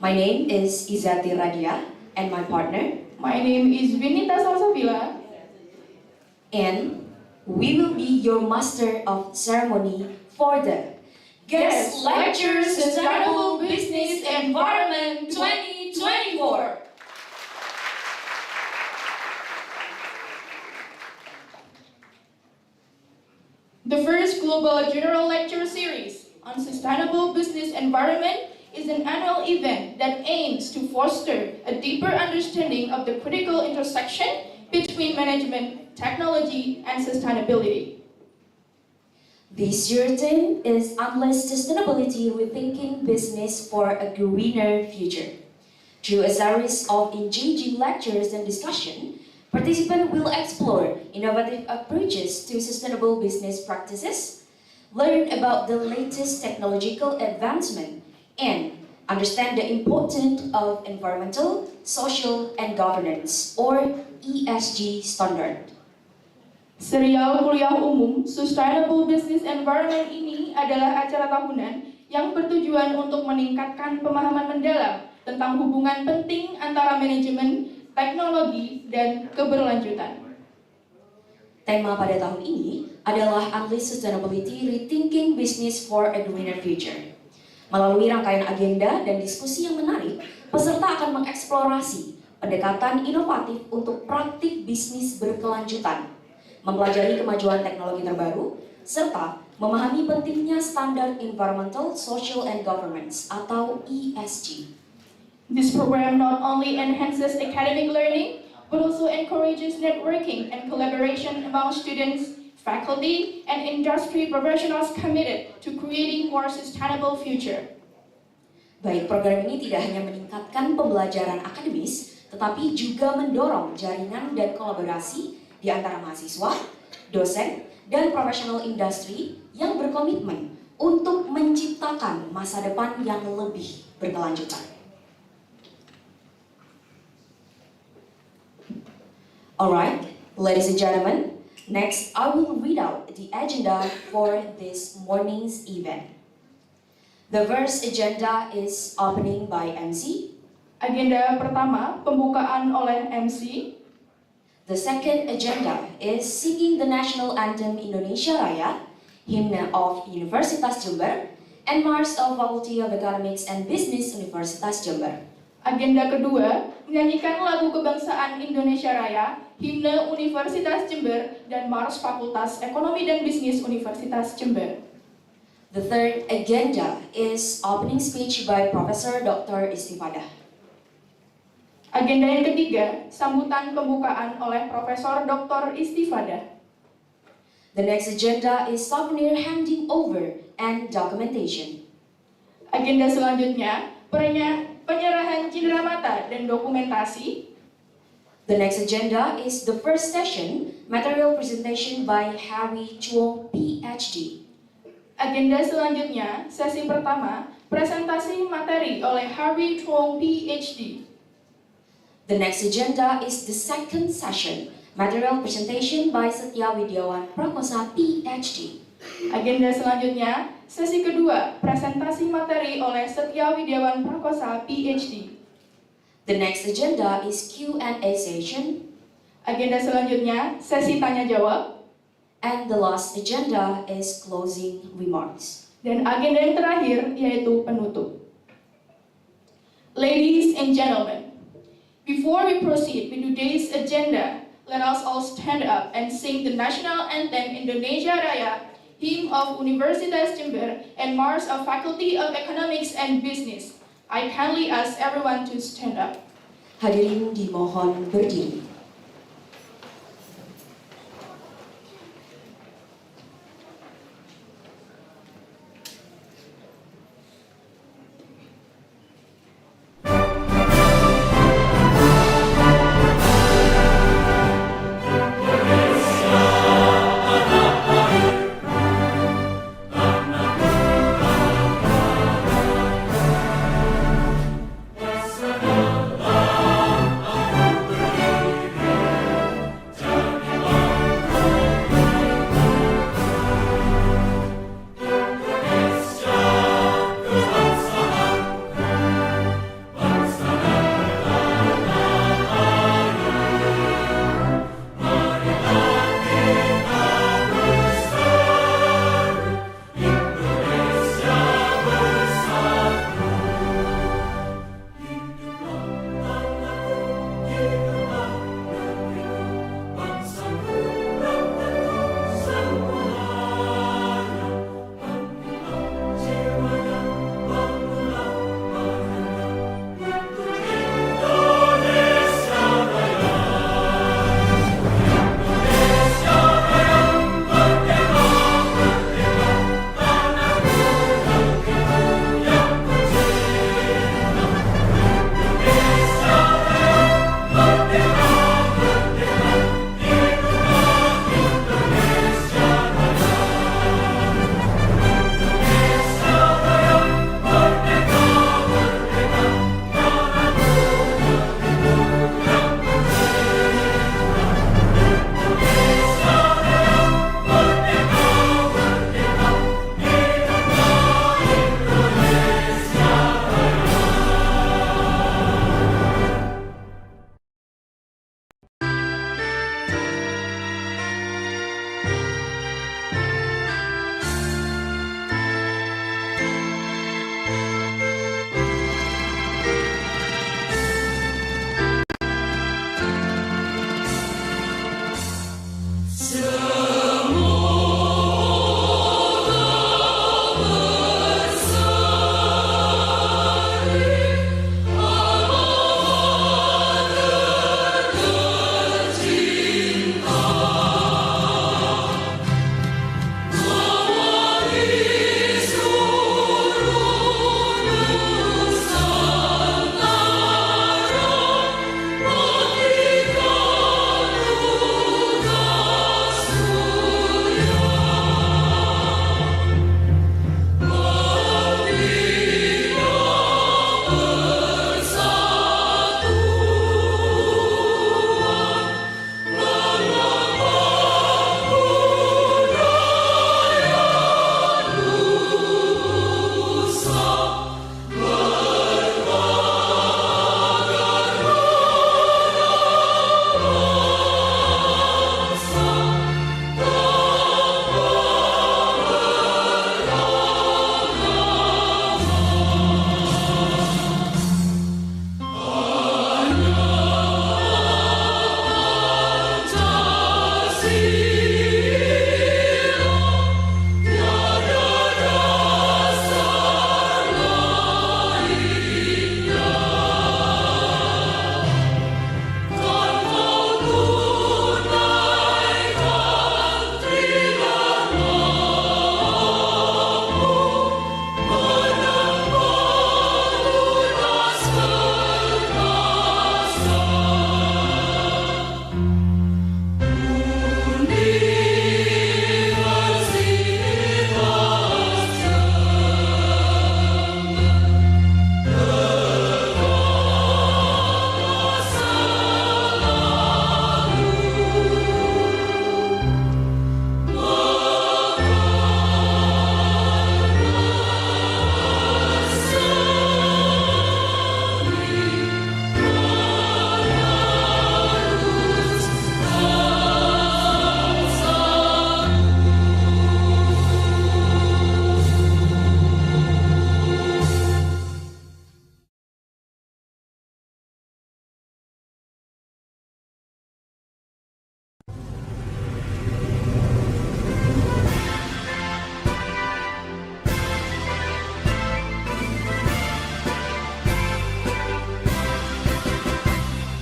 My name is Izati Radia, and my partner, My name is Vinita Salsabila, and we will be your master of ceremony for the Guest Lecture Sustainable Business Environment 2024. The first Global General Lecture Series on Sustainable Business Environment is an annual event that aims to foster a deeper understanding of the critical intersection between management, technology, and sustainability. This year's theme is Unless Sustainability Rethinking Business for a Greener Future. Through a series of engaging lectures and discussion, participants will explore innovative approaches to sustainable business practices, learn about the latest technological advancement, and understand the importance of environmental, social, and governance, or ESG standard. Serial kuliah umum Sustainable Business Environment ini adalah acara tahunan yang bertujuan untuk meningkatkan pemahaman mendalam tentang hubungan penting antara manajemen, teknologi, dan keberlanjutan. Tema pada tahun ini adalah Unleash Sustainability Rethinking Business for a Greener Future. Melalui rangkaian agenda dan diskusi yang menarik, peserta akan mengeksplorasi pendekatan inovatif untuk praktik bisnis berkelanjutan, mempelajari kemajuan teknologi terbaru, serta memahami pentingnya standar Environmental, Social, and Governance atau ESG. This program not only enhances academic learning, but also encourages networking and collaboration among students, faculty, and industry professionals committed to creating more sustainable future. Baik, program ini tidak hanya meningkatkan pembelajaran akademis, tetapi juga mendorong jaringan dan kolaborasi di antara mahasiswa, dosen, dan profesional industri yang berkomitmen untuk menciptakan masa depan yang lebih berkelanjutan. Alright, ladies and gentlemen, next I will read out the agenda for this morning's event. The first agenda is opening by MC. Agenda pertama, pembukaan oleh MC. The second agenda is singing the national anthem Indonesia Raya, hymn of Universitas Jember, and March of Faculty of Economics and Business Universitas Jember. Agenda kedua, menyanyikan lagu kebangsaan Indonesia Raya, himne Universitas Jember, dan Mars Fakultas Ekonomi dan Bisnis Universitas Jember. The third agenda is opening speech by Professor Dr. Istifadah. Agenda yang ketiga, sambutan pembukaan oleh Profesor Dr. Istifadah. The next agenda is souvenir handing over and documentation. Agenda selanjutnya, penyerahan cindera mata dan dokumentasi. The next agenda is the first session, material presentation by Harry Chuong, PhD. Agenda selanjutnya, sesi pertama, presentasi materi oleh Harry Chuong, PhD. The next agenda is the second session, material presentation by Setya Widiawan Prakosa, PhD. Agenda selanjutnya, sesi kedua, presentasi materi oleh Setya Widiawan Prakosa, PhD. The next agenda is Q&A session. Agenda selanjutnya, sesi tanya jawab. And the last agenda is closing remarks. Dan agenda yang terakhir yaitu penutup. Ladies and gentlemen, before we proceed with today's agenda, let us all stand up and sing the national anthem Indonesia Raya, hymn of Universitas Jember, and March of Faculty of Economics and Business. I kindly ask everyone to stand up. Hadirin dimohon berdiri.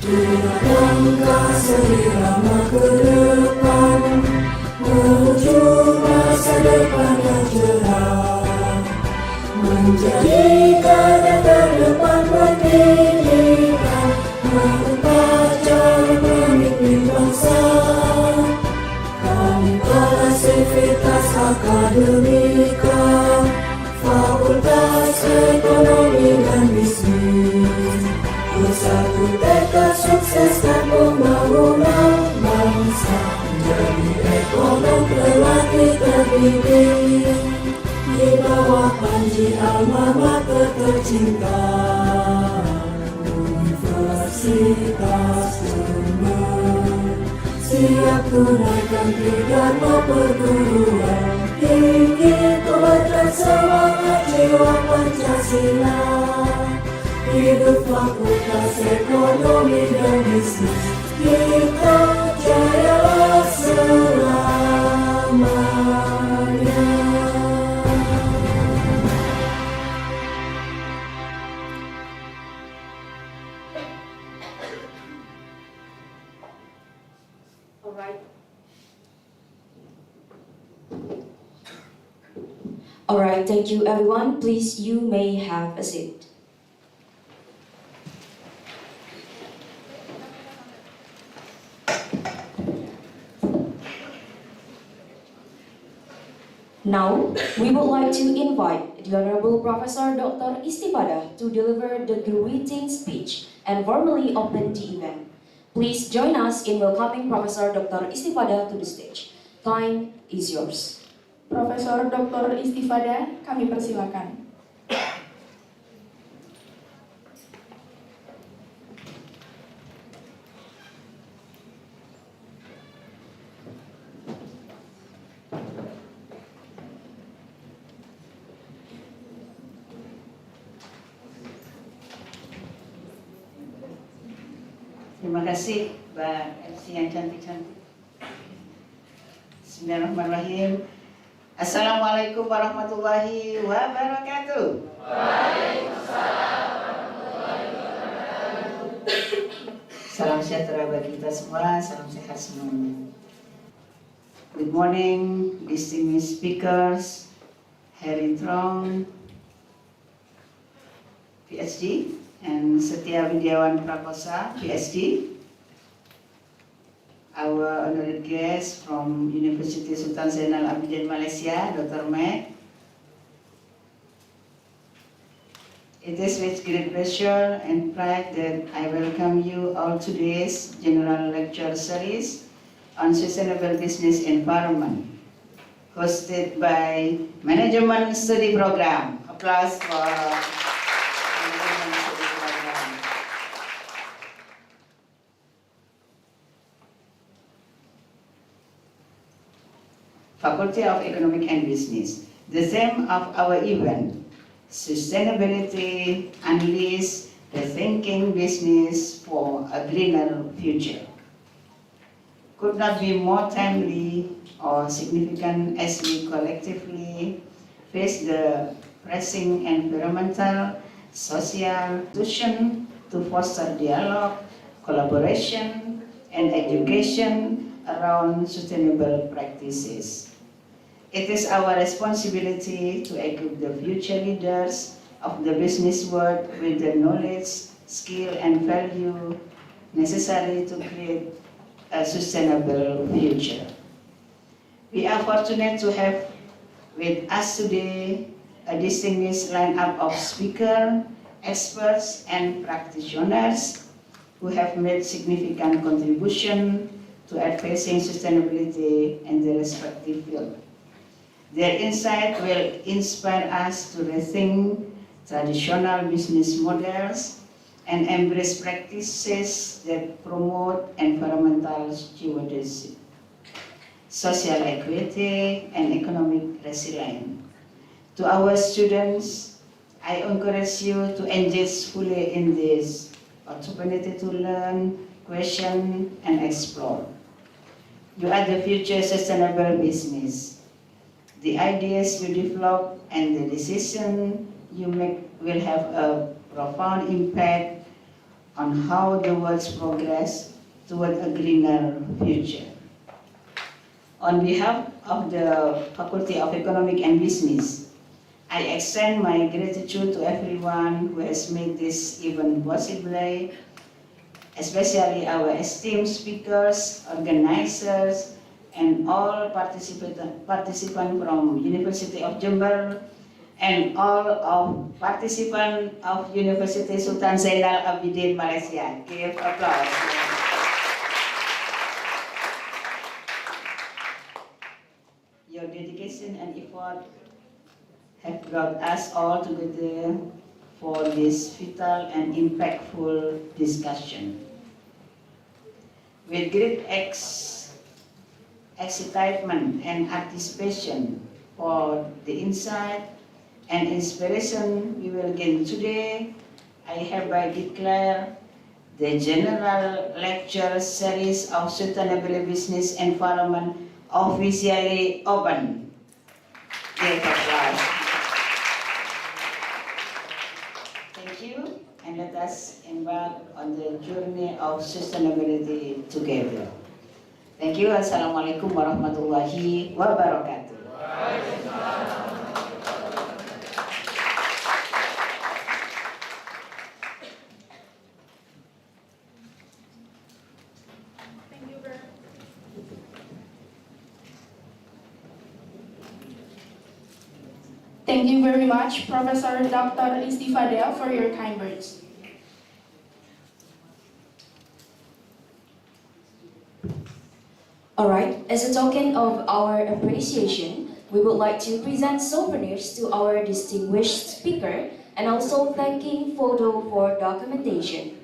Langkah seirama ke depan menuju masa depan yang cerah, menjadi garda terdepan pendidikan, mengajar pemimpin bangsa. Kami para sivitas akademika, Fakultas Ekonomi dan Bisnis, bersatu tekad sukseskan pembangunan bangsa, menjadi ekonom terlatih terbimbing di bawah panji alma mater tercinta, Universitas Jember. Siap tunaikan pidato perguruan tinggi, kuatkan semangat jiwa Pancasila. Hidup Fakultas Ekonomi dan Bisnis, kita jayalah selamanya. Alright, thank you everyone. Please, you may have a seat. Now, we would like to invite the Honorable Professor Dr. Istifada to deliver the greeting speech and formally open the event. Please join us in welcoming Professor Dr. Istifada to the stage. Time is yours. Profesor Dr. Istifada, kami persilakan. Terima kasih Mbak MC yang cantik-cantik. Bismillahirrahmanirrahim. Assalamualaikum warahmatullahi wabarakatuh. Waalaikumsalam warahmatullahi wabarakatuh. Salam sejahtera bagi kita semua, salam sehat semuanya. Good morning, distinguished speakers, Harry Trong, PhD, and Setia Widiawan Prakosa, PhD, our honored guest from University Sultan Zainal Abidin, Malaysia, Dr. Mac. It is with great pleasure and pride that I welcome you all to today's general lecture series on sustainable business environment, hosted by Management Study Program. Applause for Management Study Program. Faculty of Economic and Business. The theme of our event, Sustainability Unleash Rethinking Business for a Greener Future, could not be more timely or significant as we collectively face the pressing environmental, social solution to foster dialogue, collaboration, and education around sustainable practices. It is our responsibility to equip the future leaders of the business world with the knowledge, skill, and value necessary to create a sustainable future. We are fortunate to have with us today a distinguished lineup of speakers, experts, and practitioners who have made significant contribution to advancing sustainability in their respective field. Their insight will inspire us to rethink traditional business models and embrace practices that promote environmental stewardship, social equity, and economic resilience. To our students, I encourage you to engage fully in this opportunity to learn, question, and explore. You are the future sustainable business. The ideas you develop and the decision you make will have a profound impact on how the world's progress toward a greener future. On behalf of the Faculty of Economic and Business, I extend my gratitude to everyone who has made this event possible, especially our esteemed speakers, organizers, and all participants from University of Jember, and all of participants of University Sultan Zainal Abidin, Malaysia. Give applause. Your dedication and effort have brought us all together for this vital and impactful discussion. With great excitement and anticipation for the insight and inspiration we will gain today, I hereby declare the General Lecture Series of Sustainable Business Environment officially open. Give applause. Thank you, and let us embark on the journey of sustainability together. Thank you. Assalamualaikum warahmatullahi wabarakatuh. Thank you very much, Professor Dr. Istifada, for your kind words. Alright, as a token of our appreciation, we would like to present souvenirs to our distinguished speaker and also thanking photo for documentation.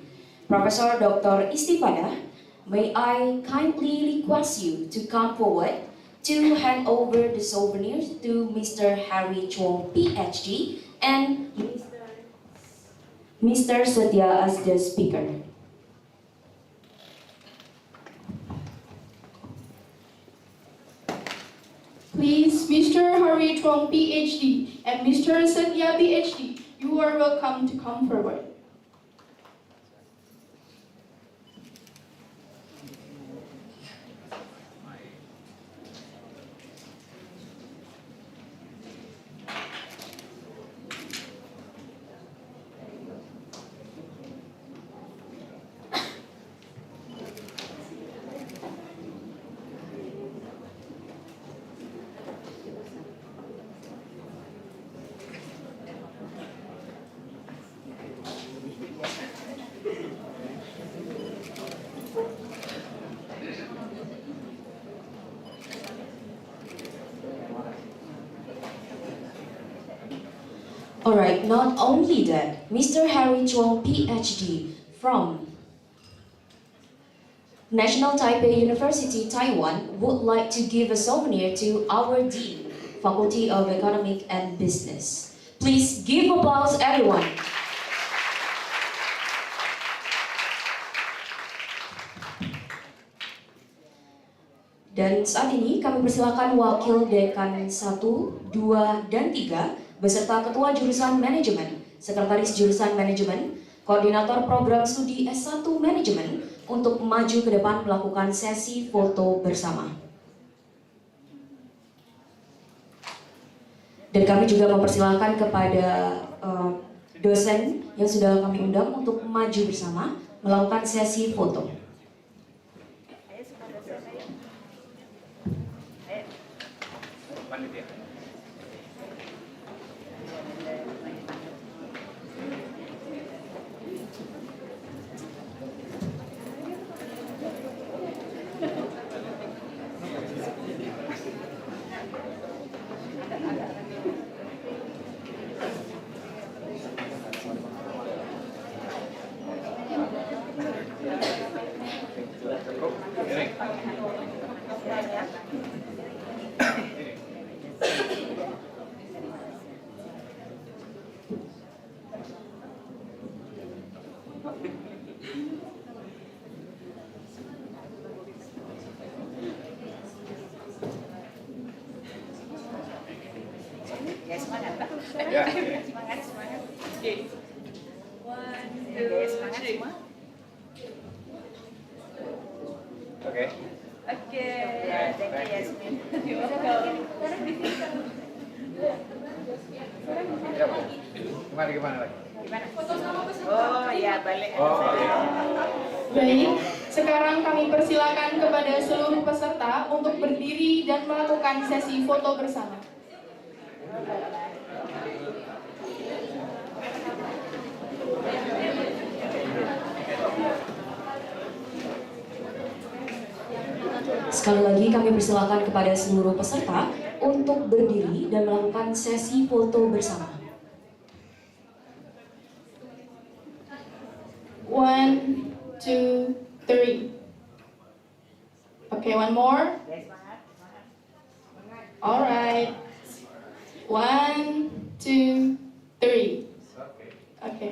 Professor Dr. Istifada, may I kindly request you to come forward to hand over the souvenirs to Mr. Harry Chong, PhD, and Mr. Setia as the speaker. Please, Mr. Harry Chong, PhD, and Mr. Setia, PhD, you are welcome to come forward. Alright, not only that, Mr. Harry Chuang, PhD, from National Taipei University, Taiwan, would like to give a souvenir to our Dean, Faculty of Economic and Business. Please give applause, everyone. Dan saat ini kami persilakan Wakil Dekan 1, 2, dan 3 beserta Ketua Jurusan Manajemen, Sekretaris Jurusan Manajemen, Koordinator Program Studi S1 Manajemen untuk maju ke depan melakukan sesi foto bersama. Dan kami juga mempersilahkan kepada dosen yang sudah kami undang untuk maju bersama melakukan sesi foto. Ya, semangat, Pak. Ya. Semangat. Okay. 1, 2, 3. Gimana lagi? Oh ya, balik. Baik, sekarang kami persilakan kepada seluruh peserta untuk berdiri dan melakukan sesi foto bersama. Sekali lagi kami persilakan kepada seluruh peserta untuk berdiri dan melakukan sesi foto bersama. 1, 2, 3. Okay, one more. Alright. 1, 2, 3. Okay.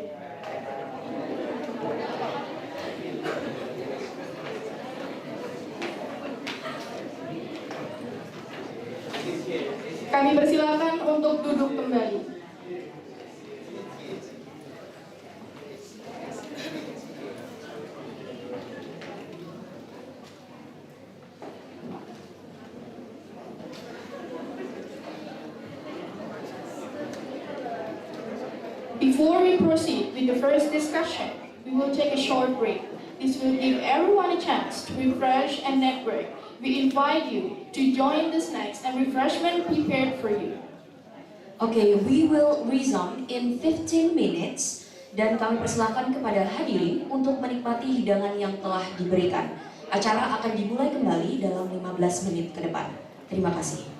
Kami persilakan untuk duduk kembali. Before we proceed with the first discussion, we will take a short break. This will give everyone a chance to refresh and network. We invite you to join the snacks and refreshment prepared for you. Okay, we will resume in 15 minutes dan kami persilakan kepada hadirin untuk menikmati hidangan yang telah diberikan. Acara akan dimulai kembali dalam 15 menit ke depan. Terima kasih.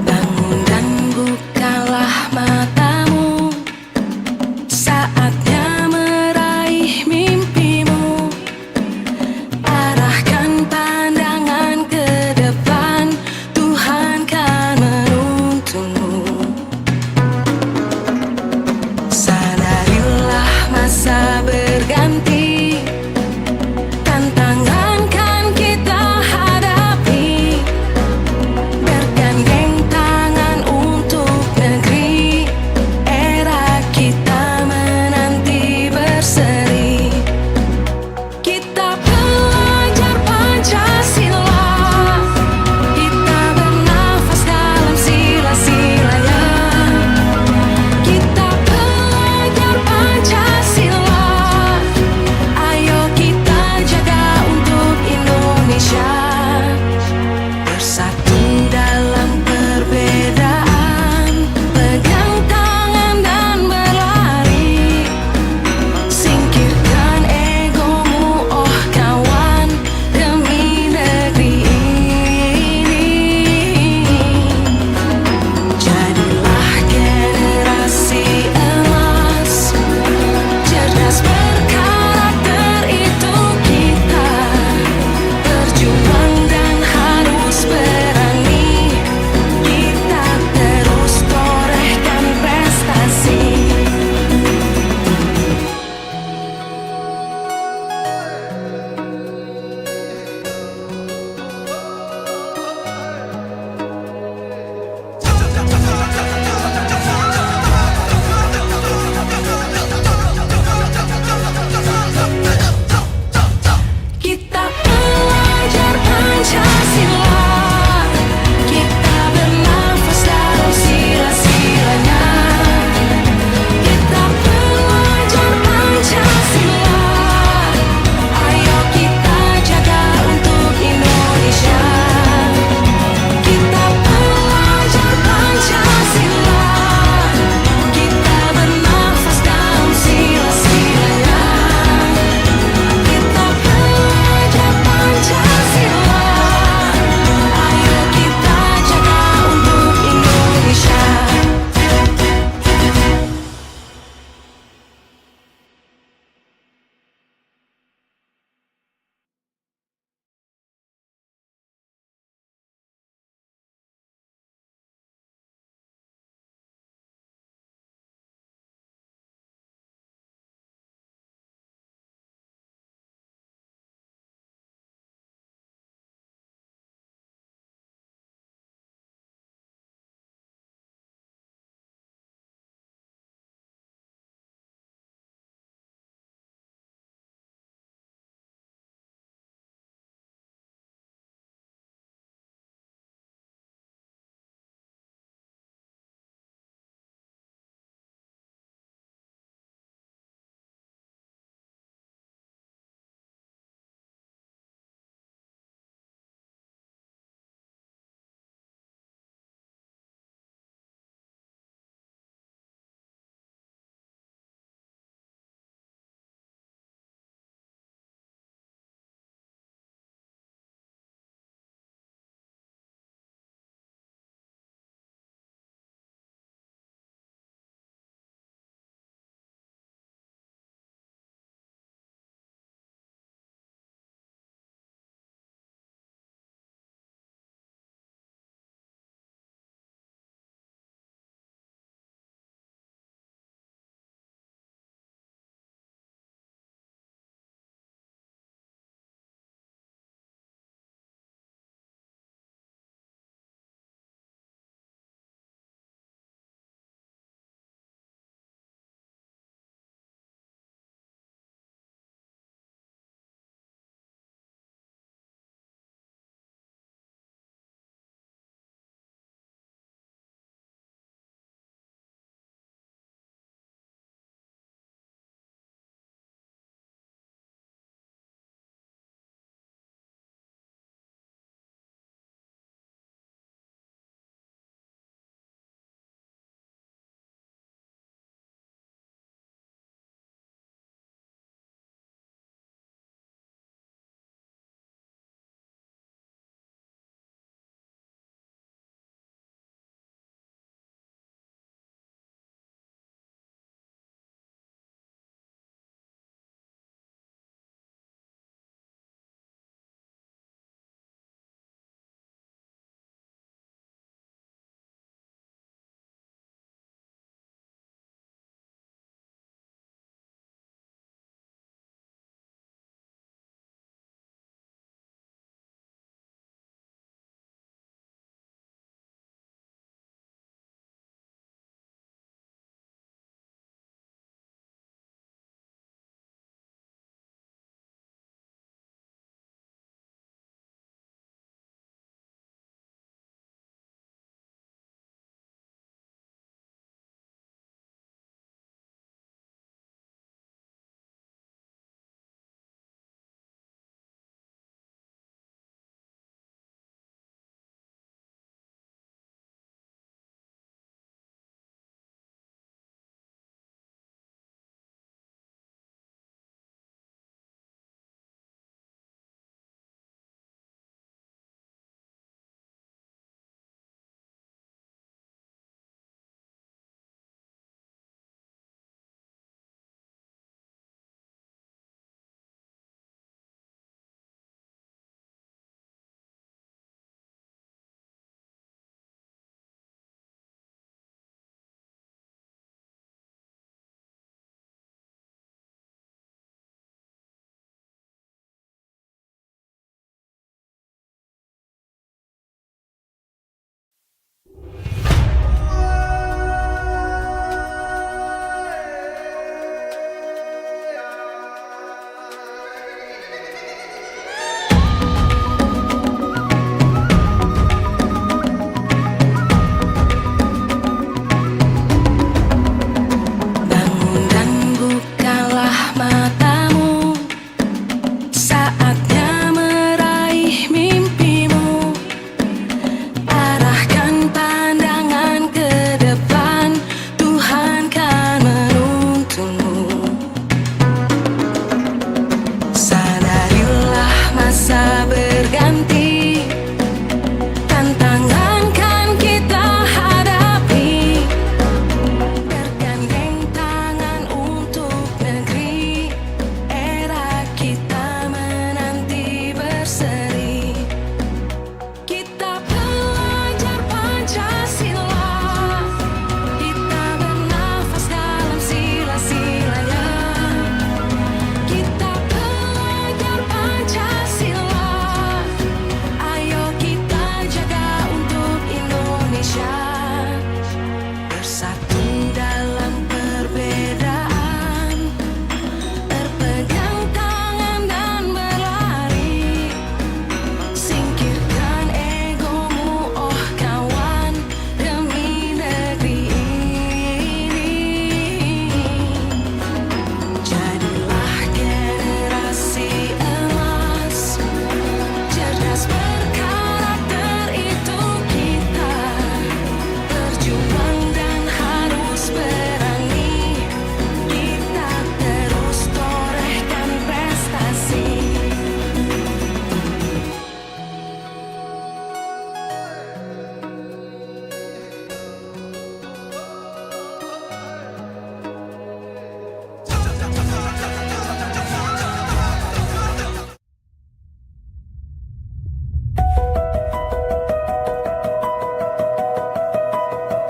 Bangun dan bukalah matamu, saatnya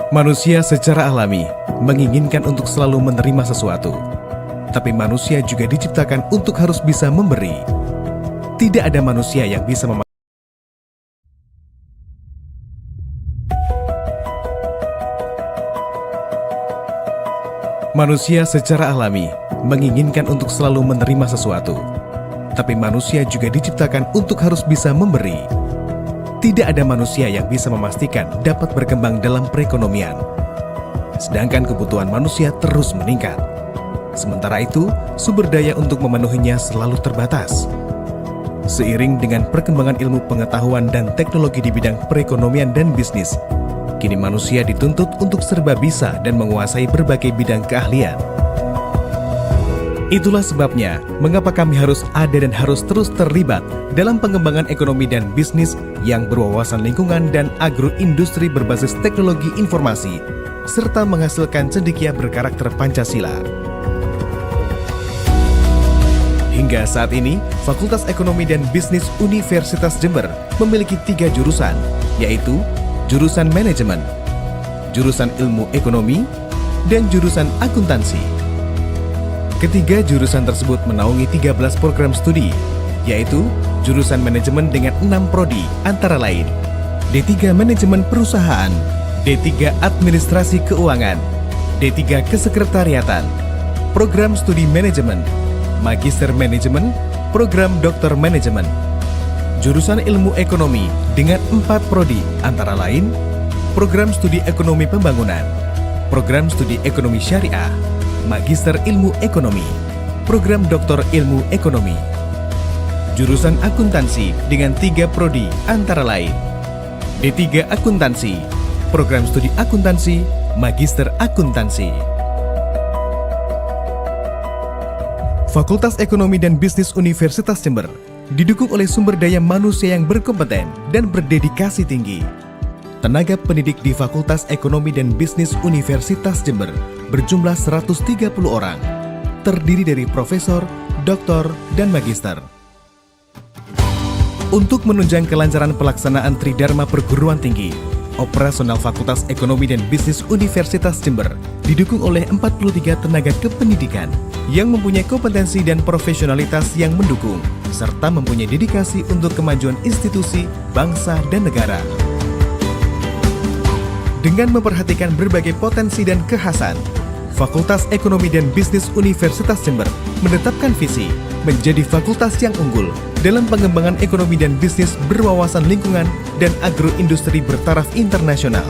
Manusia secara alami menginginkan untuk selalu menerima sesuatu. Tapi manusia juga diciptakan untuk harus bisa memberi. Tidak ada manusia yang bisa Manusia secara alami menginginkan untuk selalu menerima sesuatu. Tapi manusia juga diciptakan untuk harus bisa memberi. Tidak ada manusia yang bisa memastikan dapat berkembang dalam perekonomian. Sedangkan kebutuhan manusia terus meningkat. Sementara itu, sumber daya untuk memenuhinya selalu terbatas. Seiring dengan perkembangan ilmu pengetahuan dan teknologi di bidang perekonomian dan bisnis, kini manusia dituntut untuk serba bisa dan menguasai berbagai bidang keahlian. Itulah sebabnya mengapa kami harus ada dan harus terus terlibat dalam pengembangan ekonomi dan bisnis yang berwawasan lingkungan dan agroindustri berbasis teknologi informasi, serta menghasilkan cendekia berkarakter Pancasila. Hingga saat ini, Fakultas Ekonomi dan Bisnis Universitas Jember memiliki 3 jurusan, yaitu jurusan manajemen, jurusan ilmu ekonomi, dan jurusan akuntansi. Ketiga jurusan tersebut menaungi 13 program studi, yaitu jurusan manajemen dengan 6 prodi antara lain D3 Manajemen Perusahaan, D3 Administrasi Keuangan, D3 Kesekretariatan, Program Studi Manajemen, Magister Manajemen, Program Doktor Manajemen. Jurusan Ilmu Ekonomi dengan 4 prodi antara lain Program Studi Ekonomi Pembangunan, Program Studi Ekonomi Syariah, Magister Ilmu Ekonomi, Program Doktor Ilmu Ekonomi. Jurusan Akuntansi dengan 3 prodi antara lain D3 Akuntansi, Program Studi Akuntansi, Magister Akuntansi. Fakultas Ekonomi dan Bisnis Universitas Jember didukung oleh sumber daya manusia yang berkompeten dan berdedikasi tinggi. Tenaga pendidik di Fakultas Ekonomi dan Bisnis Universitas Jember berjumlah 130 orang, terdiri dari profesor, doktor, dan magister. Untuk menunjang kelancaran pelaksanaan Tridharma Perguruan Tinggi, operasional Fakultas Ekonomi dan Bisnis Universitas Jember didukung oleh 43 tenaga kependidikan yang mempunyai kompetensi dan profesionalitas yang mendukung, serta mempunyai dedikasi untuk kemajuan institusi, bangsa, dan negara. Dengan memperhatikan berbagai potensi dan kekhasan, Fakultas Ekonomi dan Bisnis Universitas Jember menetapkan visi menjadi fakultas yang unggul dalam pengembangan ekonomi dan bisnis berwawasan lingkungan dan agroindustri bertaraf internasional.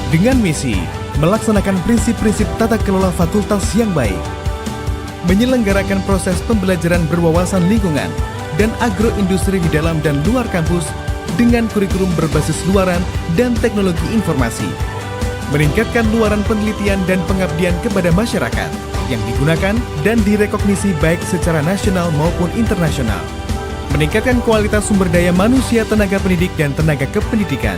Dengan misi melaksanakan prinsip-prinsip tata kelola fakultas yang baik, menyelenggarakan proses pembelajaran berwawasan lingkungan dan agroindustri di dalam dan luar kampus dengan kurikulum berbasis luaran dan teknologi informasi, meningkatkan luaran penelitian dan pengabdian kepada masyarakat yang digunakan dan direkognisi baik secara nasional maupun internasional, meningkatkan kualitas sumber daya manusia tenaga pendidik dan tenaga kependidikan,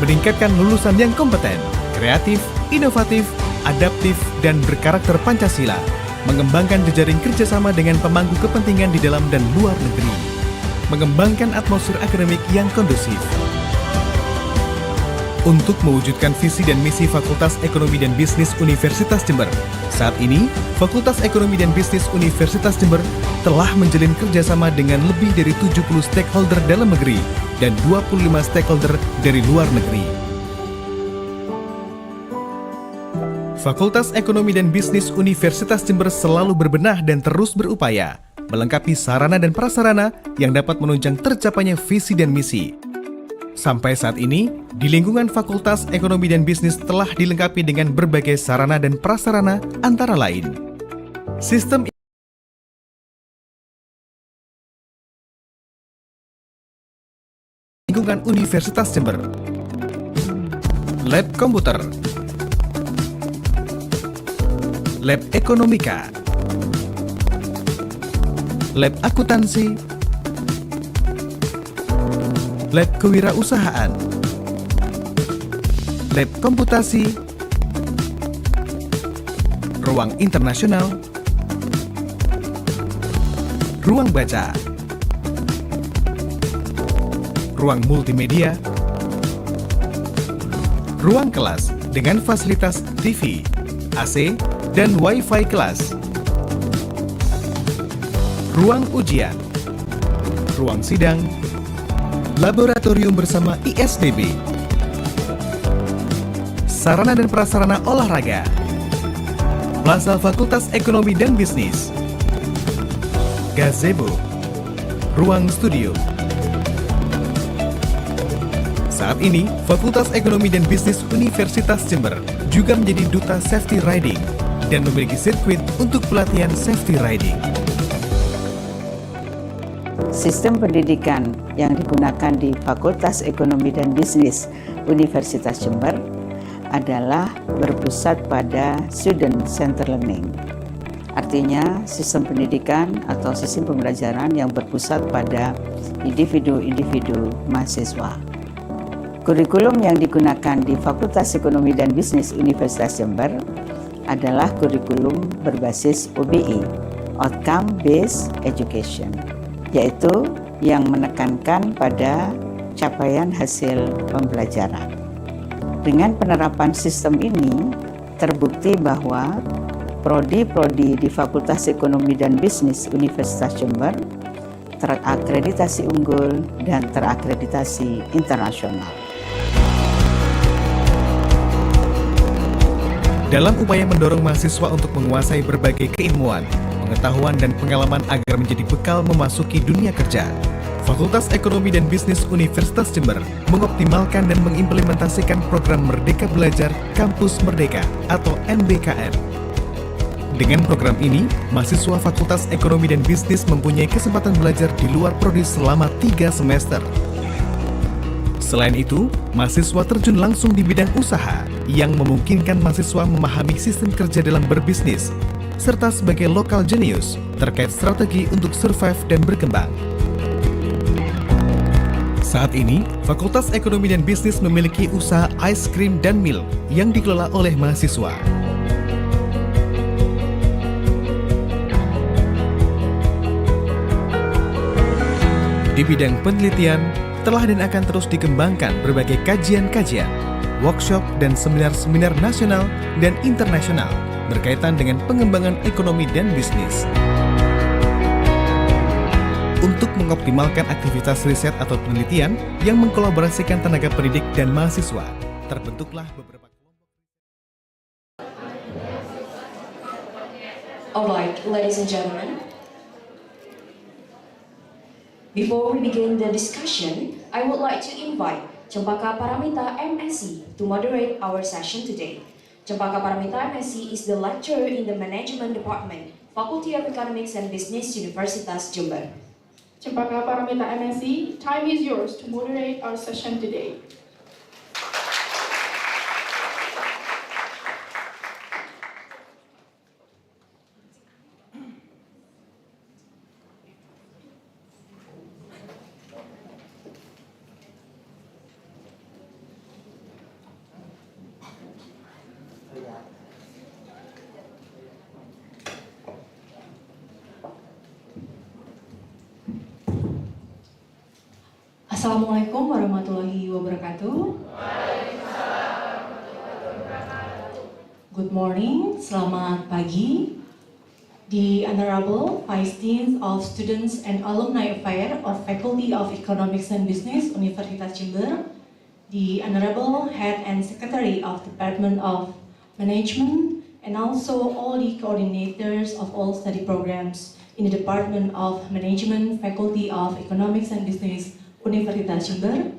meningkatkan lulusan yang kompeten, kreatif, inovatif, adaptif, dan berkarakter Pancasila, mengembangkan jejaring kerjasama dengan pemangku kepentingan di dalam dan luar negeri, mengembangkan atmosfer akademik yang kondusif. Untuk mewujudkan visi dan misi Fakultas Ekonomi dan Bisnis Universitas Jember, saat ini Fakultas Ekonomi dan Bisnis Universitas Jember telah menjalin kerjasama dengan lebih dari 70 stakeholder dalam negeri dan 25 stakeholder dari luar negeri. Fakultas Ekonomi dan Bisnis Universitas Jember selalu berbenah dan terus berupaya melengkapi sarana dan prasarana yang dapat menunjang tercapainya visi dan misi. Sampai saat ini, di lingkungan Fakultas Ekonomi dan Bisnis telah dilengkapi dengan berbagai sarana dan prasarana antara lain sistem lingkungan Universitas Jember, lab komputer, lab ekonomika, lab akuntansi, lab kewirausahaan, lab komputasi, ruang internasional, ruang baca, ruang multimedia, Ruang kelas dengan fasilitas TV, AC, dan Wi-Fi kelas. Ruang ujian, ruang sidang, laboratorium bersama ISDB, sarana dan prasarana olahraga, Plaza Fakultas Ekonomi dan Bisnis, gazebo, ruang studio. Saat ini, Fakultas Ekonomi dan Bisnis Universitas Jember juga menjadi duta safety riding dan memiliki sirkuit untuk pelatihan safety riding. Sistem pendidikan yang digunakan di Fakultas Ekonomi dan Bisnis Universitas Jember adalah berpusat pada student centered learning. Artinya, sistem pendidikan atau sistem pembelajaran yang berpusat pada individu-individu mahasiswa. Kurikulum yang digunakan di Fakultas Ekonomi dan Bisnis Universitas Jember adalah kurikulum berbasis OBE, Outcome Based Education, yaitu yang menekankan pada capaian hasil pembelajaran. Dengan penerapan sistem ini, terbukti bahwa prodi-prodi di Fakultas Ekonomi dan Bisnis Universitas Jember terakreditasi unggul dan terakreditasi internasional. Dalam upaya mendorong mahasiswa untuk menguasai berbagai keilmuan, pengetahuan, dan pengalaman agar menjadi bekal memasuki dunia kerja, Fakultas Ekonomi dan Bisnis Universitas Jember mengoptimalkan dan mengimplementasikan program Merdeka Belajar Kampus Merdeka atau MBKM. Dengan program ini, mahasiswa Fakultas Ekonomi dan Bisnis mempunyai kesempatan belajar di luar prodi selama 3 semester. Selain itu, mahasiswa terjun langsung di bidang usaha yang memungkinkan mahasiswa memahami sistem kerja dalam berbisnis, serta sebagai local genius terkait strategi untuk survive dan berkembang. Saat ini, Fakultas Ekonomi dan Bisnis memiliki usaha ice cream dan milk yang dikelola oleh mahasiswa. Di bidang penelitian, telah dan akan terus dikembangkan berbagai kajian-kajian, workshop, dan seminar-seminar nasional dan internasional berkaitan dengan pengembangan ekonomi dan bisnis. Untuk mengoptimalkan aktivitas riset atau penelitian yang mengkolaborasikan tenaga pendidik dan mahasiswa, terbentuklah beberapa kelompok. Alright, ladies and gentlemen. Before we begin the discussion, I would like to invite Cempaka Paramita MSc to moderate our session today. Cempaka Paramita MSc is the lecturer in the Management Department, Faculty of Economics and Business, Universitas Jember. Cempaka Paramita MSc, time is yours to moderate our session today. Assalamualaikum warahmatullahi wabarakatuh. Good morning, selamat pagi. The Honorable Vice Dean of Students and Alumni Affairs of Faculty of Economics and Business, Universitas Jember, the Honorable Head and Secretary of Department of Management, and also all the coordinators of all study programs in the Department of Management, Faculty of Economics and Business, Universitas Jember,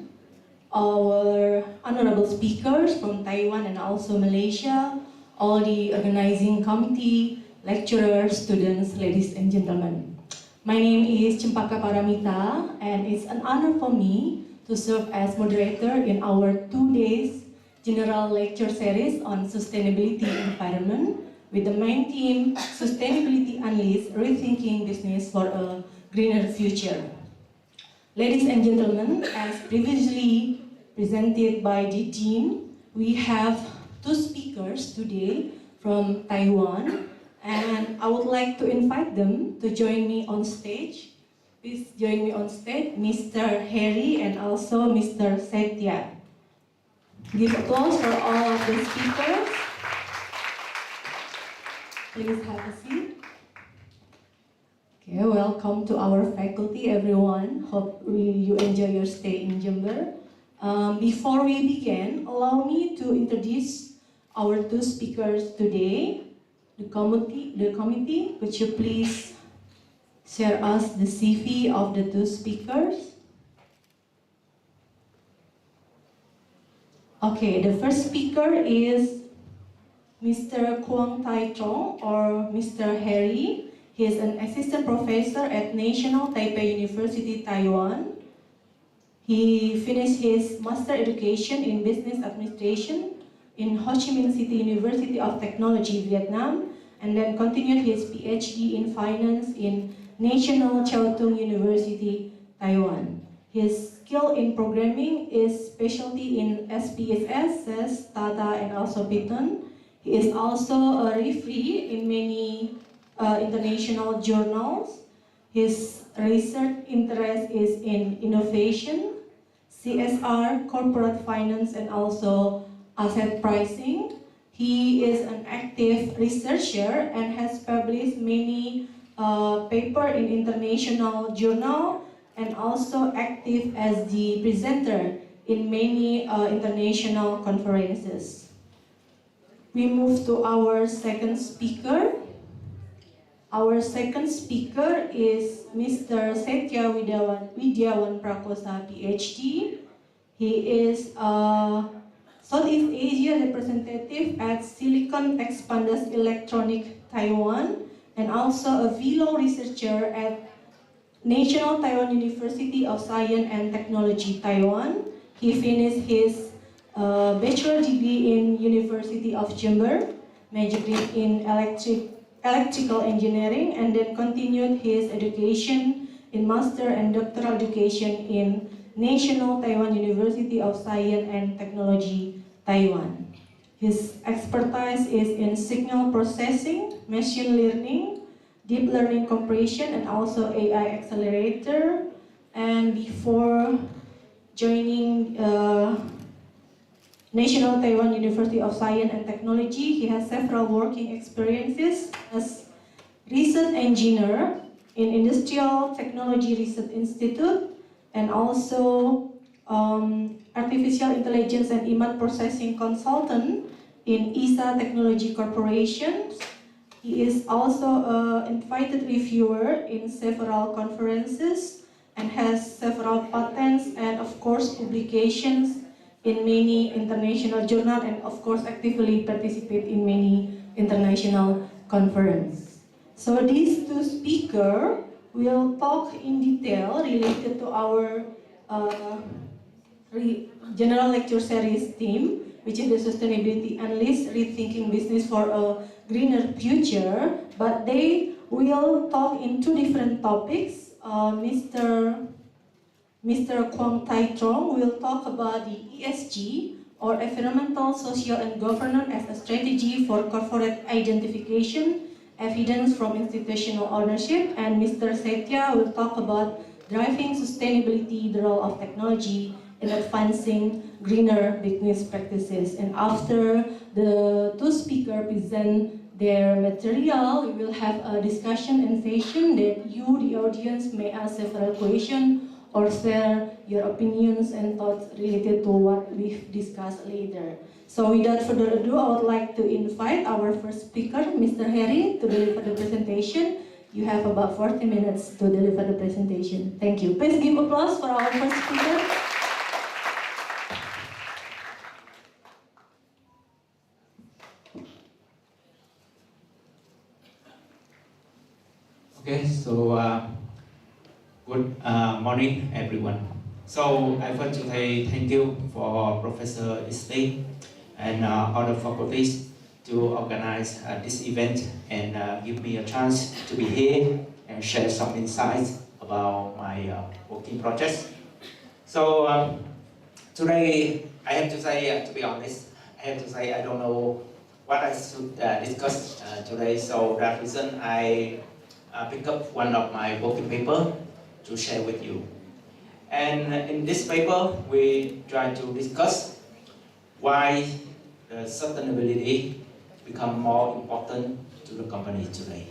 our honorable speakers from Taiwan and also Malaysia, all the organizing committee, lecturers, students, ladies and gentlemen. My name is Cempaka Paramita, and it's an honor for me to serve as moderator in our 2 days general lecture series on sustainability environment with the main theme, Sustainability Unleashed, Rethinking Business for a Greener Future. Ladies and gentlemen, as previously presented by the team, we have 2 speakers today from Taiwan, and I would like to invite them to join me on stage. Please join me on stage, Mr. Harry and also Mr. Setya. Give applause for all of the speakers. Please have a seat. Okay, welcome to our faculty, everyone. Hope you enjoy your stay in Jember. Before we begin, allow me to introduce our two speakers today. The committee, would you please share us the CV of the two speakers? Okay, the first speaker is Mr. Kwang Tai Trong, or Mr. Harry. He is an assistant professor at National Taipei University, Taiwan. He finished his master education in business administration in Ho Chi Minh City University of Technology, Vietnam, and then continued his PhD in finance in National Chiao Tung University, Taiwan. His skill in programming is specialty in SPSS, SAS, Tata, and also Python. He is also a referee in many international journals. His research interest is in innovation, CSR, corporate finance, and also asset pricing. He is an active researcher and has published many papers in international journals, and also active as the presenter in many international conferences. We move to our second speaker. Our second speaker is Mr. Setya Widyawan Prakosa, PhD. He is a Southeast Asia representative at Silicon Expanders Electronic Taiwan, and also a fellow researcher at National Taiwan University of Science and Technology, Taiwan. He finished his bachelor degree in University of Jember, majoring in electrical engineering, and then continued his education in master and doctoral education in National Taiwan University of Science and Technology, Taiwan. His expertise is in signal processing, machine learning, deep learning compression, and also AI accelerator. And before joining National Taiwan University of Science and Technology, he has several working experiences as research engineer in Industrial Technology Research Institute, and also artificial intelligence and image processing consultant in ESA Technology Corporation. He is also an invited reviewer in several conferences and has several patents and of course publications in many international journals, and of course actively participate in many international conferences. So these two speakers will talk in detail related to our general lecture series theme, which is the Sustainability Analyst Rethinking Business for a Greener Future, but they will talk in two different topics. Mr. Kwang Tai Trong will talk about the ESG, or Environmental, Social and Governance as a strategy for corporate identification, evidence from institutional ownership, and Mr. Setya will talk about driving sustainability, the role of technology in advancing greener business practices. And after the two speakers present their material, we will have a discussion and session that you, the audience, may ask several questions or share your opinions and thoughts related to what we've discussed later. So without further ado, I would like to invite our first speaker, Mr. Harry, to deliver the presentation. You have about 40 minutes to deliver the presentation. Thank you. Please give applause for our first speaker. Okay, so good morning, everyone. So I want to say thank you for Professor Isli and other faculties to organize this event and give me a chance to be here and share some insights about my working projects. So today, I have to say, to be honest, I have to say I don't know what I should discuss today. So that reason I pick up one of my working paper to share with you. And in this paper, we try to discuss why the sustainability become more important to the company today.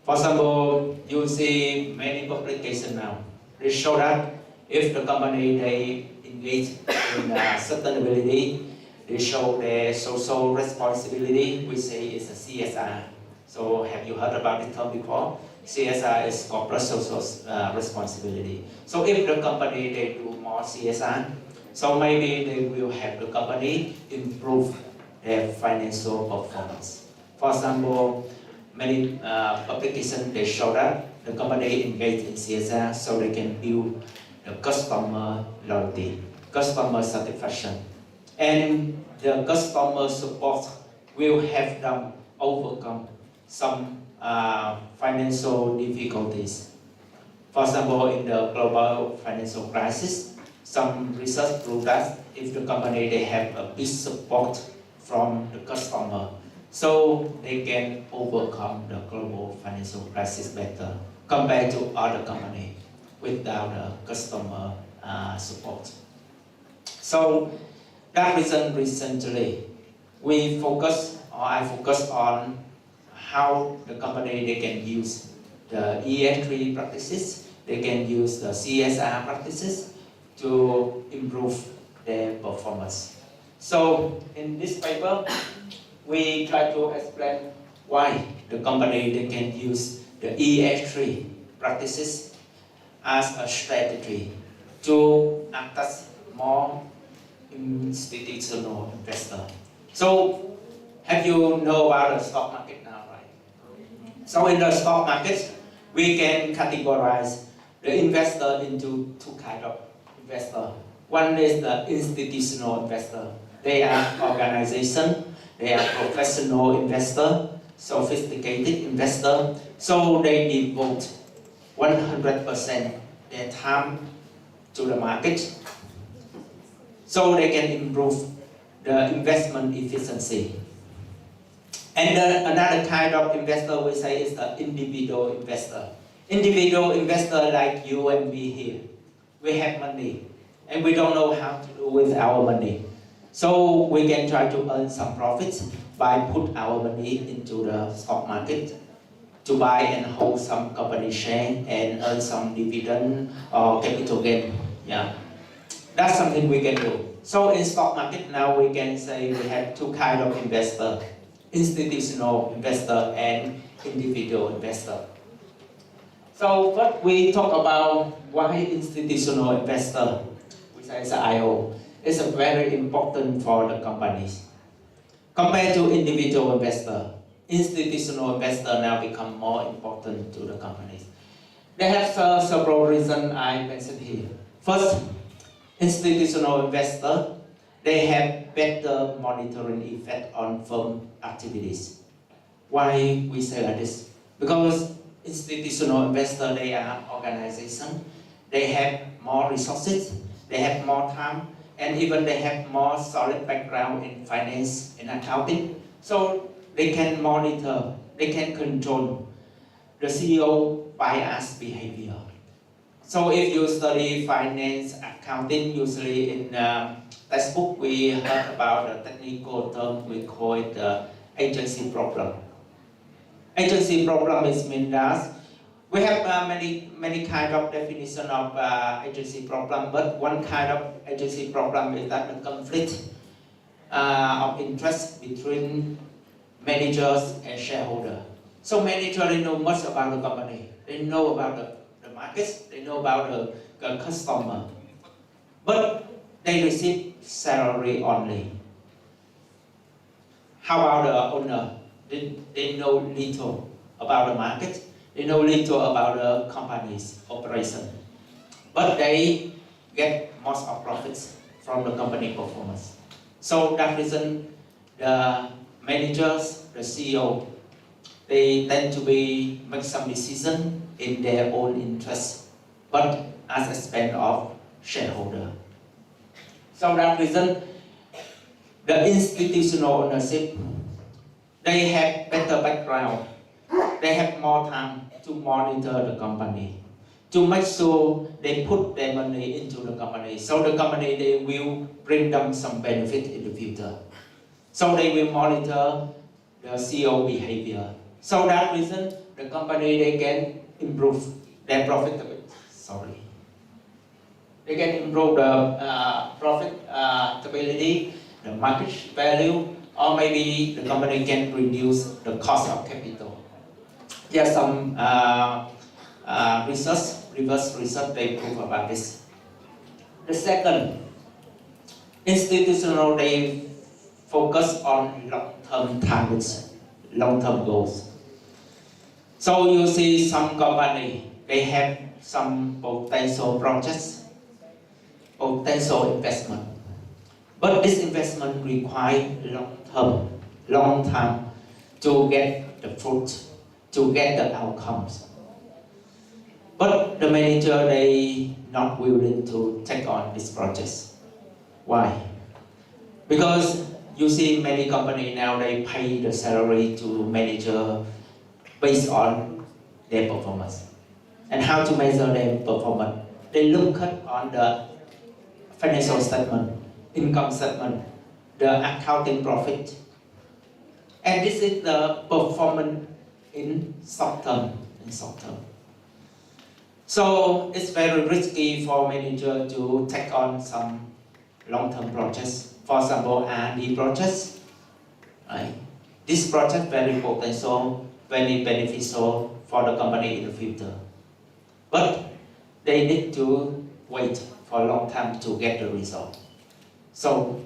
For example, you see many publications now. They show that if the company they engage in sustainability, they show their social responsibility, we say it's a CSR. So have you heard about this term before? CSR is corporate social responsibility. So if the company they do more CSR, so maybe they will help the company improve their financial performance. For example, many publications they show that the company engage in CSR so they can build the customer loyalty, customer satisfaction, and the customer support will help them overcome some financial difficulties. For example, in the global financial crisis, some research proved that if the company they have a big support from the customer, so they can overcome the global financial crisis better compared to other companies without the customer support. So that reason recently I focus on how the company they can use the ESG practices, they can use the CSR practices to improve their performance. So in this paper, we try to explain why the company they can use the ESG practices as a strategy to attract more institutional investor. So have you know about the stock market now, right? So in the stock market, we can categorize the investor into two kinds of investor. One is the institutional investor. They are organization, they are professional investor, sophisticated investor. So they devote 100% their time to the market, so they can improve the investment efficiency. And another kind of investor we say is the individual investor. Individual investor like you and me here. We have money and we don't know how to do with our money. So we can try to earn some profits by put our money into the stock market to buy and hold some company share and earn some dividend or capital gain. Yeah, that's something we can do. So in stock market now we can say we have two kinds of investor: institutional investor and individual investor. So first we talk about why institutional investor, which is IO, is very important for the companies. Compared to individual investor, institutional investor now become more important to the companies. They have several reasons I mentioned here. First, institutional investor, they have better monitoring effect on firm activities. Why we say like this? Because institutional investor, they are organization, they have more resources, they have more time, and even they have more solid background in finance and accounting. So they can monitor, they can control the CEO bias behavior. So if you study finance, accounting, usually in textbook we heard about the technical term, we call it the agency problem. Agency problem is mean that we have many kind of definition of agency problem, but one kind of agency problem is that the conflict of interest between managers and shareholders. So managers, they know much about the company, they know about the markets, they know about the customer, but they receive salary only. How about the owner? They know little about the market, they know little about the company's operation, but they get most of profits from the company performance. So that reason, the managers, the CEO, they tend to make some decision in their own interest, but at the expense of shareholder. So that reason, the institutional ownership, they have better background, they have more time to monitor the company, to make sure they put their money into the company. So the company, they will bring them some benefit in the future. So they will monitor the CEO behavior. So that reason, the company, they can improve their profitability. Sorry. They can improve the profitability, the market value, or maybe the company can reduce the cost of capital. There are some reverse research, they prove about this. The second, institutional, they focus on long-term targets, long-term goals. So you see some company, they have some potential projects, potential investment. But this investment requires long time to get the fruit, to get the outcomes. But the manager, they not willing to take on these projects. Why? Because you see many companies now, they pay the salary to manager based on their performance. And how to measure their performance? They look at on the financial statement, income statement, the accounting profit. And this is the performance in short term. So it's very risky for manager to take on some long-term projects. For example, R&D projects. Right? This project very potential, very beneficial for the company in the future. But they need to wait for a long time to get the result. So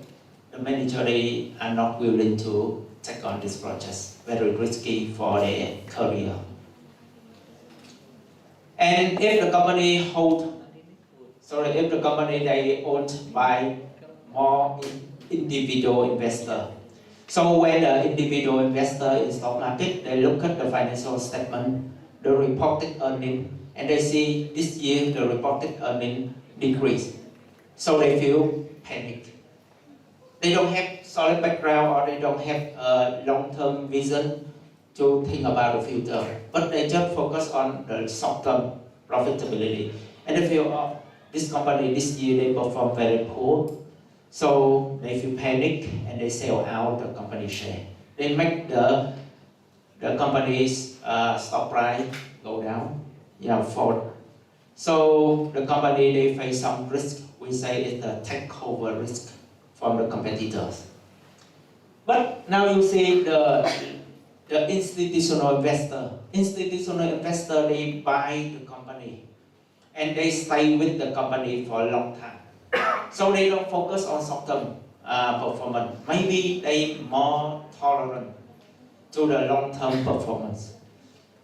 the manager, they are not willing to take on these projects, very risky for their career. And if the company if the company they owned by more individual investor. So when the individual investor in stock market, they look at the financial statement, the reported earning, and they see this year the reported earning decrease. So they feel panic. They don't have solid background, or they don't have a long-term vision to think about the future, but they just focus on the short-term profitability. And they feel, oh, this company this year they perform very poor, so they feel panic and they sell out the company share. They make the company's stock price go down, fall. So the company, they face some risk. We say it's a takeover risk from the competitors. But now you see the institutional investor. Institutional investor, they buy the company and they stay with the company for a long time. So they don't focus on short-term performance. Maybe they more tolerant to the long-term performance.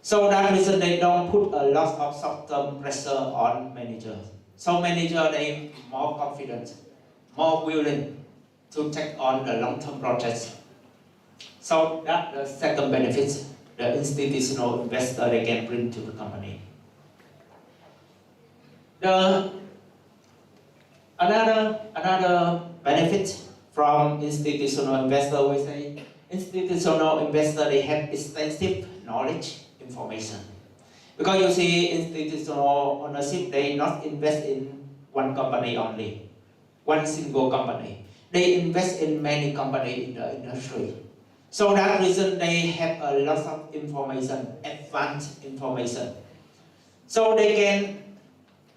So that reason they don't put a lot of short-term pressure on managers. So manager, they more confident, more willing to take on the long-term projects. So that's the second benefit the institutional investor they can bring to the company. Another benefit from institutional investor, we say institutional investor, they have extensive knowledge, information. Because you see institutional ownership, they not invest in one company only, one single company. They invest in many companies in the industry. So that reason they have a lot of information, advanced information. So they can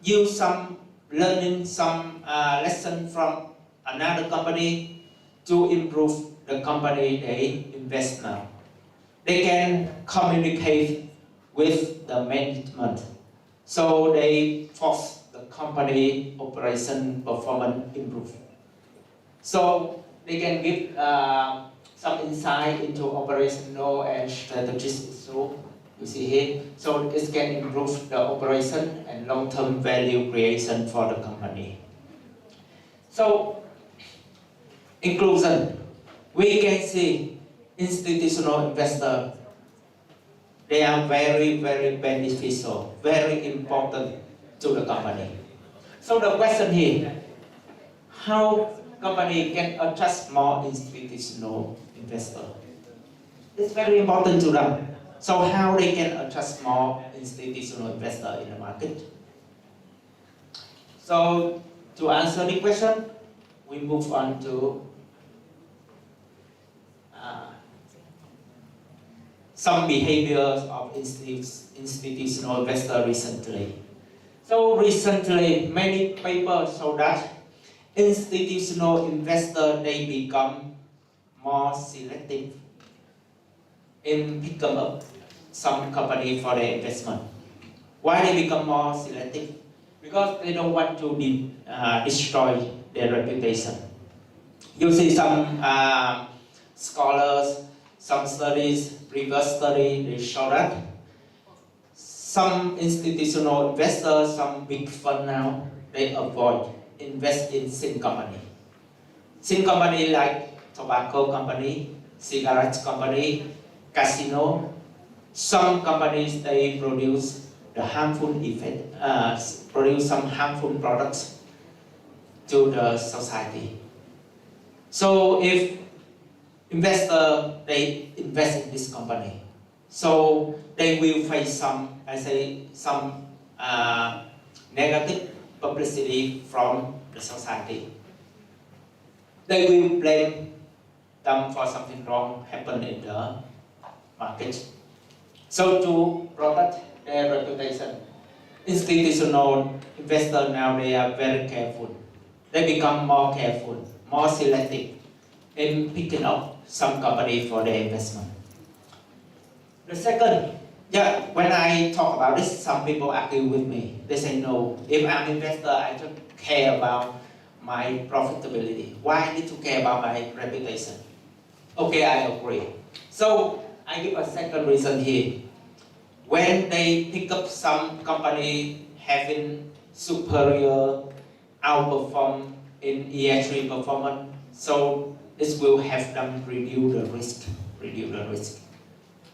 use some learning, some lesson from another company to improve the company they invest now. They can communicate with the management. So they force the company operation performance improve. So they can give some insight into operational and strategic issues. You see here, so it can improve the operation and long-term value creation for the company. So, inclusion, we can see institutional investors, they are very, very beneficial, very important to the company. So the question here, how company can attract more institutional investors? It's very important to them. So how they can attract more institutional investors in the market? So to answer the question, we move on to some behaviors of institutional investors recently. So recently, many papers show that institutional investors, they become more selective in picking up some company for their investment. Why they become more selective? Because they don't want to destroy their reputation. You see some scholars, some studies, previous study, they show that some institutional investors, some big fund now, they avoid invest in sin company. Sin company like tobacco company, cigarette company, casino. Some companies, they produce the harmful effect, produce some harmful products to the society. So if investor, they invest in this company, so they will face some, some negative publicity from the society. They will blame them for something wrong happened in the market. So to protect their reputation, institutional investors now, they are very careful. They become more careful, more selective in picking up some company for their investment. The second, when I talk about this, some people argue with me. They say, no, if I'm an investor, I just care about my profitability. Why I need to care about my reputation? Okay, I agree. So I give a second reason here. When they pick up some company having superior outperform in ESG performance, so this will have them reduce the risk.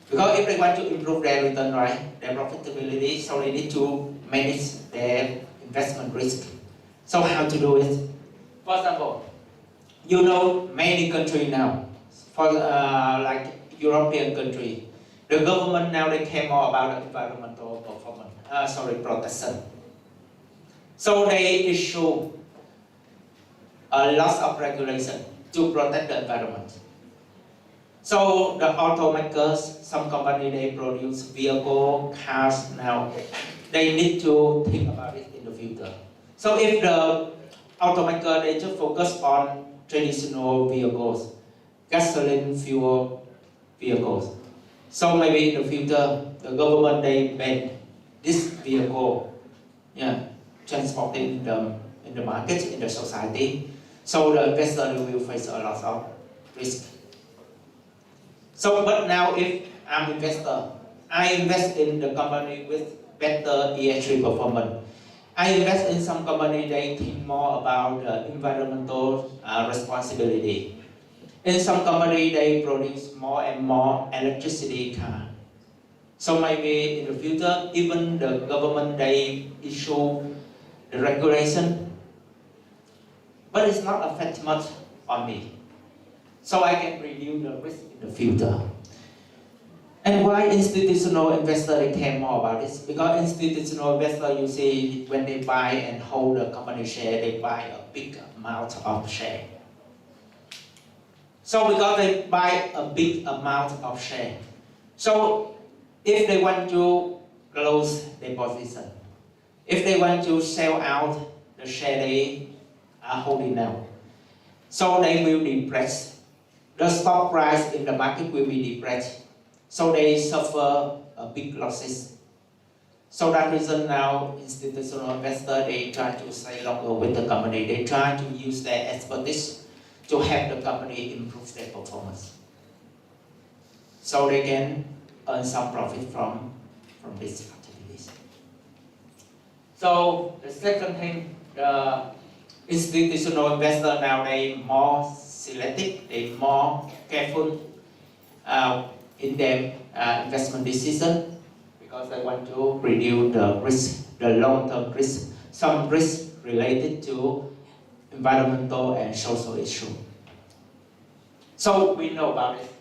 Because if they want to improve their return, right, their profitability, so they need to manage their investment risk. So how to do it? For example, you know many countries now, for like European country, the government now they care more about the environmental performance, protection. So they issue a lot of regulation to protect the environment. So the automakers, some company they produce vehicle, cars now, they need to think about it in the future. So if the automaker they just focus on traditional vehicles, gasoline fuel vehicles. So maybe in the future the government they ban this vehicle, transporting them in the market, in the society. So the investor will face a lot of risk. So, but now if I'm an investor, I invest in the company with better ESG performance. I invest in some company they think more about environmental responsibility. In some company they produce more and more electricity car. So maybe in the future, even the government they issue the regulation, but it's not affect much on me. So I can reduce the risk in the future. And why institutional investors they care more about this? Because institutional investors, you see, when they buy and hold a company share, they buy a big amount of share. So because they buy a big amount of share, so if they want to close their position, if they want to sell out the share they are holding now, so they will depress. The stock price in the market will be depressed. So they suffer big losses. So that reason now institutional investors they try to stay longer with the company. They try to use their expertise to help the company improve their performance. So they can earn some profit from these activities. So the second thing, the institutional investor now they more selective, they more careful in their investment decision because they want to reduce the risk, the long-term risk, some risk related to environmental and social issue. So we know about it.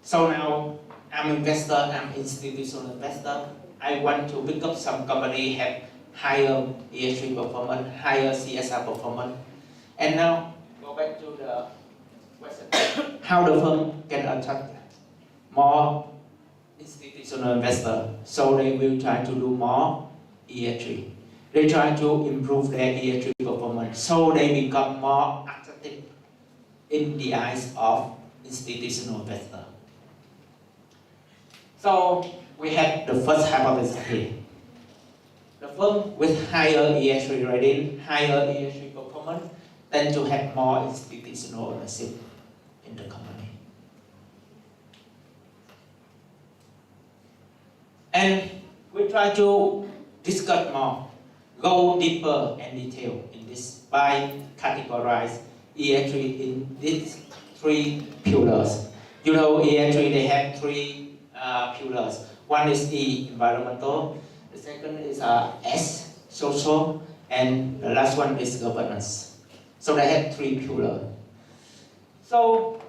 So now I'm investor, I'm institutional investor. I want to pick up some company have higher ESG performance, higher CSR performance. And now, go back to the question. How the firm can attract more institutional investors, so they will try to do more ESG. They try to improve their ESG performance, so they become more attractive in the eyes of institutional investors. So we have the first hypothesis here. The firm with higher ESG rating, higher ESG performance, tend to have more institutional ownership in the company. And we try to discuss more, go deeper and detail in this by categorize ESG in these three pillars. You know, ESG, they have three pillars. One is E, environmental. The second is S, social. And the last one is governance. So they have three pillars. So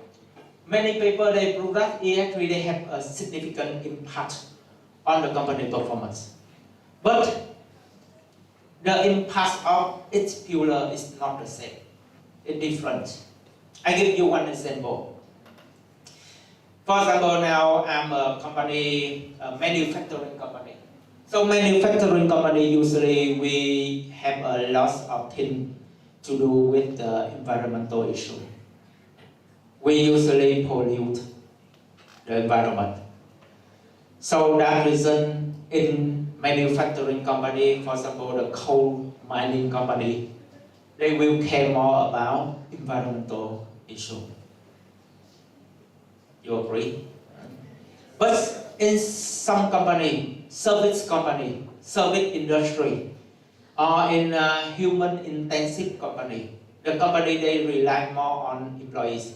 many people, they prove that ESG, they have a significant impact on the company performance. But the impact of each pillar is not the same. It's different. I give you one example. For example, now I'm a company, a manufacturing company. So manufacturing company, usually we have a lot of things to do with the environmental issue. We usually pollute the environment. So that reason in manufacturing company, for example, the coal mining company, they will care more about environmental issue. You agree? But in some company, service industry, or in a human-intensive company, the company, they rely more on employees.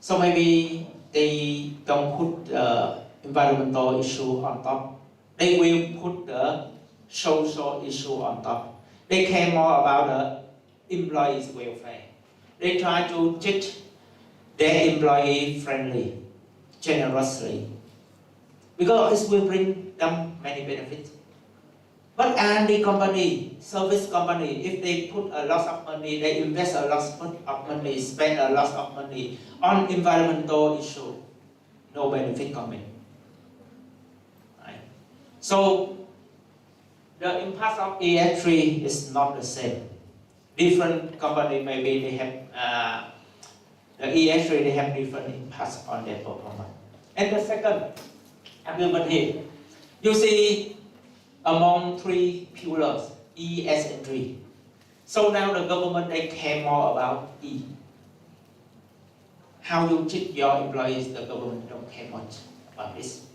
So maybe they don't put the environmental issue on top. They will put the social issue on top. They care more about the employees' welfare. They try to treat their employee friendly, generously, because it will bring them many benefits. But R&D company, service company, if they put a lot of money, they invest a lot of money, spend a lot of money on environmental issue, no benefit coming. Right? So the impact of ESG is not the same. Different company, maybe they have the ESG, they have different impacts on their performance. And the second argument here, you see among three pillars, E, S, and G. So now the government, they care more about E. How you treat your employees, the government don't care much about this.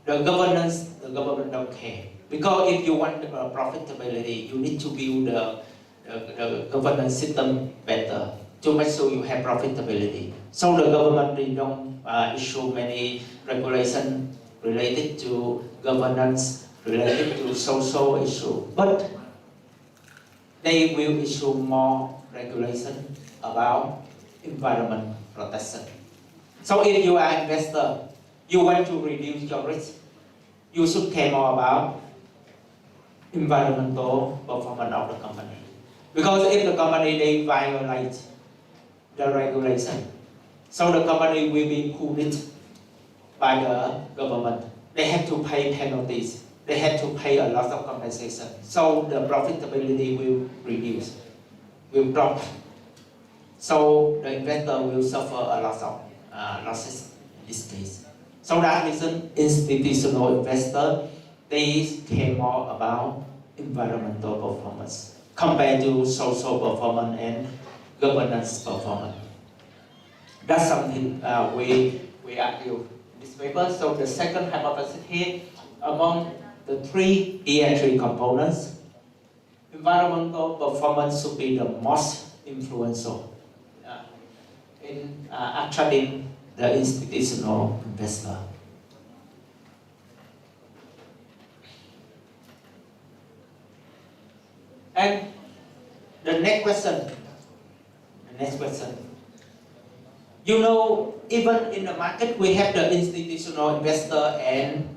The governance, the government don't care. Because if you want profitability, you need to build the governance system better to make sure you have profitability. So the government, they don't issue many regulations related to governance, related to social issue, but they will issue more regulation about environment protection. So if you are an investor, you want to reduce your risk, you should care more about environmental performance of the company. Because if the company, they violate the regulation, so the company will be punished by the government. They have to pay penalties. They have to pay a lot of compensation. So the profitability will reduce, will drop. So the investor will suffer a lot of losses in this case. So that reason, institutional investors, they care more about environmental performance compared to social performance and governance performance. That's something we argue in this paper. So the second hypothesis here, among the three ESG components, environmental performance should be the most influential in attracting the institutional investor. And the next question. You know, even in the market, we have the institutional investor and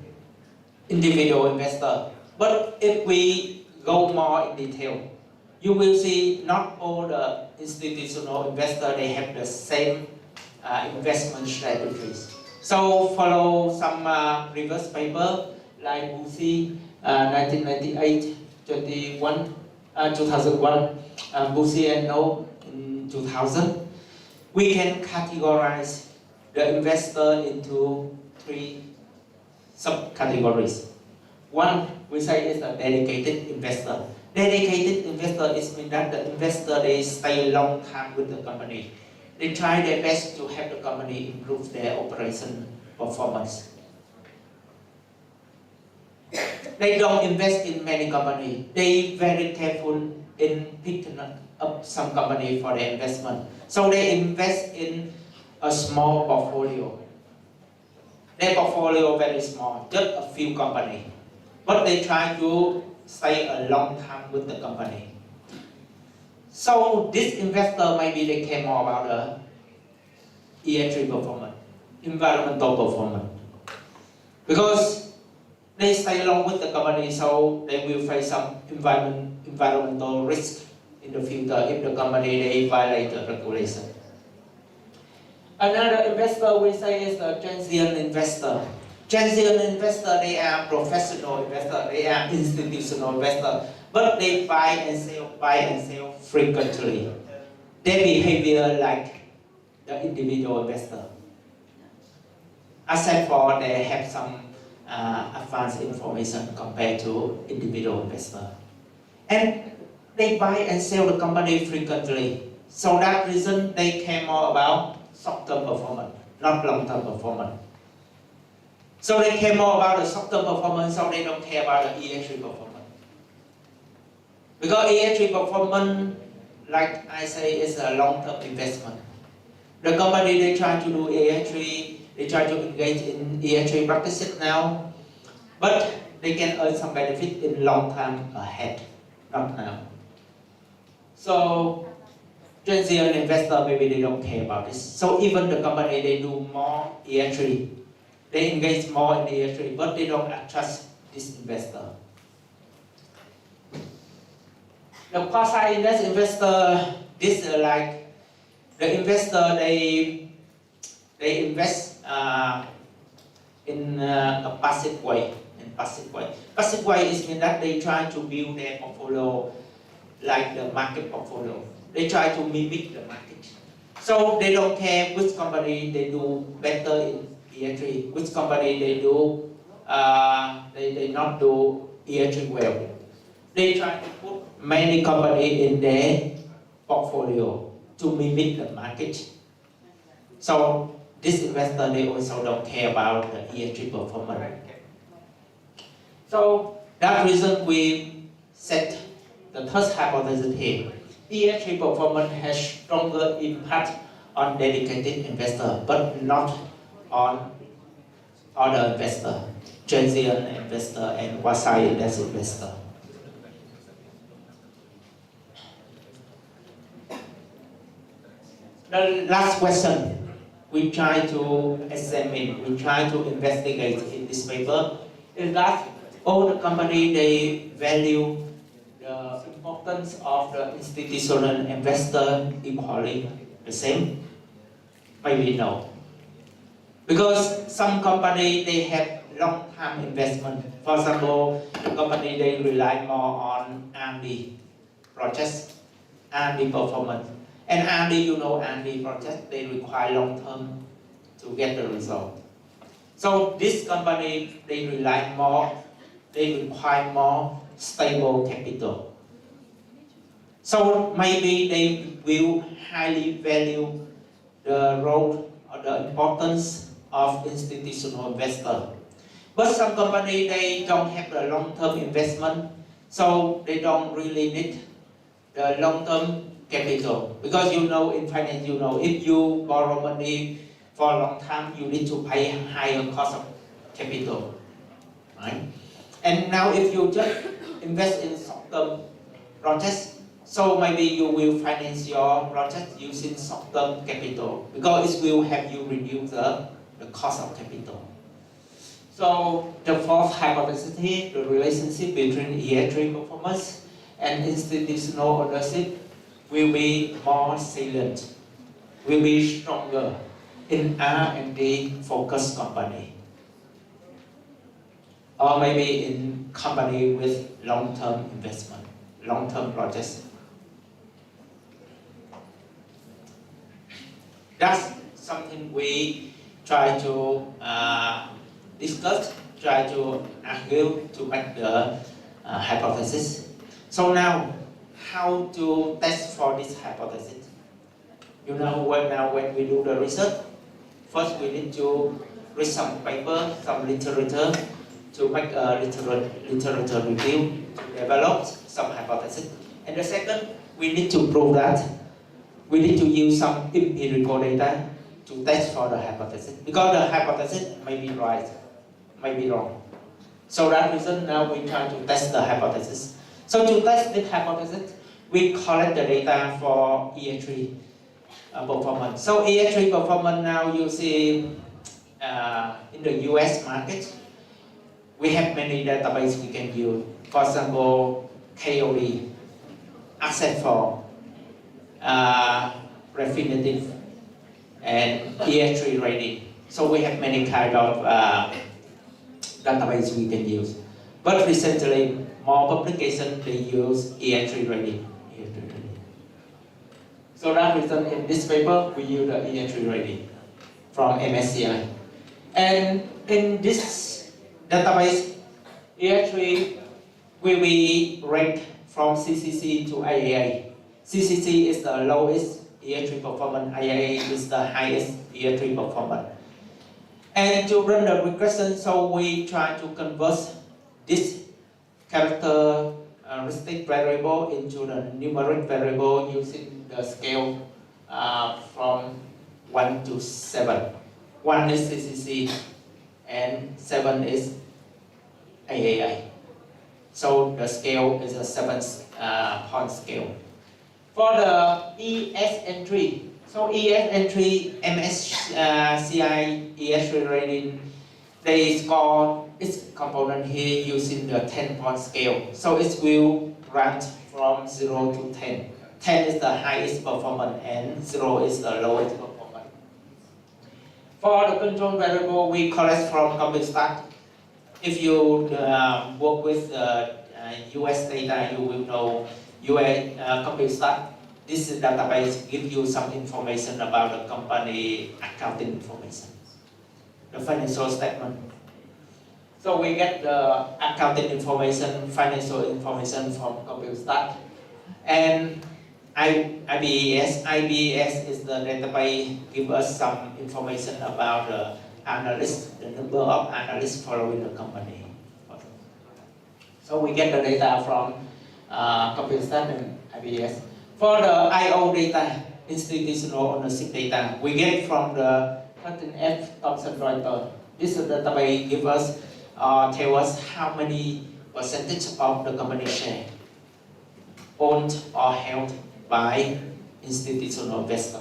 individual investor. But if we go more in detail, you will see not all the institutional investors they have the same investment strategies. So follow some previous paper like Busi 1998, 2001, Busi and No in 2000. We can categorize the investor into 3 subcategories. One, we say is a dedicated investor. Dedicated investor is mean that the investor they stay long time with the company. They try their best to help the company improve their operation performance. They don't invest in many companies. They very careful in picking up some company for their investment. So they invest in a small portfolio. Their portfolio very small, just a few companies. But they try to stay a long time with the company. So this investor maybe they care more about the ESG performance, environmental performance. Because they stay long with the company, so they will face some environmental risk in the future if the company they violate the regulation. Another investor we say is a transient investor. Transient investor, they are professional investor, they are institutional investor, but they buy and sell frequently. Their behavior like the individual investor. Except for they have some advanced information compared to individual investor. And they buy and sell the company frequently. So that reason they care more about short-term performance, not long-term performance. So they care more about the short-term performance, so they don't care about the ESG performance. Because ESG performance, like I say, is a long-term investment. The company they try to do ESG, they try to engage in ESG practices now, but they can earn some benefit in long time ahead, not now. So transient investor maybe they don't care about this. So even the company they do more ESG, they engage more in ESG, but they don't trust this investor. The quasi-index investor, this is like the investor they invest in a passive way. Passive way is mean that they try to build their portfolio like the market portfolio. They try to mimic the market. So they don't care which company they do better in ESG, which company they do they not do ESG well. They try to put many companies in their portfolio to mimic the market. So this investor they also don't care about the ESG performance. So that reason we set the third hypothesis here. ESG performance has stronger impact on dedicated investor, but not on other investor, transient investor and quasi-index investor. The last question we try to examine, we try to investigate in this paper is that all the company they value the importance of the institutional investor equally the same? Maybe no. Because some company they have long-term investment. For example, the company they rely more on R&D projects, R&D performance. And R&D, you know, R&D projects, they require long-term to get the result. So this company, they rely more, they require more stable capital. So maybe they will highly value the role or the importance of institutional investor. But some company, they don't have the long-term investment, so they don't really need the long-term capital. Because you know, in finance, you know, if you borrow money for a long time, you need to pay higher cost of capital, right? And now if you just invest in short-term projects, so maybe you will finance your project using short-term capital, because it will help you reduce the cost of capital. So the fourth hypothesis, the relationship between EA3 performance and institutional ownership will be more salient, will be stronger in R&D focused company, or maybe in company with long-term investment, long-term projects. That's something we try to discuss, try to argue to make the hypothesis. So now, how to test for this hypothesis? You know, when we do the research, first we need to read some paper, some literature, to make a literature review, to develop some hypothesis. And the second, we need to prove that we need to use some empirical data to test for the hypothesis, because the hypothesis may be right, may be wrong. So that reason now we try to test the hypothesis. So to test this hypothesis, we collect the data for EA3 performance. So EA3 performance now you see in the US market, we have many databases we can use. For example, KOD, Access for Refinitiv, and EA3 rating. So we have many kind of database we can use. But recently, more publications they use EA3 rating. So that reason in this paper we use the EA3 rating from MSCI. And in this database, EA3 will be ranked from CCC to IAA. CCC is the lowest EA3 performance, IAA is the highest EA3 performance. And to run the regression, so we try to convert this characteristic variable into the numeric variable using the scale from 1 to 7. 1 is CCC and 7 is IAA. So the scale is a 7-point scale. For the ES entry, so ES entry, MSCI ES rating, they score its component here using the 10-point scale. So it will rank from 0 to 10. 10 is the highest performance and 0 is the lowest performance. For the control variable, we collect from CompuStat. If you work with US data, you will know US CompuStat. This database gives you some information about the company accounting information, the financial statement. So we get the accounting information, financial information from CompuStat. And IBS is the database give us some information about the analysts, the number of analysts following the company. So we get the data from CompuStat and IBS. For the IO data, institutional ownership data, we get from the 13F Thomson Reuters. This database give us, tell us how many percentage of the company share owned or held by institutional investor.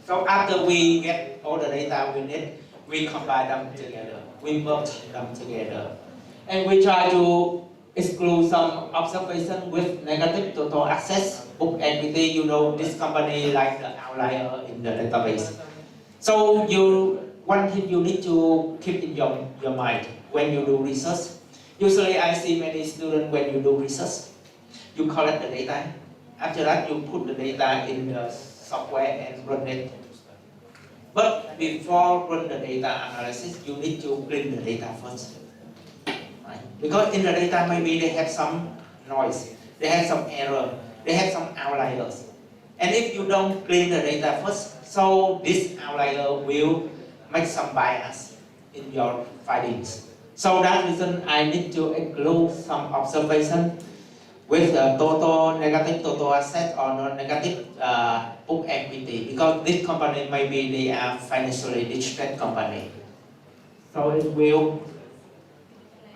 So after we get all the data we need, we combine them together, we merge them together, and we try to exclude some observation with negative total assets, book equity. You know this company like the outlier in the database. So one thing you need to keep in your mind when you do research. Usually I see many students when you do research, you collect the data. After that you put the data in the software and run it. But before run the data analysis, you need to clean the data first. Because in the data maybe they have some noise, they have some error, they have some outliers. And if you don't clean the data first, so this outlier will make some bias in your findings. So that reason I need to include some observation with the negative total asset or non-negative book equity, because this company maybe they are financially distressed company. So it will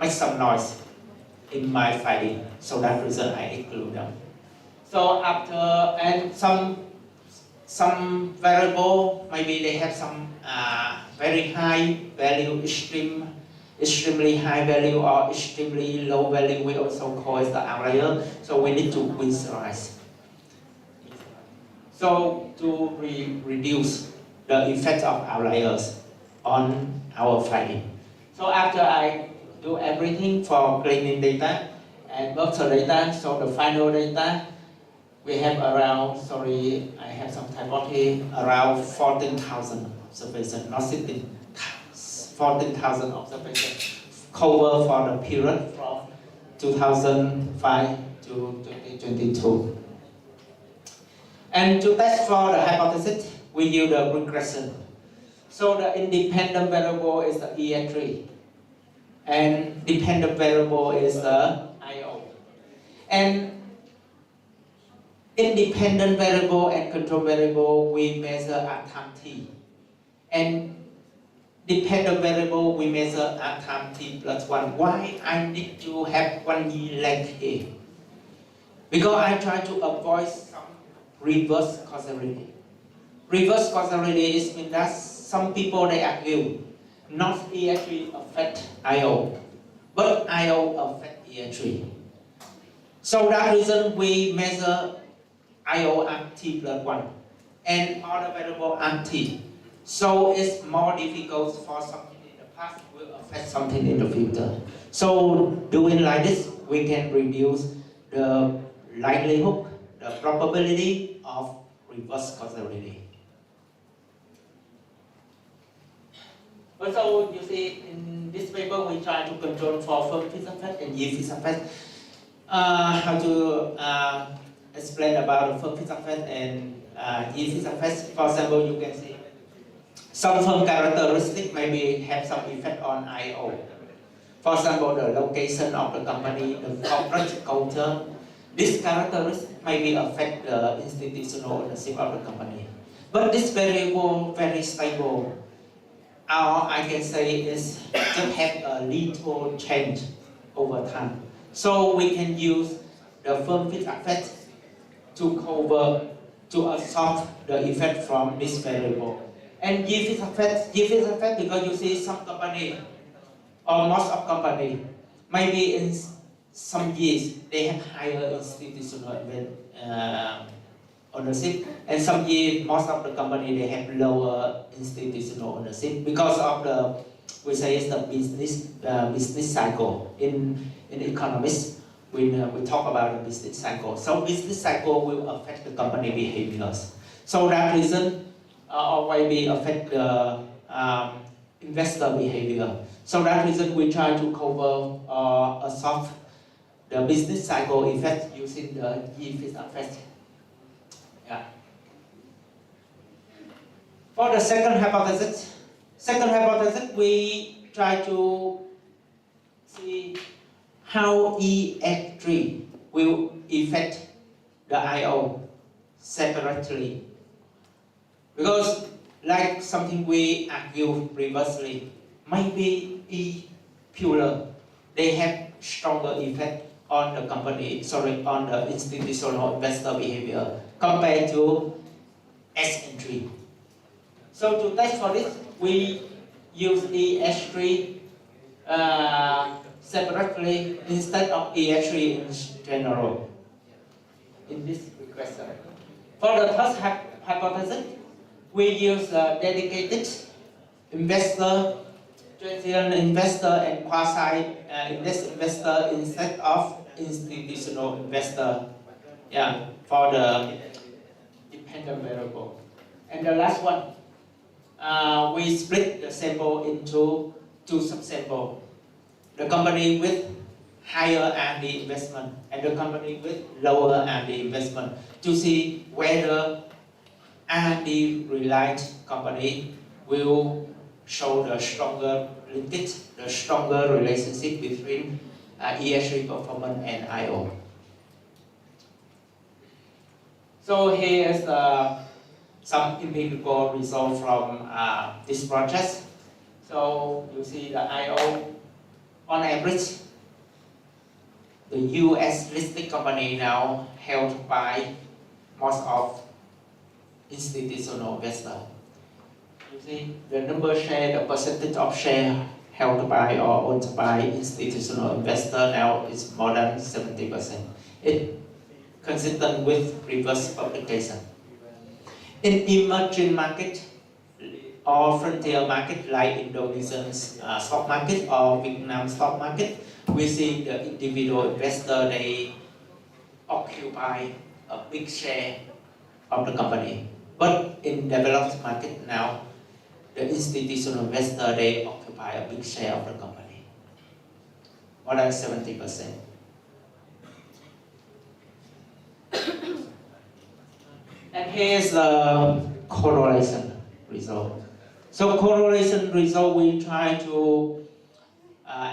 make some noise in my finding. So that reason I include them. So after, and some variable, maybe they have some very high value extreme extremely high value or extremely low value, we also call it the outlier. So we need to visualize. So to reduce the effect of outliers on our finding. So after I do everything for cleaning data and vector data, so the final data, we have around, sorry, I have some typography, around 14,000 observations, not 16,000, 14,000 observations cover for the period from 2005 to 2022. And to test for the hypothesis, we use the regression. So the independent variable is the EA3, and dependent variable is the IO. And independent variable and control variable, we measure at time t. And dependent variable, we measure at time t plus 1. Why I need to have 1 year length here? Because I try to avoid some reverse causality. Reverse causality is mean that some people they argue not EA3 affect IO, but IO affect EA3. So that reason we measure IO at t plus 1 and other variable at t. So it's more difficult for something in the past will affect something in the future. So doing like this, we can reduce the likelihood, the probability of reverse causality. Also, you see in this paper, we try to control for firm fixed effect and yield fixed effect. How to explain about the firm fixed effect and yield fixed effect. For example, you can see some firm characteristic maybe have some effect on IO. For example, the location of the company, the corporate culture. This characteristic maybe affect the institutional ownership of the company. But this variable very stable. Or I can say is just have a little change over time. So we can use the firm fixed effect to cover, to absorb the effect from this variable. And yield fixed effect because you see some company or most of company maybe in some years they have higher institutional ownership, and some years most of the company they have lower institutional ownership because of the we say it's the business cycle in economics. We talk about the business cycle. So business cycle will affect the company behaviors. So that reason always be affect the investor behavior. So that reason we try to cover absorb the business cycle effect using the yield fixed effect. Yeah. For the second hypothesis, we try to see how EX3 will affect the IO separately. Because like something we argued previously, maybe E pure, they have stronger effect on the company, on the institutional investor behavior compared to S entry. So to test for this, we use EX3 separately instead of EX3 in general in this regression. For the third hypothesis, we use dedicated investor, transient investor, and quasi-index investor instead of institutional investor. Yeah, for the dependent variable. And the last one, we split the sample into two subsamples. The company with higher R&D investment and the company with lower R&D investment to see whether R&D reliant company will show the stronger linkage, the stronger relationship between ESG performance and IO. So here is some empirical result from this project. So you see the IO, on average, the US listed company now held by most of institutional investors. You see the number share, the percentage of share held by or owned by institutional investor now is more than 70%. It consistent with previous publication. In emerging market or frontier market like Indonesian stock market or Vietnam stock market, we see the individual investor, they occupy a big share of the company. But in developed market now, the institutional investor, they occupy a big share of the company, more than 70%. And here's the correlation result. So correlation result, we try to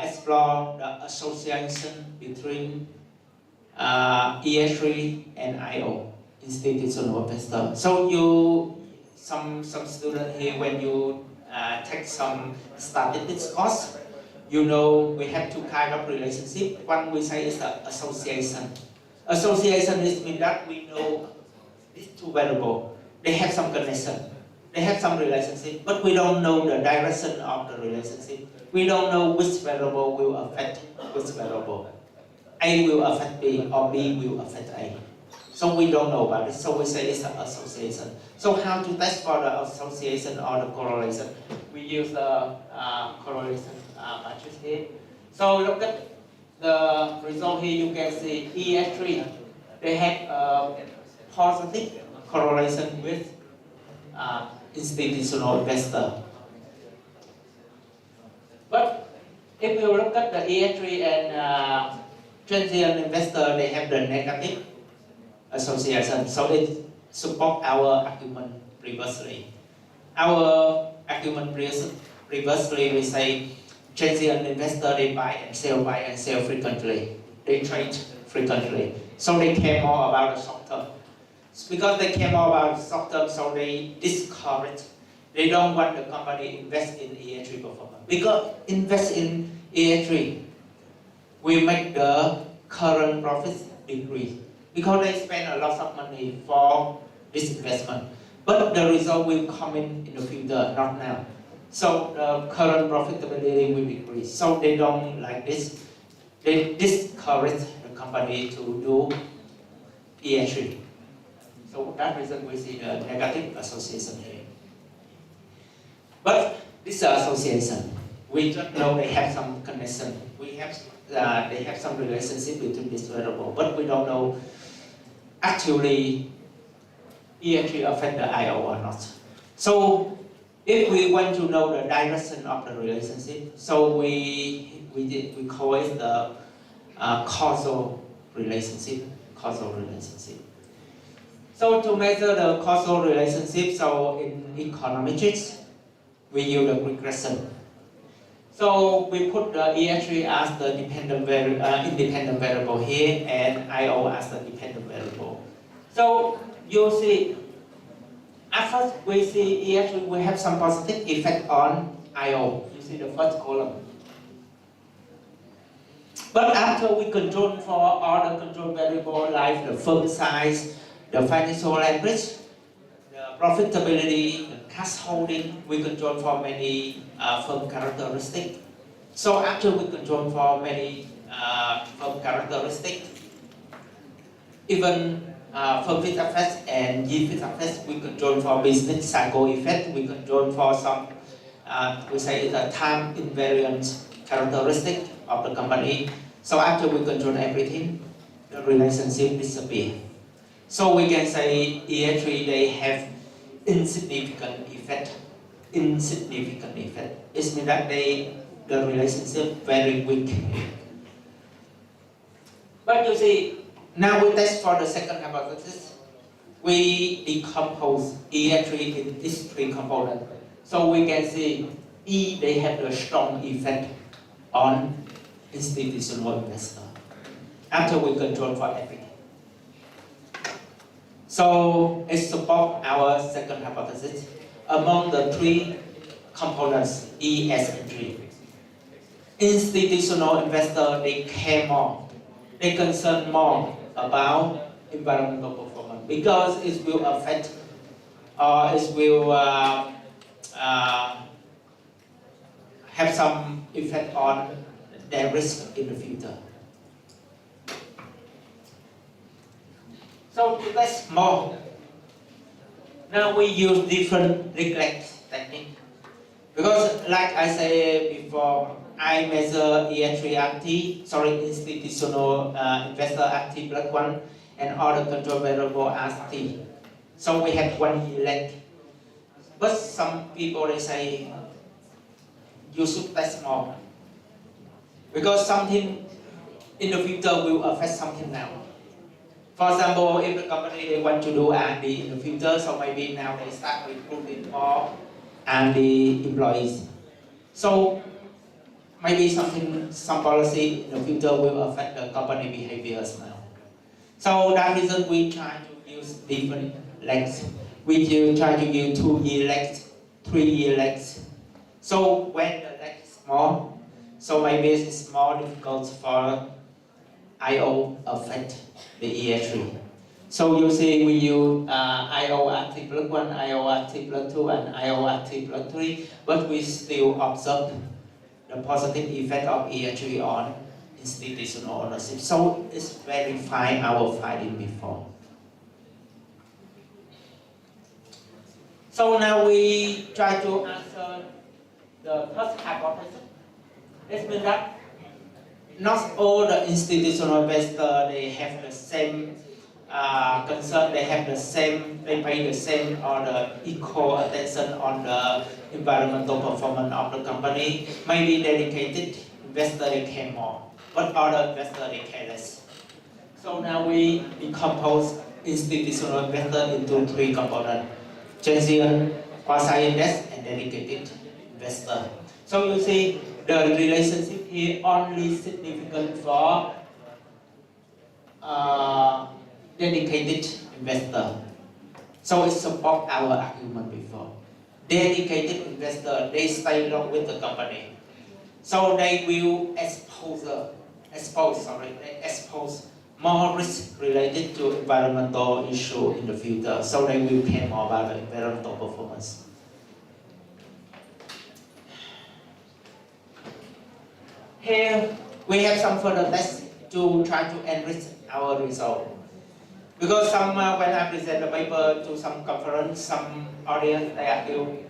explore the association between ES3 and IO, institutional investor. So some student here, when you take some statistics course, you know we have two kind of relationship. One we say is the association. Association is mean that we know these two variables, they have some connection, they have some relationship, but we don't know the direction of the relationship. We don't know which variable will affect which variable. A will affect B or B will affect A. So we don't know about it, so we say it's an association. So how to test for the association or the correlation? We use the correlation matrix here. So look at the result here, you can see ES3, they have a positive correlation with institutional investor. But if you look at the ES3 and transient investor, they have the negative association. So it supports our argument previously. Our argument previously, we say transient investor, they buy and sell frequently. They trade frequently. So they care more about the short term. Because they care more about the short term, so they discourage. They don't want the company invest in ES3 performance. Because invest in ES3, we make the current profits decrease. Because they spend a lot of money for this investment. But the result will come in the future, not now. So the current profitability will decrease. So they don't like this. They discourage the company to do ES3. So for that reason, we see the negative association here. But this association, we just know they have some connection. They have some relationship between this variable, but we don't know actually ES3 affect the IO or not. So if we want to know the direction of the relationship, so we call it the causal relationship. So to measure the causal relationship, so in econometrics, we use the regression. So we put the ES3 as the independent variable here and IO as the dependent variable. So you see, at first we see ES3 will have some positive effect on IO. You see the first column. But after we control for all the control variables like the firm size, the financial leverage, the profitability, the cash holding, we control for many firm characteristics. So after we control for many firm characteristics, even firm fixed assets and yield fixed assets, we control for business cycle effect, we control for some, we say it's a time invariant characteristic of the company. So after we control everything, the relationship disappears. So we can say ES3, they have insignificant effect. It means that the relationship very weak. But you see, now we test for the second hypothesis. We decompose ES3 in these three components. So we can see E, they have a strong effect on institutional investor after we control for everything. So it supports our second hypothesis. Among the three components, E, S, and G, institutional investor, they care more. They concern more about environmental performance because it will affect or it will have some effect on their risk in the future. So to test more, now we use different neglect technique. Because like I said before, I measure ES3 RT, institutional investor RT plus 1, and other control variable RT. So we have one elect. But some people they say you should test more. Because something in the future will affect something now. For example, if the company they want to do R&D in the future, so maybe now they start recruiting more R&D employees. So maybe some policy in the future will affect the company behaviors now. So that reason we try to use different legs. We will try to use 2-year legs, 3-year legs. So when the leg is small, so maybe it's more difficult for IO affect the ES3. So you see we use IORT plus 1, IORT plus 2, and IORT plus 3, but we still observe the positive effect of ES3 on institutional ownership. So it's verify our finding before. So now we try to answer the first hypothesis. It means that not all the institutional investors they have the same concern, they pay the same or the equal attention on the environmental performance of the company. Maybe dedicated investor they care more, but other investors they care less. So now we decompose institutional investor into 3 components: transient, quasi-index, and dedicated investor. So you see the relationship here only significant for dedicated investor. So it supports our argument before. Dedicated investor, they stay long with the company. So they will expose more risk related to environmental issue in the future. So they will care more about the environmental performance. Here we have some further tests to try to enrich our result. Because when I present the paper to some conference, some audience they argue,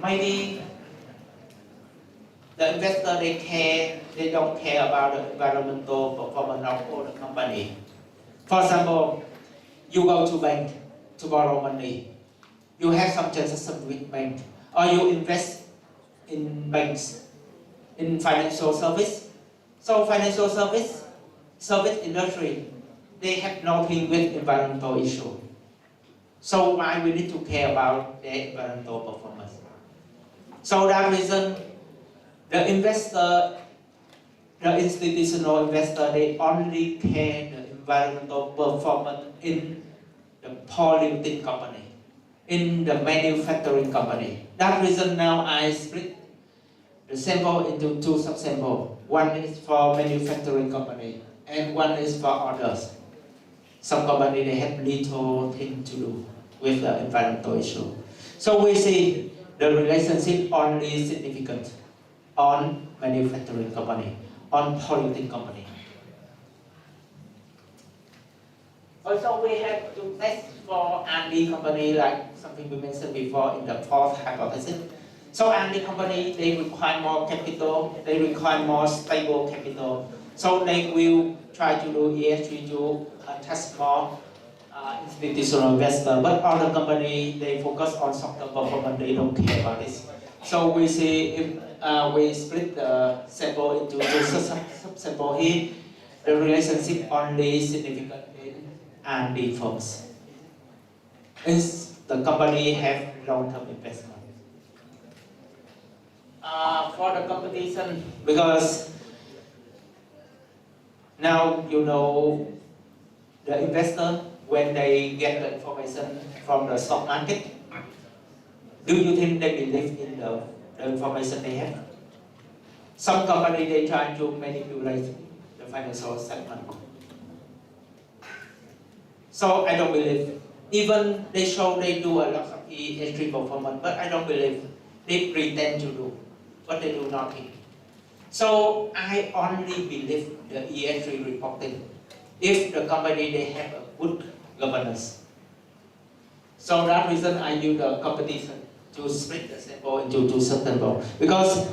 maybe the investor they don't care about the environmental performance of all the company. For example, you go to bank to borrow money, you have some transaction with bank, or you invest in banks, in financial service. So financial service industry, they have nothing with environmental issue. So why we need to care about the environmental performance? So that reason, the institutional investor, they only care the environmental performance in the polluting company, in the manufacturing company. That reason now I split the sample into 2 sub-samples. One is for manufacturing company and one is for others. Some company they have little thing to do with the environmental issue. So we see the relationship only significant on manufacturing company, on polluting company. Also we have to test for R&D company like something we mentioned before in the 4th hypothesis. So R&D company, they require more capital, they require more stable capital. So they will try to do ES3 to test more institutional investor. But other company, they focus on short-term performance, they don't care about this. So we see if we split the sample into 2 sub-samples here, the relationship only significant in R&D firms. Is the company have long-term investment. For the competition, because now you know the investor when they get the information from the stock market, do you think they believe in the information they have? Some company they try to manipulate the financial segment. So I don't believe. Even they show they do a lot of ESG performance, but I don't believe. They pretend to do, but they do nothing. So I only believe the ESG reporting if the company they have a good governance. So that reason I use the competition to split the sample into two sample because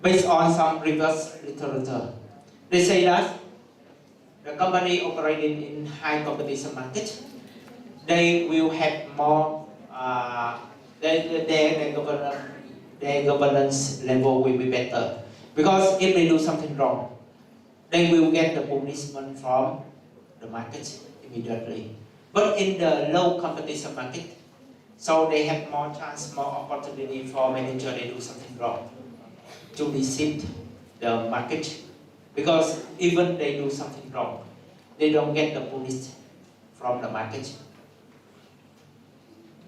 based on some reverse literature, they say that the company operating in high competition market, they will have more, their governance level will be better. Because if they do something wrong, they will get the punishment from the market immediately. But in the low competition market, so they have more chance, more opportunity for manager they do something wrong to deceive the market. Because even they do something wrong, they don't get the punishment from the market.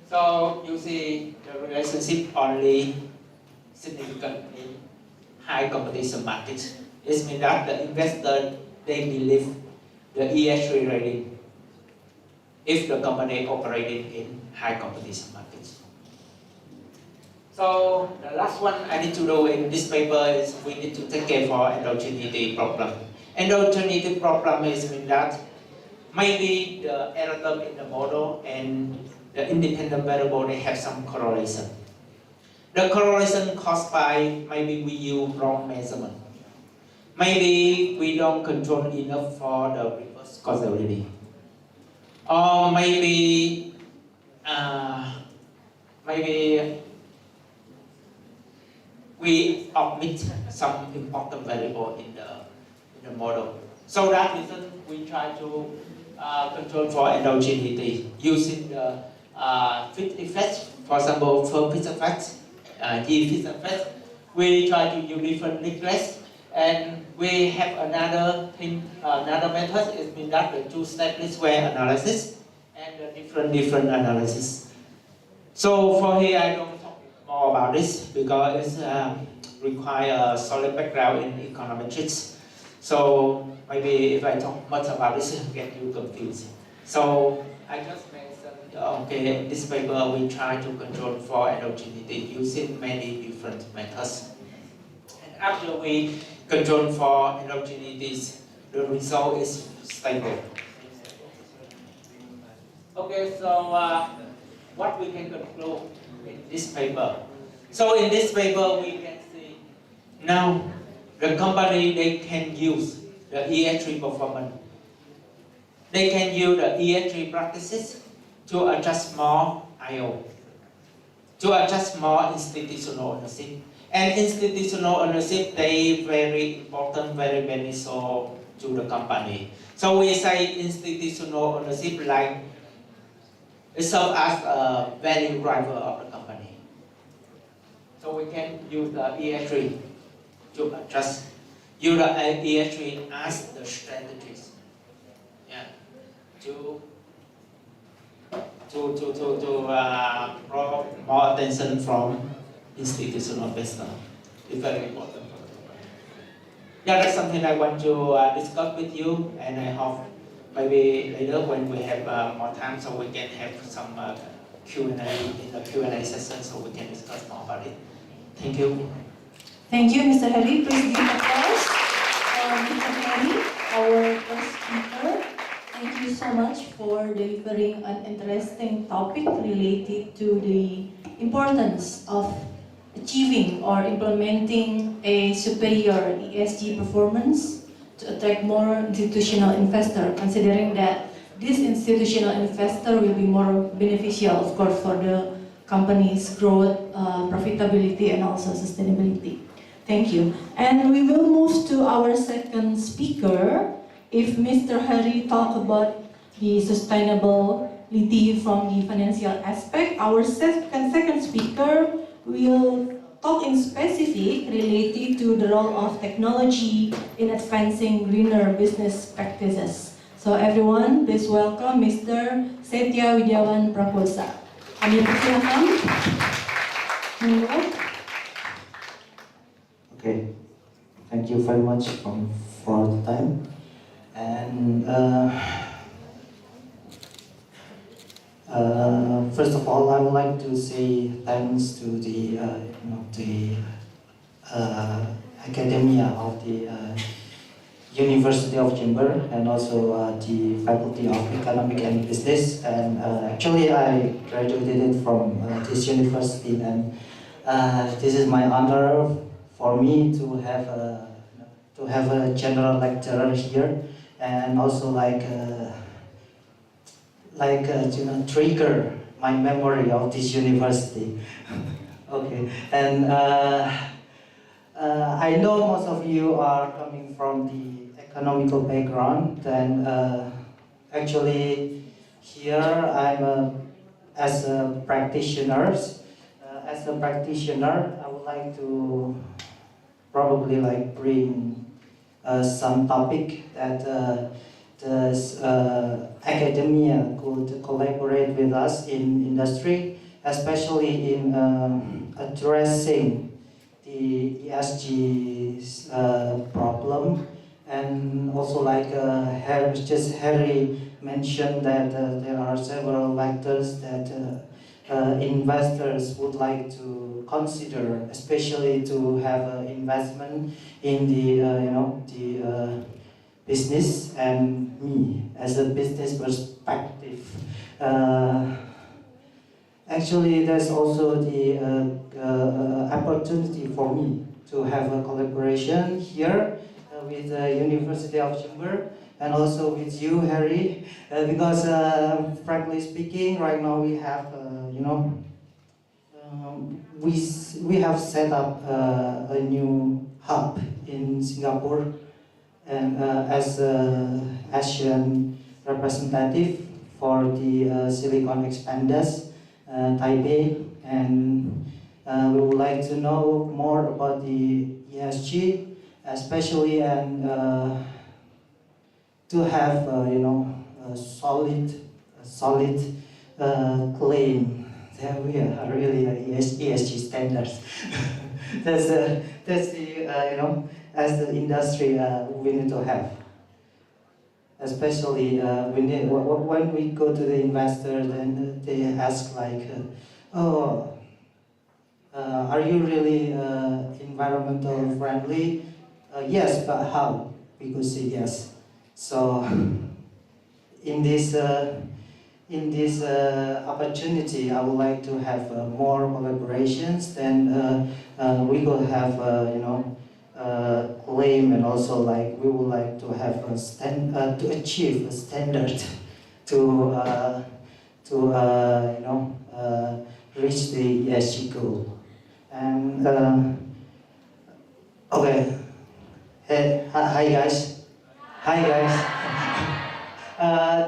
So you see the relationship only significant in high competition market. It means that the investor they believe the ESG rating if the company operating in high competition markets. So the last one I need to do in this paper is we need to take care for endogeneity problem. Endogeneity problem is mean that maybe the error term in the model and the independent variable they have some correlation. The correlation caused by maybe we use wrong measurement. Maybe we don't control enough for the reverse causality. Or maybe we omit some important variable in the model. So that reason we try to control for endogeneity using the fit effect, for example, for fit effect, yield fit effect. We try to use different regress, and we have another thing, another method. It means that the two-step least square analysis and the different analysis. So for here, I don't talk more about this because it requires a solid background in econometrics. So maybe if I talk much about this, it get you confused. So I just mentioned, okay, in this paper we try to control for endogeneity using many different methods. And after we control for endogeneities, the result is stable. Okay, so what we can conclude in this paper. So in this paper we can see now the company they can use the ESG performance. They can use the ESG practices to adjust more IO, to adjust more institutional ownership. And institutional ownership, they very important, very beneficial to the company. So we say institutional ownership like it serves as a value driver of the company. So we can use the ESG to adjust, use the ESG as the strategies, yeah, to draw more attention from institutional investor. It's very important for the company. Yeah, that's something I want to discuss with you, and I hope maybe later when we have more time, so we can have some Q&A in the Q&A session, so we can discuss more about it. Thank you. Thank you, Mr. Harry. Please give applause for Mr. Harry, our first speaker. Thank you so much for delivering an interesting topic related to the importance of achieving or implementing a superior ESG performance to attract more institutional investor, considering that this institutional investor will be more beneficial, of course, for the company's growth, profitability, and also sustainability. Thank you. And we will move to our second speaker. If Mr. Harry talk about the sustainability from the financial aspect, our second speaker will talk in specific related to the role of technology in advancing greener business practices. So everyone, please welcome Mr. Setya Widiawan Prakosa. Kami persilakan. Okay, thank you very much for the time. And first of all, I would like to say thanks to the academia of the University of Jember and also the Faculty of Economic and Business. And actually, I graduated from this university, and this is my honor for me to have a general lecturer here, and also trigger my memory of this university. Okay, and I know most of you are coming from the economical background, and actually here as a practitioner. I would like to probably bring some topic that academia could collaborate with us in industry, especially in addressing the ESG problem, and also Harry mentioned that there are several factors that investors would like to consider, especially to have investment in the business. And me as a business perspective, actually there's also the opportunity for me to have a collaboration here with the University of Jember and also with you, Harry, because frankly speaking, right now we have we have set up a new hub in Singapore, and as Asian representative for the Silicon Expanders Taipei, and we would like to know more about the ESG, especially, and to have a solid claim that we are really ESG standards. that's the as the industry we need to have. Especially when we go to the investors and they ask are you really environmental friendly? Yes, but how? We could say yes. So in this opportunity, I would like to have more collaborations. Then we could have claim, and also we would like to have to achieve a standard to reach the ESG goal. And okay, hey, hi guys.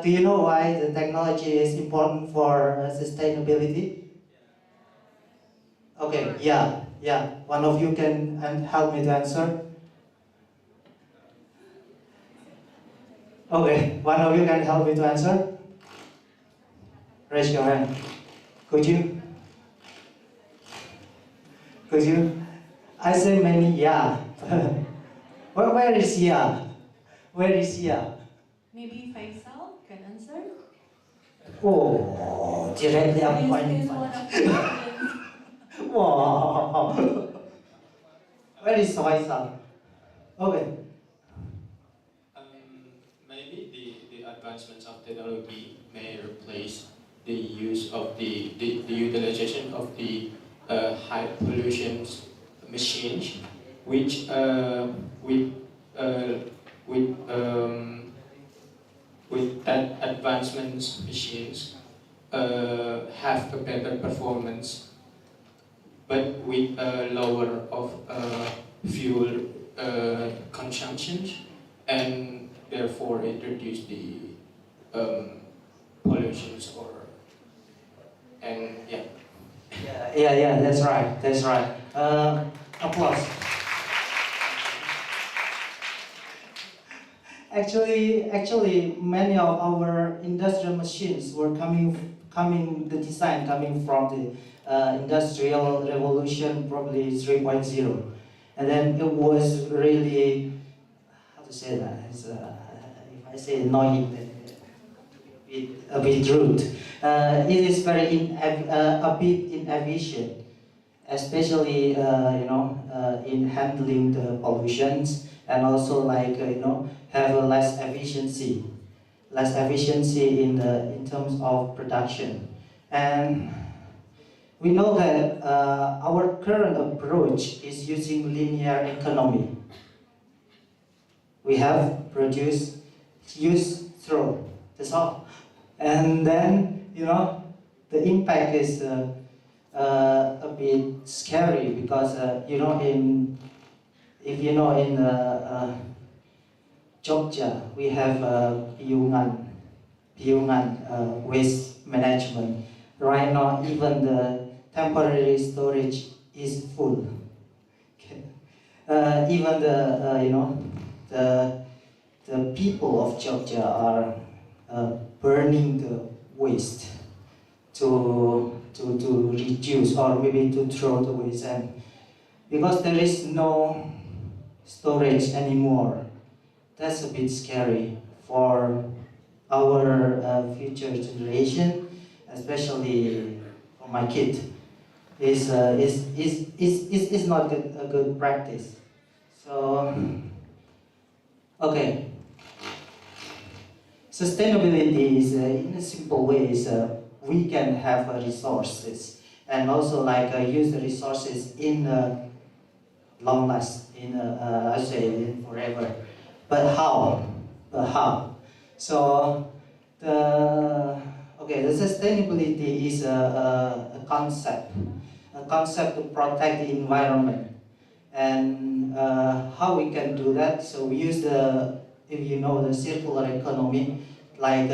Do you know why the technology is important for sustainability? Okay, yeah. One of you can help me to answer. Okay, one of you can help me to answer. Raise your hand. Could you? I say many, yeah. Where is yeah? Where is yeah? Maybe Faisal can answer. Oh, directly up He's point. one of the audience. Wow. Where is Faisal? Okay. Maybe the advancements of technology may replace the use of the utilization of the high pollution machines, which with that advancements machines have a better performance, but with a lower of fuel consumption, and therefore it reduces the pollutions Yeah, that's right. Applause. Actually, many of our industrial machines were the design coming from the industrial revolution, probably 3.0, and then it was really, how to say that? If I say annoying, then a bit rude. It is very a bit inefficient, especially in handling the pollutions, and also like have a less efficiency in terms of production. And we know that our current approach is using linear economy. We have produce, use, throw. That's all. And then the impact is a bit scary because in Jogja we have Piungan waste management. Right now, even the temporary storage is full. Okay. Even the people of Jogja are burning the waste to reduce or maybe to throw the waste, and because there is no storage anymore, that's a bit scary for our future generation, especially for my kid. Is not a good practice. So okay, sustainability is in a simple way is we can have resources and also like use the resources in long last I say in forever. But how? So the sustainability is a concept to protect the environment, and how we can do that. So we use the circular economy, like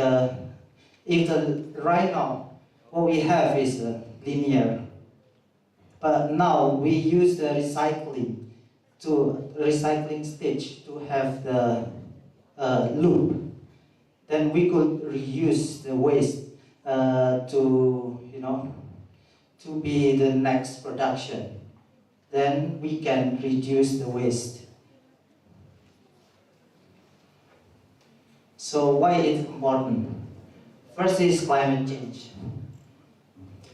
right now what we have is linear, but now we use the recycling stage to have the loop. Then we could reuse the waste to be the next production. Then we can reduce the waste. So why it's important? First is climate change.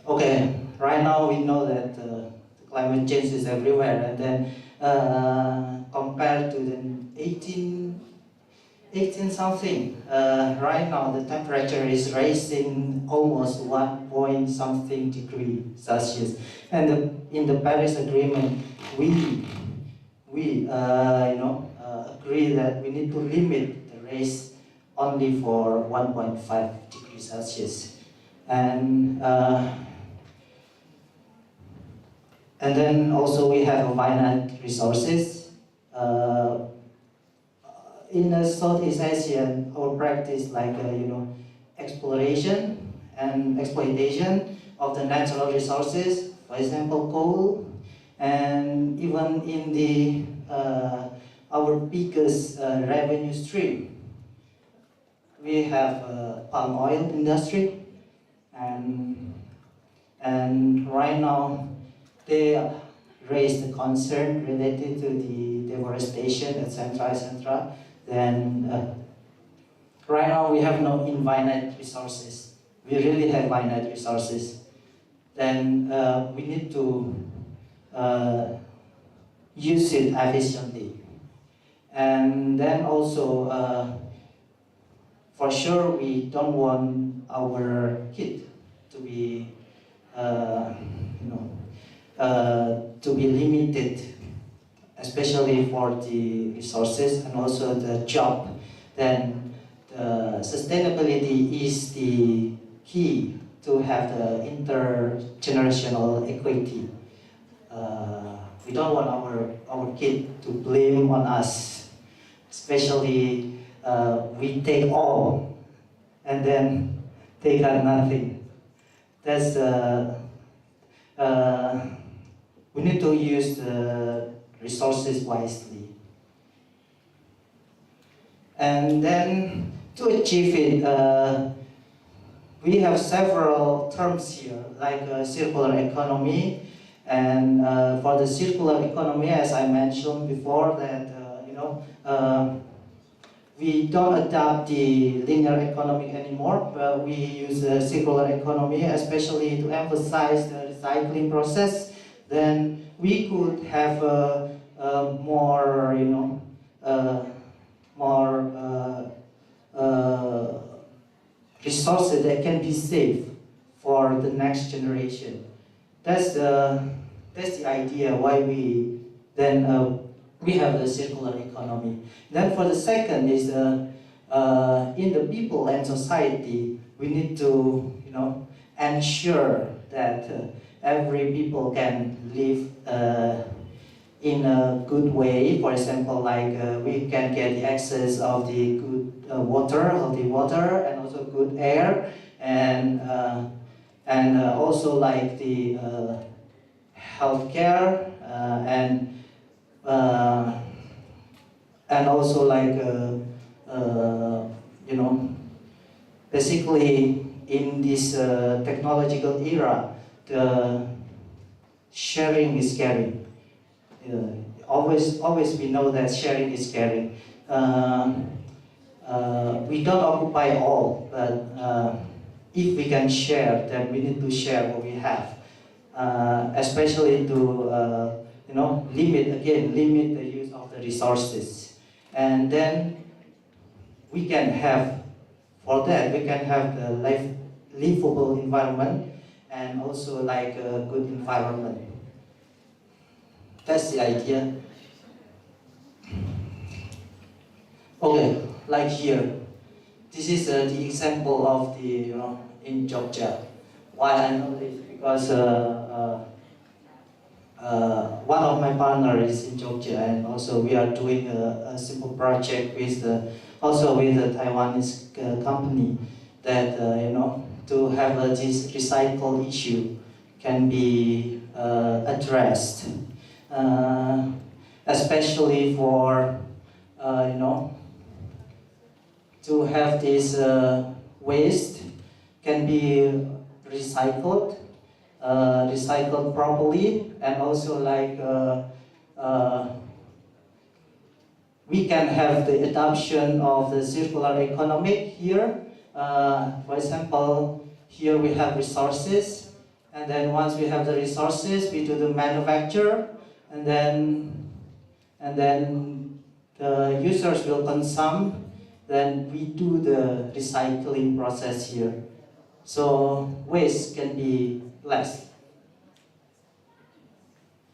Okay, right now we know that the climate change is everywhere, and then compared to the 18 something, right now the temperature is rising almost 1 point something degree Celsius, and in the Paris Agreement we agree that we need to limit the rise only for 1.5 degrees Celsius, and then also we have finite resources. In Southeast Asia, our practice like exploration and exploitation of the natural resources, for example coal, and even in the our biggest revenue stream, we have palm oil industry, and right now they raise the concern related to the deforestation, etc. Then right now we have no infinite resources. We really have finite resources. Then we need to use it efficiently. And then also, for sure, we don't want our kid to be, to be limited, especially for the resources and also the job. Then the sustainability is the key to have the intergenerational equity. We don't want our kid to blame on us, especially we take all and then they got nothing. That's we need to use the resources wisely. And then to achieve it, we have several terms here, like circular economy. And for the circular economy, as I mentioned before, that we don't adopt the linear economy anymore, but we use the circular economy, especially to emphasize the recycling process. then we could have more, more resources that can be saved for the next generation. That's the idea why we then we have the circular economy. Then for the second is in the people and society, we need to ensure that every people can live in a good way. For example, like we can get the access of the good water, healthy water, and also good air, and also like the healthcare and also like basically in this technological era, the sharing is caring. Always we know that sharing is caring. We don't occupy all, but if we can share, then we need to share what we have, especially to limit the use of the resources, and then we can have the livable environment and also like a good environment. That's the idea. Okay, like here, this is the example of the in Jogja. Why I know this? Because one of my partners is in Jogja, and also we are doing a simple project with also with a Taiwanese company that to have this recycle issue can be addressed, especially for to have this waste can be recycled properly, and also like we can have the adoption of the circular economy here. For example, here we have resources, and then once we have the resources, we do the manufacture, and then the users will consume. Then we do the recycling process here, so waste can be less.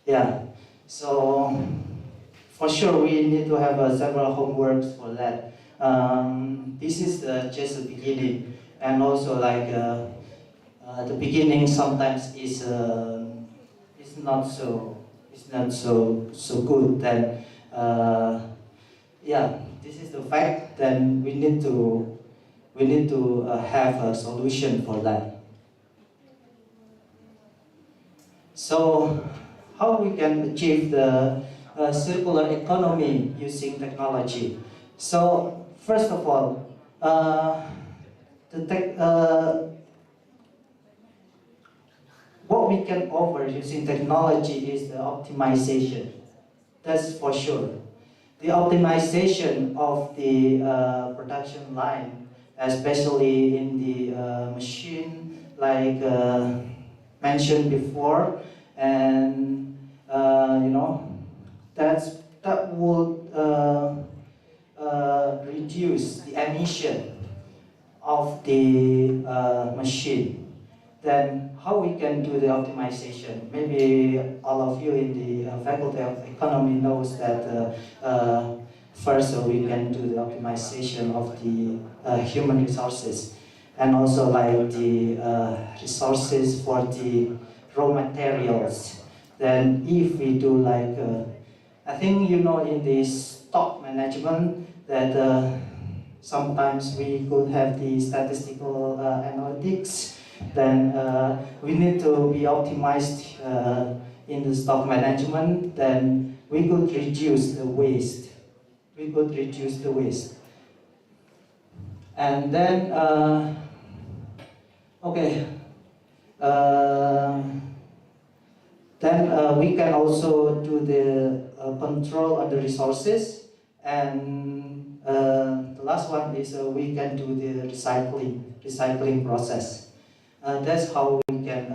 Yeah, so for sure we need to have several homeworks for that. This is just the beginning, and also like the beginning sometimes is not so good. Then yeah, this is the fact. Then we need to have a solution for that. So how we can achieve the circular economy using technology? So first of all, what we can offer using technology is the optimization. That's for sure. The optimization of the production line, especially in the machine, like mentioned before, and that would reduce the emission of the machine. Then how we can do the optimization? Maybe all of you in the Faculty of Economy knows that first we can do the optimization of the human resources, and also like the resources for the raw materials. Then if we do like, I think in the stock management that sometimes we could have the statistical analytics. Then we need to be optimized in the stock management. Then we could reduce the waste. And then okay. Then we can also do the control of the resources, and the last one is we can do the recycling process. That's how we can.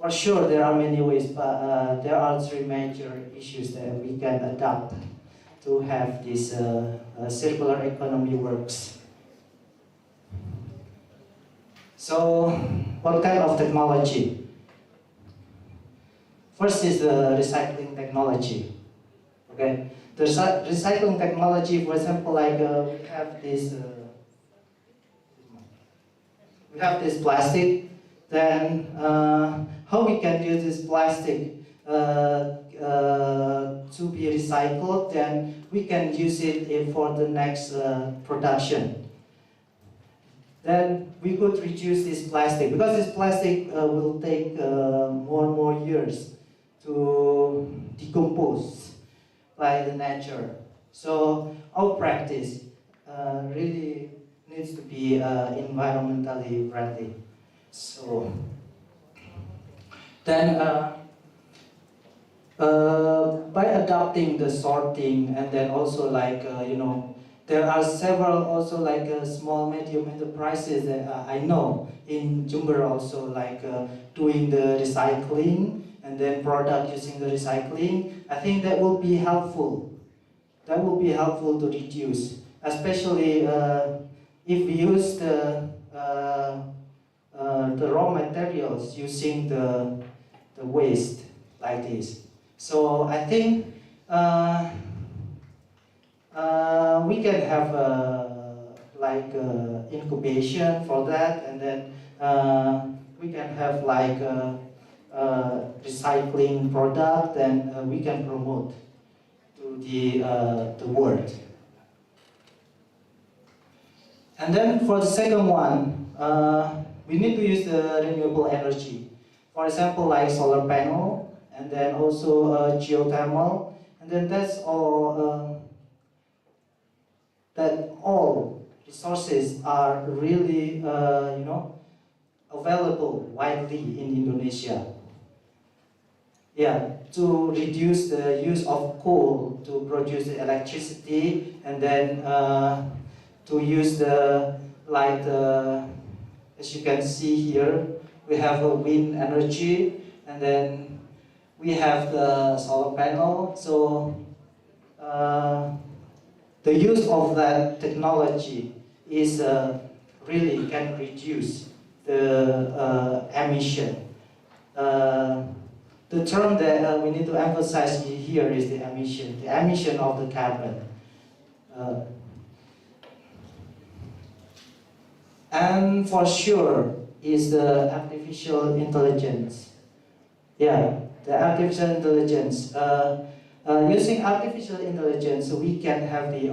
For sure, there are many ways, but there are three major issues that we can adopt to have this circular economy works. So, what kind of technology? First is the recycling technology. Okay, the recycling technology, for example, like we have this plastic. Then how we can use this plastic to be recycled? Then we can use it for the next production. Then we could reduce this plastic because this plastic will take more and more years to decompose by the nature. So our practice really needs to be environmentally friendly. So then by adopting the sorting, and then also like there are several also like small medium enterprises that I know in Jember also like doing the recycling and then product using the recycling. I think that will be helpful. That will be helpful to reduce, especially if we use the raw materials using the waste like this. So I think we can have like incubation for that, and then we can have like recycling product, and we can promote to the world. And then for the second one, we need to use the renewable energy. For example, like solar panel, and then also geothermal, and then that's all. That all resources are really, available widely in Indonesia. Yeah, to reduce the use of coal to produce the electricity, and then to use the as you can see here, we have a wind energy, and then we have the solar panel. So the use of that technology is really can reduce the emission. The term that we need to emphasize here is the emission of the carbon. And for sure is the artificial intelligence. Yeah, the artificial intelligence. Using artificial intelligence, we can have the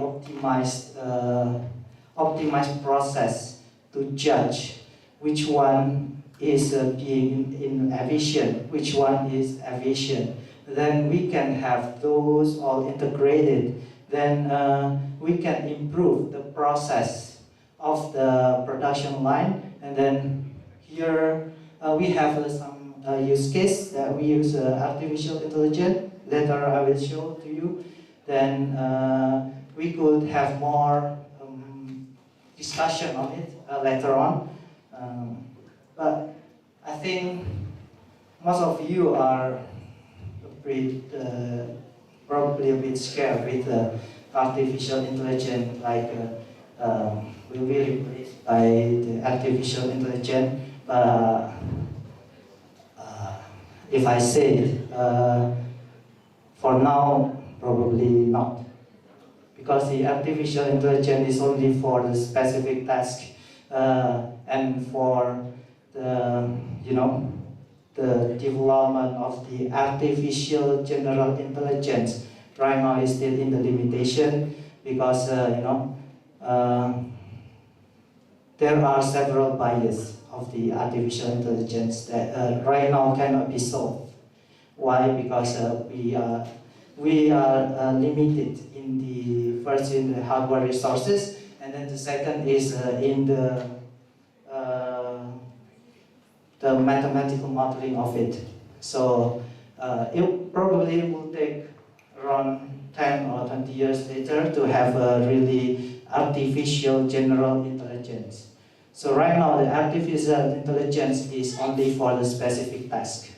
optimized process to judge which one is being efficient, which one is efficient. Then we can have those all integrated. Then we can improve the process of the production line. And then here we have some use case that we use artificial intelligence. Later I will show to you. Then we could have more discussion on it later on. But I think most of you are probably a bit scared with artificial intelligence, like will be replaced by the artificial intelligence. If I say it, for now, probably not, because the artificial intelligence is only for the specific task, and for the the development of the artificial general intelligence right now is still in the limitation, because there are several biases of the artificial intelligence that right now cannot be solved. Why? Because we are limited in the first in the hardware resources, and then the second is in the mathematical modeling of it. So it probably will take around 10 or 20 years later to have a really artificial general intelligence. So right now the artificial intelligence is only for the specific task.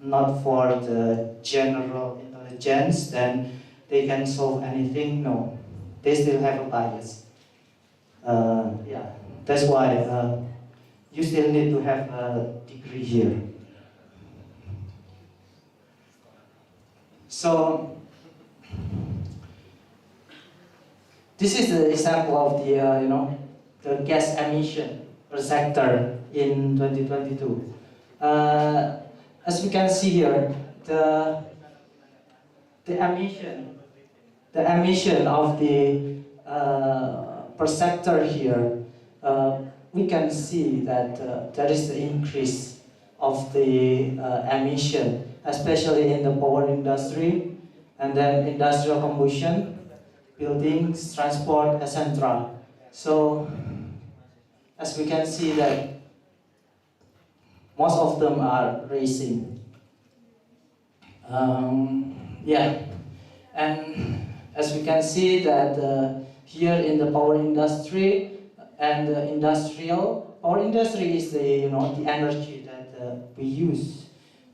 not for the general intelligence, then they can solve anything. No, they still have a bias. Yeah, that's why you still need to have a degree here. So this is the example of the the gas emission per sector in 2022. As we can see here, the emission of the per sector here, we can see that there is the increase of the emission, especially in the power industry, and then industrial combustion, buildings, transport, etc. So, as we can see that most of them are rising. Yeah, and as we can see that here in the power industry and the power industry is the the energy that we use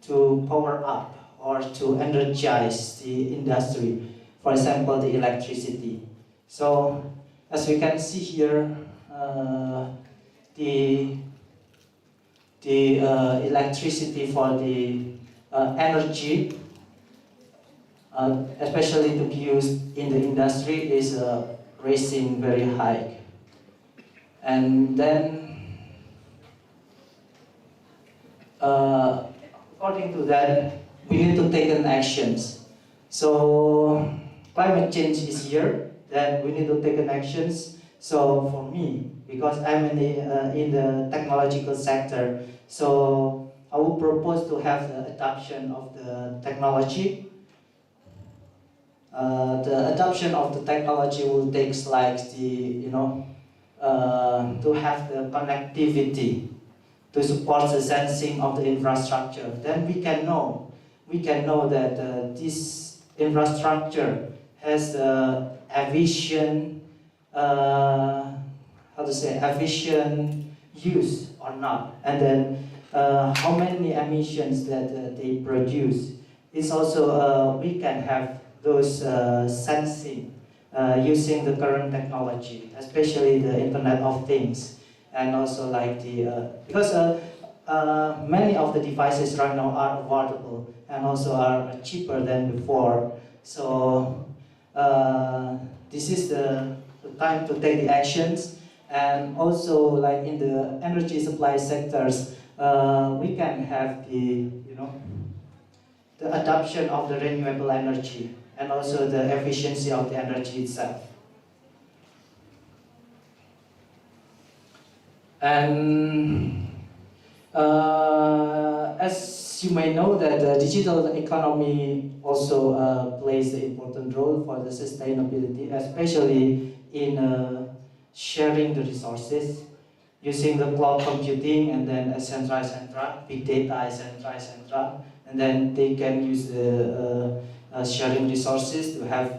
to power up or to energize the industry. For example, the electricity. So, as we can see here, the electricity for the energy, especially to be used in the industry, is rising very high. And then, according to that, we need to take an actions. So climate change is here, then we need to take an actions. So for me, because I'm in the technological sector, so I would propose to have the adoption of the technology. The adoption of the technology will take like the to have the connectivity to support the sensing of the infrastructure. Then we can know that this infrastructure has efficient efficient use or not, and then how many emissions that they produce. It's also we can have those sensing using the current technology, especially the Internet of Things, and also like the because many of the devices right now are affordable and also are cheaper than before. So this is the time to take the actions, and also like in the energy supply sectors, we can have the the adoption of the renewable energy and also the efficiency of the energy itself. And as you may know that the digital economy also plays an important role for the sustainability, especially in sharing the resources, using the cloud computing and then etc., big data, etc., and then they can use the sharing resources to have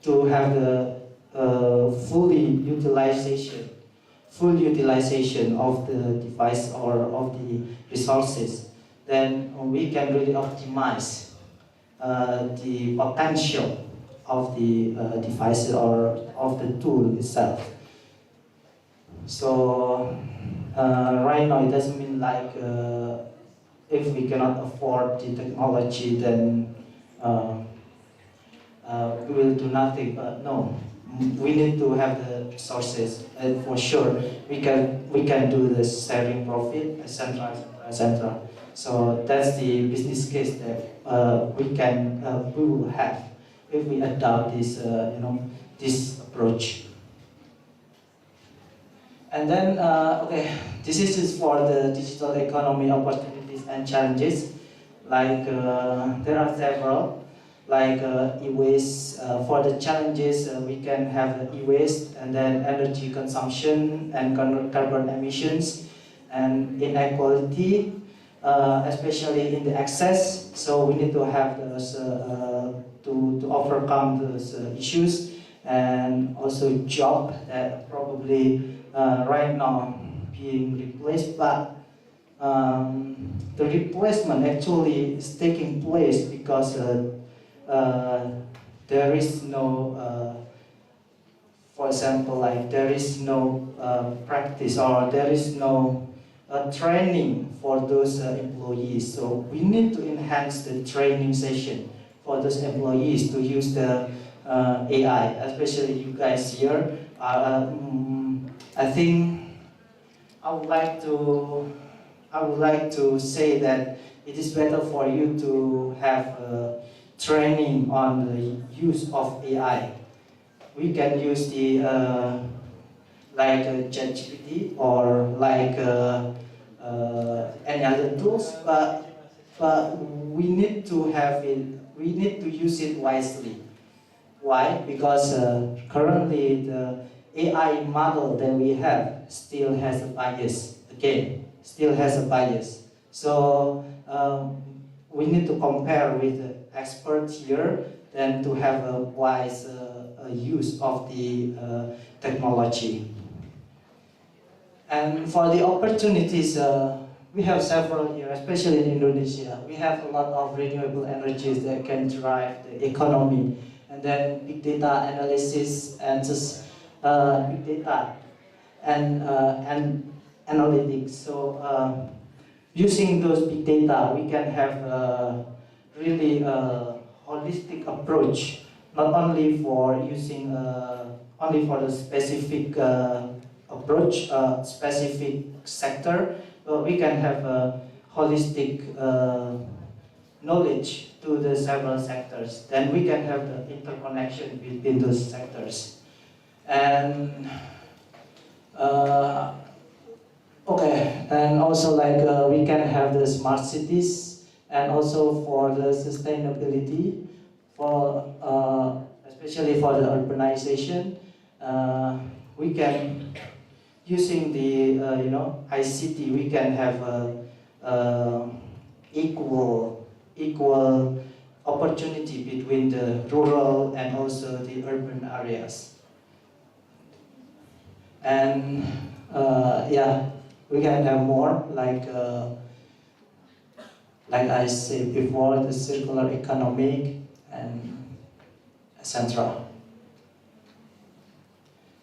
to have the full utilization of the device or of the resources. Then we can really optimize the potential of the device or of the tool itself. So right now it doesn't mean like if we cannot afford the technology, then we will do nothing. But no, we need to have the resources, and for sure we can do the sharing profit, etc., etc. So that's the business case that we will have if we adopt this this approach. And then okay, this is just for the digital economy opportunities and challenges. Like there are several, like e-waste. For the challenges, we can have e-waste, and then energy consumption and carbon emissions, and inequality, especially in the access. So we need to have those to overcome those issues, and also job that probably right now being replaced, but the replacement actually is taking place because there is no, for example, like there is no practice or there is no training for those employees. So we need to enhance the training session for those employees to use the AI, especially you guys here. I think I would like to say that it is better for you to have training on the use of AI. We can use the like ChatGPT or like any other tools, but we need to have it. We need to use it wisely. Why? Because currently the AI model that we have still has a bias. Again, still has a bias. So we need to compare with the experts here, then to have a wise use of the technology. And for the opportunities, we have several here, especially in Indonesia. We have a lot of renewable energies that can drive the economy. And then big data analysis and just big data and analytics. So using those big data, we can have really a holistic approach, not only for using only for the specific approach, specific sector, but we can have a holistic knowledge to the several sectors. Then we can have the interconnection between those sectors. And okay, and also like we can have the smart cities, and also for the sustainability, for especially for the urbanization, we can using the ICT, we can have equal opportunity between the rural and also the urban areas. And yeah, we can have more like I said before, the circular economy and etc.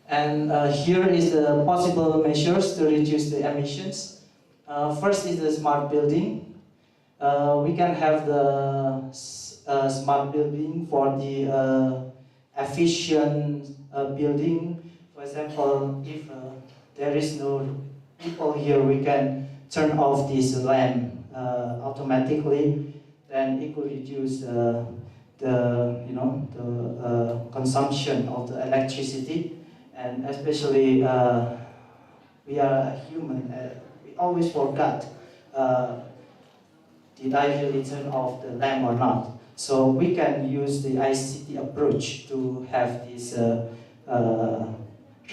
And here is the possible measures to reduce the emissions. First is the smart building. We can have the smart building for the efficient building. For example, if there is no people here, we can turn off this lamp automatically. Then it could reduce the consumption of the electricity. And especially we are human. We always forget. Did I really turn off the lamp or not? So we can use the ICT approach to have this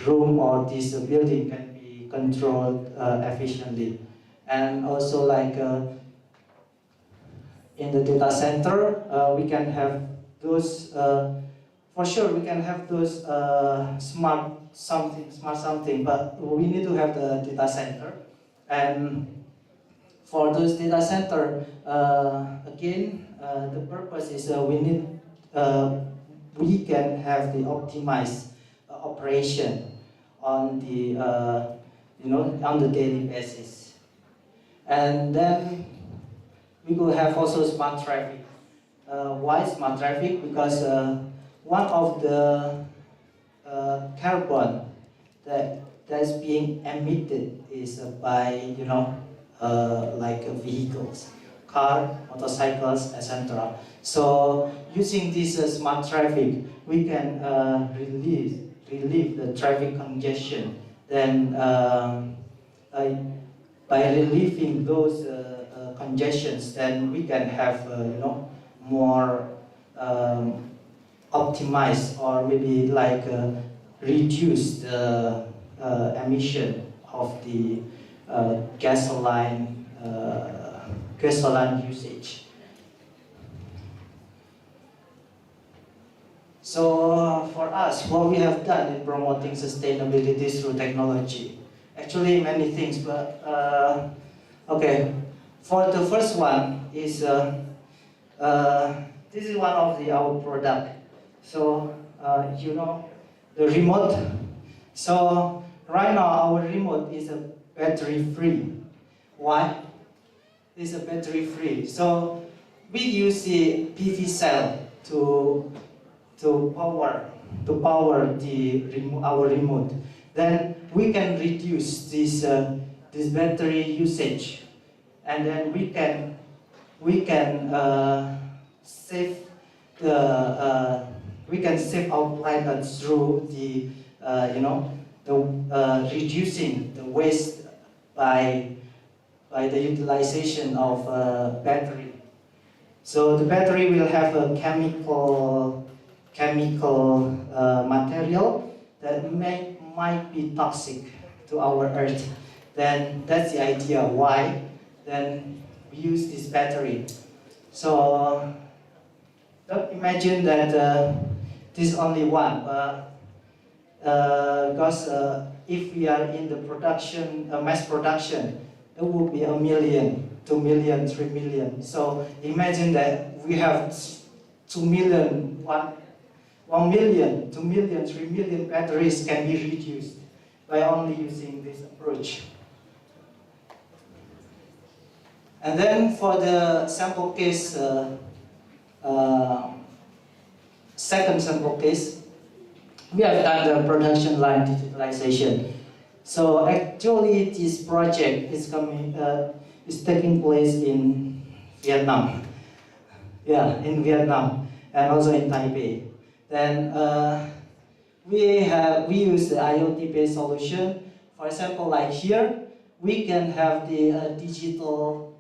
room or this building can be controlled efficiently. And also like in the data center, we can have those, for sure we can have those smart something, but we need to have the data center. And for those data center, again, the purpose is we can have the optimized operation on the on the daily basis, and then we will have also smart traffic. Why smart traffic? Because one of the carbon that's being emitted is by like vehicles, car, motorcycles, etc. So using this smart traffic, we can relieve the traffic congestion. Then by relieving those congestions, then we can have more optimized or maybe like reduce the emission of the gasoline usage. So for us, what we have done in promoting sustainability through technology, actually many things, but Okay, for the first one is this is one of our product. So you know the remote. So right now our remote is a battery free. Why? It's a battery free. So we use the PV cell to power our remote. Then we can reduce this battery usage, and then we can save our planet through the reducing the waste by the utilization of battery. So the battery will have a chemical material that might be toxic to our earth. Then that's the idea why then we use this battery. So don't imagine that this is only one, because if we are in the production, mass production, it will be 1 million, 2 million, 3 million. So imagine that we have 2 million, 1 million, 2 million, 3 million batteries can be reduced by only using this approach. And then for the sample case, second sample case, we have done the production line digitalization. So actually, this project is taking place in Vietnam. Yeah, in Vietnam and also in Taipei. Then we use the IoT-based solution. For example, like here, we can have the digital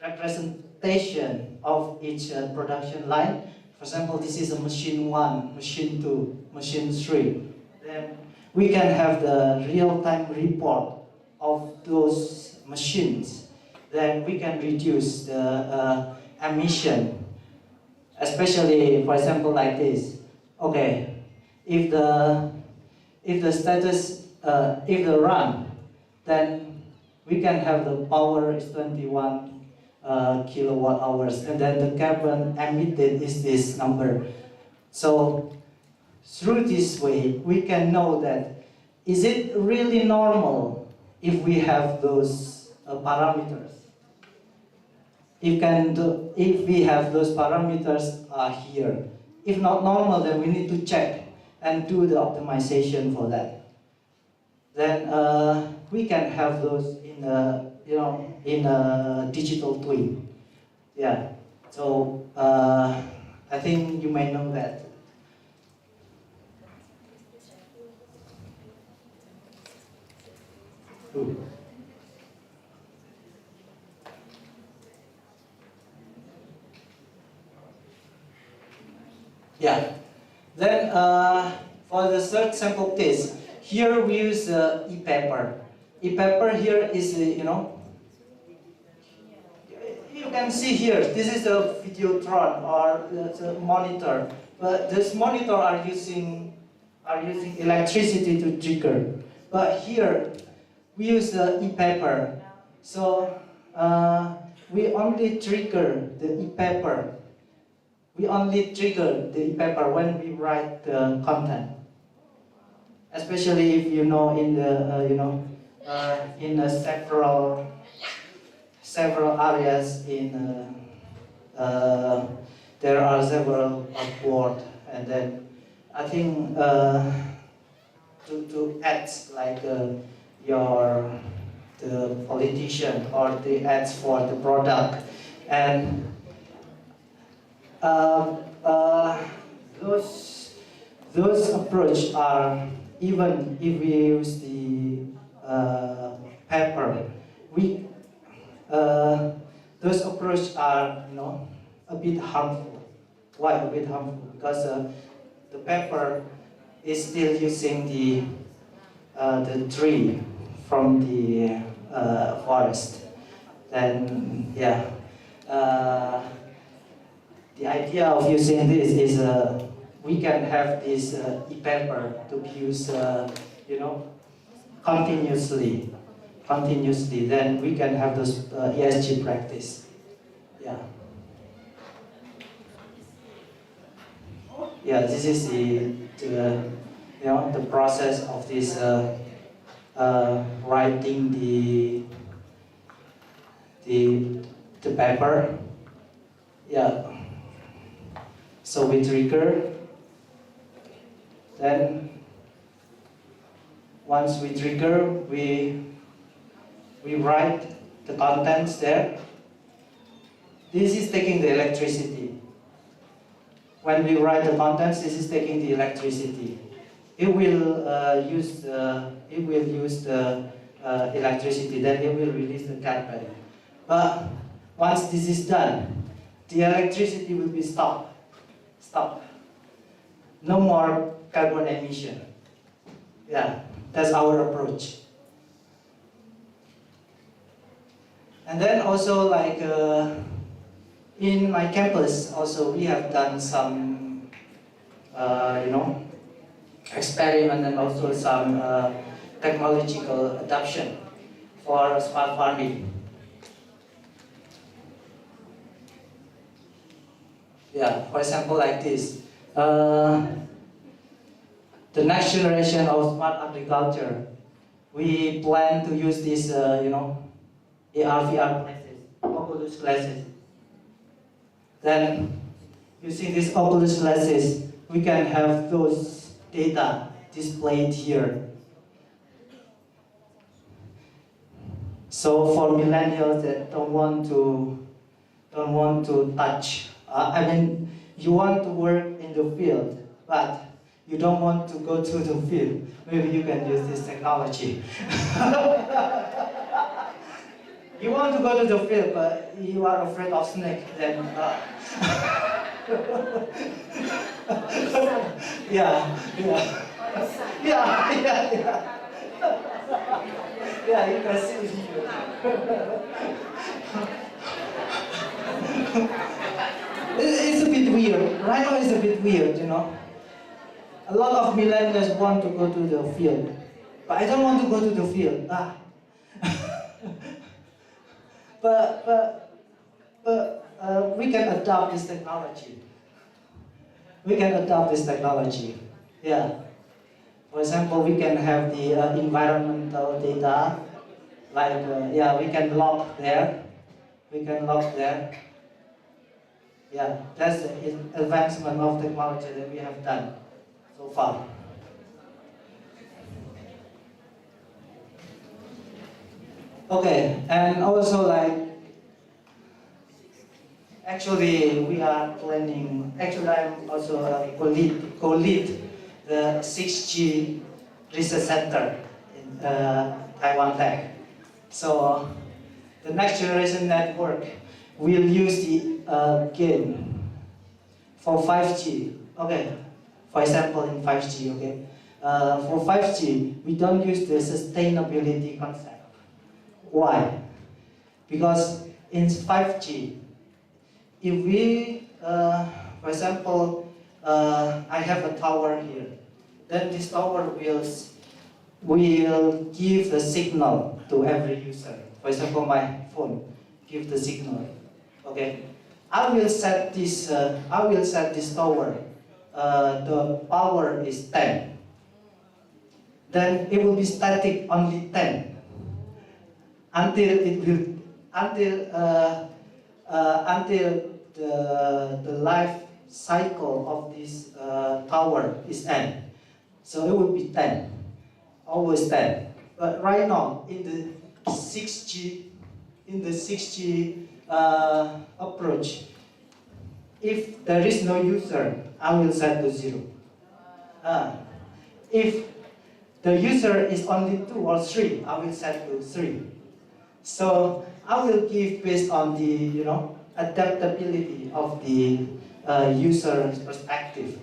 representation of each production line. For example, this is a machine 1, machine 2, machine 3. Then we can have the real-time report of those machines. Then we can reduce the emission, especially, for example, like this. Okay, if the status, if the run, then we can have the power is 21 kilowatt hours, and then the carbon emitted is this number. So through this way, we can know that is it really normal if we have those parameters. If we have those parameters here. If not normal, then we need to check and do the optimization for that. Then we can have those in a digital twin. Yeah. So I think you may know that. Ooh. Yeah. Then for the third sample case, here we use e-paper. E-paper here is you can see here. This is a Videotron or the monitor. But this monitor are using electricity to trigger. But here we use the e-paper. So we only trigger the e-paper. We only trigger the e-paper when we write the content. Especially if you know in the in several areas in there are several board, and then I think to ads like the politician or the ads for the product, and those approach are, even if we use the paper, those approach are a bit harmful. Why a bit harmful? Because the paper is still using the tree from the forest. Then yeah, the idea of using this is we can have this e-paper to be used continuously. continuously, then we can have those ESG practice. Yeah. Yeah, this is the process of this writing the paper. Yeah. So we trigger. Then once we trigger, we write the contents there. This is taking the electricity. When we write the contents, this is taking the electricity. It will use the electricity. Then it will release the carbon. But once this is done, the electricity will be stopped. Stop. No more carbon emission. Yeah, that's our approach. And then also like in my campus, also we have done some, experiment and also some technological adoption for smart farming. Yeah, for example, like this. The next generation of smart agriculture, we plan to use this, AR, VR glasses, Oculus glasses. Then, using these Oculus glasses, we can have those data displayed here. So for millennials that don't want to touch, you want to work in the field, but you don't want to go to the field, maybe you can use this technology. You want to go to the field, but you are afraid of snake, then yeah. Yeah, you can see it here. It's a bit weird. Right now it's a bit weird, A lot of millennials want to go to the field, but I don't want to go to the field. But we can adopt this technology. Yeah. For example, we can have the environmental data, like we can log there. Yeah, that's the advancement of technology that we have done so far. Okay, and also actually we are planning, I'm also co-lead the 6G research center in Taiwan Tech. So the next generation network will use the gain for 5G. Okay, for example in 5G, okay. For 5G, we don't use the sustainability concept. Why? Because in 5G, if we, for example, I have a tower here, then this tower will give the signal to every user. For example, my phone give the signal. Okay, I will set this tower. The power is 10. Then it will be static only 10 until the life cycle of this tower is end. So it will be 10, always 10. But right now in the 6G approach, if there is no user, I will set to 0. If the user is only 2 or 3, I will set to 3. So I will give based on the adaptability of the user's perspective.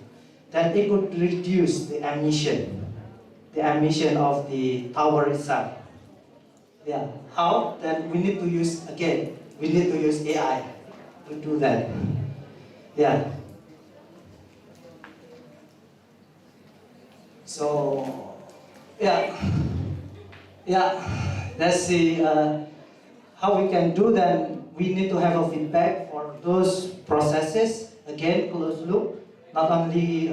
Then it could reduce the emission of the tower itself. Yeah. How? Then we need to use AI to do that. Yeah. So, yeah. let's see how we can do that. We need to have a feedback for those processes. Again, closed loop, not only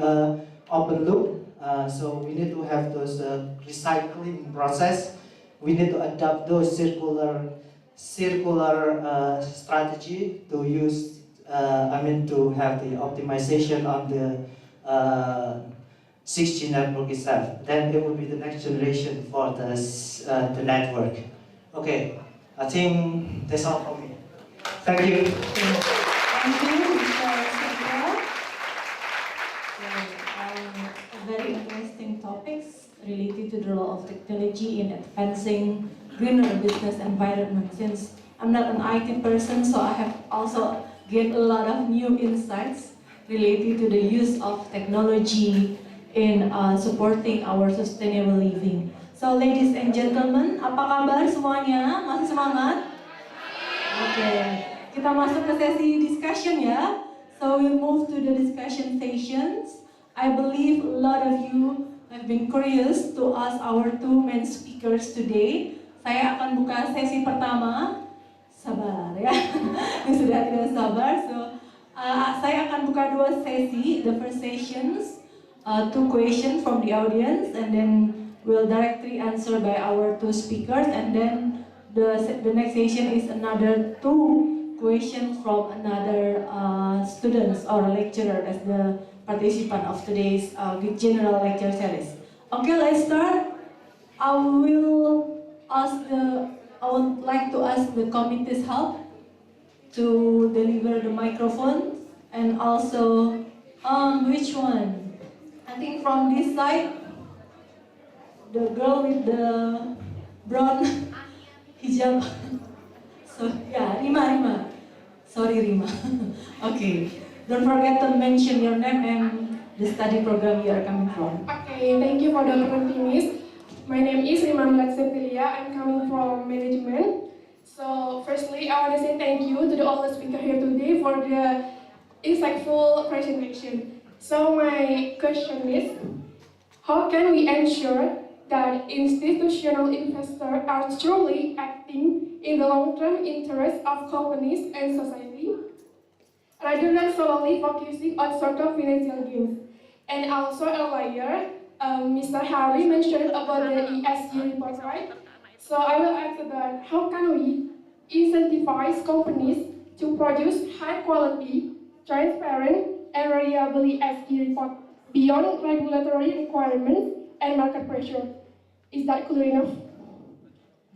open loop. So we need to have those recycling process. We need to adopt those circular strategy to use. To have the optimization on the 6G network itself. Then it will be the next generation for the network. Okay, I think that's all from me. Thank you. Thank you, Mr. Setia. Very interesting topics related to the role of technology in advancing greener business environment. Since I'm not an IT person, so I have also gained a lot of new insights related to the use of technology in supporting our sustainable living. So, ladies and gentlemen, apa kabar semuanya? Masih semangat? Oke, kita masuk ke sesi discussion ya. So we move to the discussion sessions. I believe a lot of you have been curious to ask our two main speakers today. Saya akan buka sesi pertama. Sabar ya, ini sudah tidak sabar. So saya akan buka dua sesi. The first sessions, two questions from the audience, and then we'll directly answer by our two speakers, and then the next session is another two questions from another students or lecturer as the participant of today's general lecture series. Okay, let's start. I would like to ask the committee's help to deliver the microphone, and also which one? I think from this side, the girl with the brown hijab. So yeah, Rima. Sorry, Rima. Okay. Don't forget to mention your name and the study program you are coming from. Okay, thank you for the opportunity, Miss. My name is Rima Septilia. I'm coming from management. So firstly, I want to say thank you to all the speakers here today for the insightful presentation. So my question is, how can we ensure that institutional investors are truly acting in the long-term interest of companies and society, rather than solely focusing on short-term financial gains? And also earlier, Mr. Harry mentioned about the ESG report, right? So I will ask about how can we incentivize companies to produce high-quality, transparent, and reliable ESG report beyond regulatory requirements and market pressure. Is that clear enough?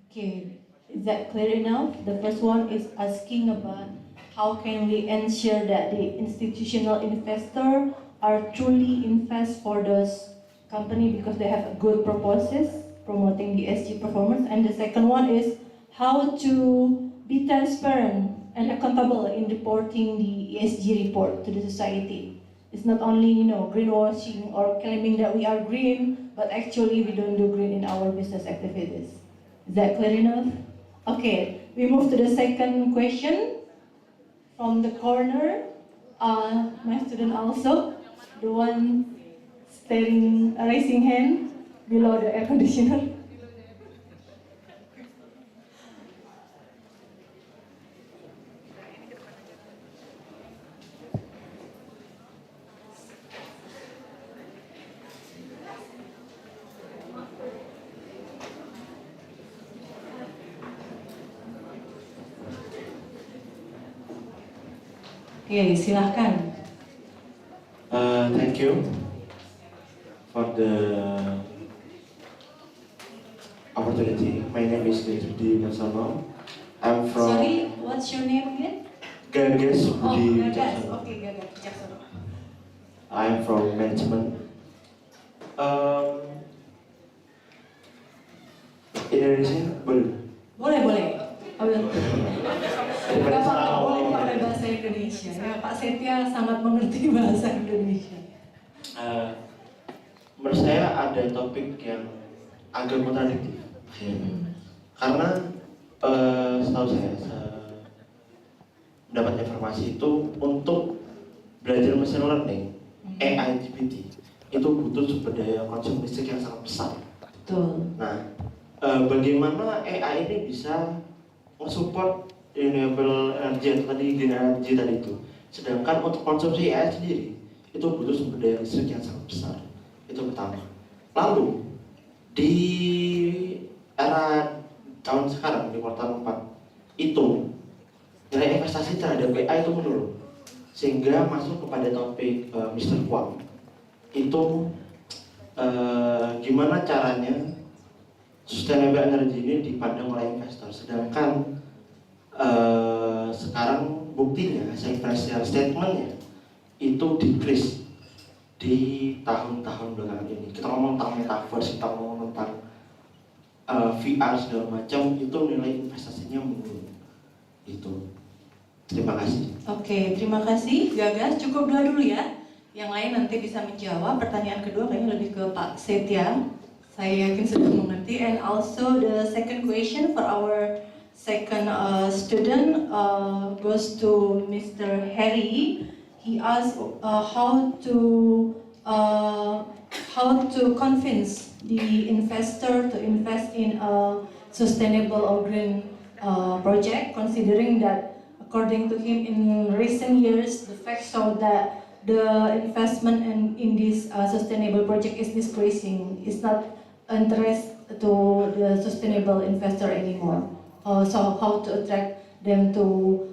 Okay, is that clear enough? The first one is asking about how can we ensure that the institutional investor are truly invest for those company because they have good purposes promoting the ESG performance. And the second one is how to be transparent and accountable in reporting the ESG report to the society. It's not only, greenwashing or claiming that we are green, but actually we don't do green in our business activities. Is that clear enough? Okay, we move to the second question from the corner. My student also, the one raising hand below the air conditioner. Oke, silahkan. Thank you for the opportunity. My name is Budi Marsono. I'm from. Sorry, what's your name again? Gagas Oh, Budi Gagas. Marsono. Okay, Gagas. Jackson. I'm from management. Indonesia boleh. Boleh. Gak apa-apa, boleh pakai bahasa Indonesia. Ya, Pak Setia sangat mengerti bahasa Indonesia. Menurut saya ada topik yang agak kontradiktif. Karena setahu saya mendapat informasi itu untuk belajar machine learning, AI GPT itu butuh sumber daya konsum listrik yang sangat besar. Betul. Nah, bagaimana AI ini bisa mensupport renewable energy atau tadi green energy tadi itu. Sedangkan untuk konsumsi AI sendiri itu butuh sumber daya listrik yang sangat besar. Itu pertama. Lalu di era tahun sekarang di kuartal 4 itu nilai investasi terhadap AI itu menurun, sehingga masuk kepada topik Mr. Kwam itu gimana caranya sustainable energy ini dipandang oleh investor, sedangkan sekarang buktinya hasil financial statementnya itu decrease di tahun-tahun belakangan ini. Kita ngomong tentang metaverse, kita ngomong tentang VR segala macam, itu nilai investasinya menurun. Itu. Terima kasih. Oke, terima kasih Gagas. Cukup dulu ya. Yang lain nanti bisa menjawab. Pertanyaan kedua kayaknya lebih ke Pak Setia. Saya yakin sudah mengerti. And also the second question for our second student goes to Mr. Harry. He asked how to convince the investor to invest in a sustainable or green project, considering that according to him in recent years the facts show that the investment in this sustainable project is decreasing. It's not interest to the sustainable investor anymore. So how to attract them to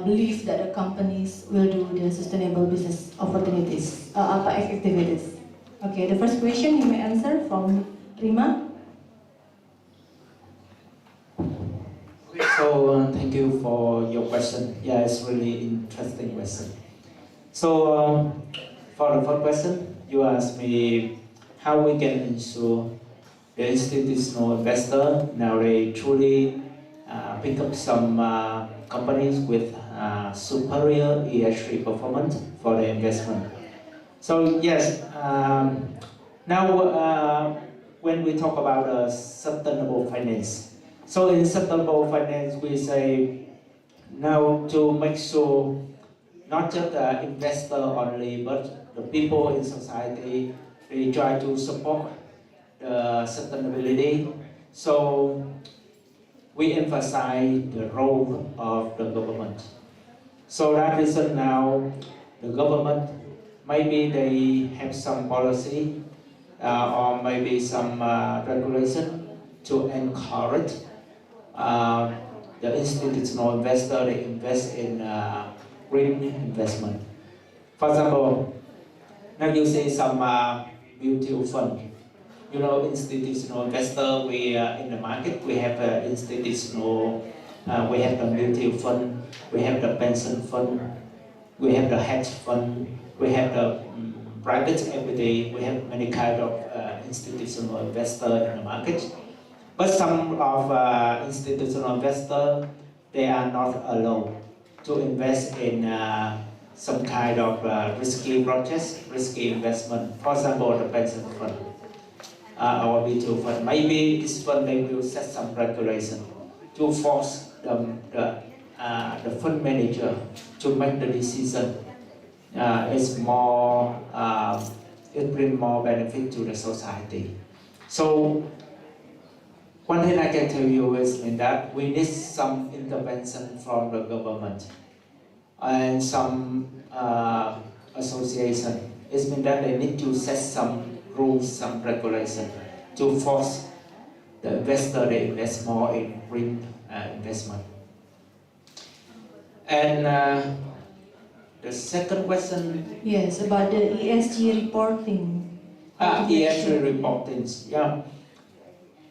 believe that the companies will do the sustainable business opportunities, activities. Okay, the first question you may answer from Rima. Okay, so thank you for your question. Yeah, it's really interesting question. So for the first question, you asked me how we can ensure the institutional investor now they truly pick up some companies with superior ESG performance for the investment. So yes, now when we talk about sustainable finance, so in sustainable finance we say now to make sure not just the investor only, but the people in society, they try to support the sustainability. So we emphasize the role of the government. So that reason now the government maybe they have some policy or maybe some regulation to encourage the institutional investor to invest in green investment. For example, now you see some mutual fund. You know, institutional investor, we in the market, we have institutional, we have the mutual fund, we have the pension fund, we have the hedge fund, we have the private equity, we have many kind of institutional investor in the market. But some of institutional investor, they are not allowed to invest in some kind of risky projects, risky investment. For example, the pension fund. Our mutual fund. Maybe this fund they will set some regulation to force the fund manager to make the decision. It's more, it brings more benefit to the society. So one thing I can tell you is that we need some intervention from the government and some association. It means that they need to set some rules, some regulation to force the investor to invest more in green investment. And the second question? Yes, about the ESG reporting. ESG reporting, yeah.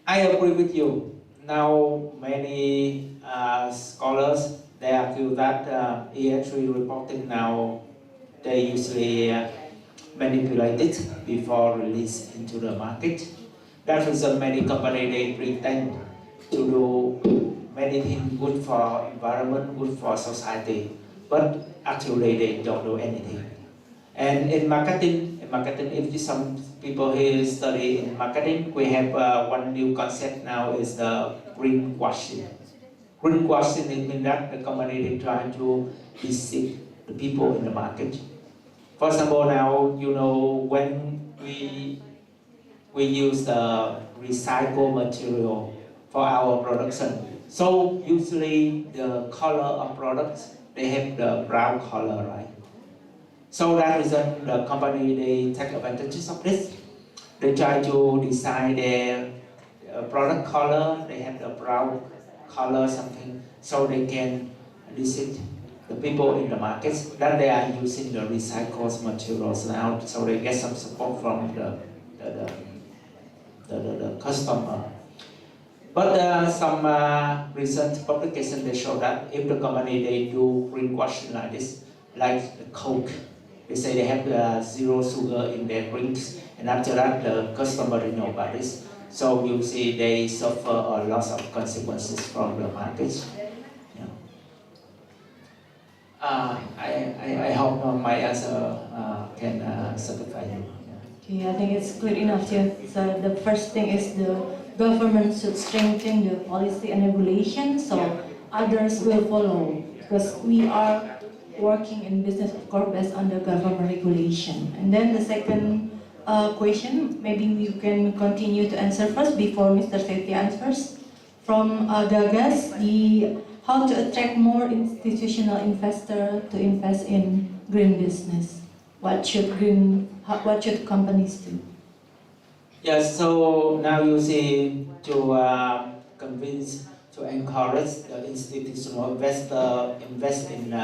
I agree with you. Now many scholars, they argue that ESG reporting now, they usually manipulate it before release into the market. That reason many companies they pretend to do many things good for environment, good for society, but actually they don't do anything. And in marketing, if some people here study in marketing, we have one new concept now is the greenwashing. Greenwashing means that the company they try to deceive the people in the market. For example, now you know when we use the recycled material for our production. So usually the color of products, they have the brown color, right? So that reason the company, they take advantages of this. They try to design their product color, they have the brown color something, so they can deceive the people in the markets that they are using the recycled materials now, so they get some support from the customer. But some recent publication, they show that if the company, they do greenwashing like this, like the Coke, they say they have zero sugar in their drinks, and after that the customer, they know about this. So you see they suffer a lot of consequences from the markets. Yeah. I hope my answer can satisfy you. Okay, I think it's clear enough here. So the first thing is the government should strengthen the policy and regulation so others will follow, because we are working in business, of course, based on the government regulation. And then the second question, maybe you can continue to answer first before Mr. Setia answers. From Gagas, how to attract more institutional investor to invest in green business. What should companies do? Yes, so now you see to convince, to encourage the institutional investor invest in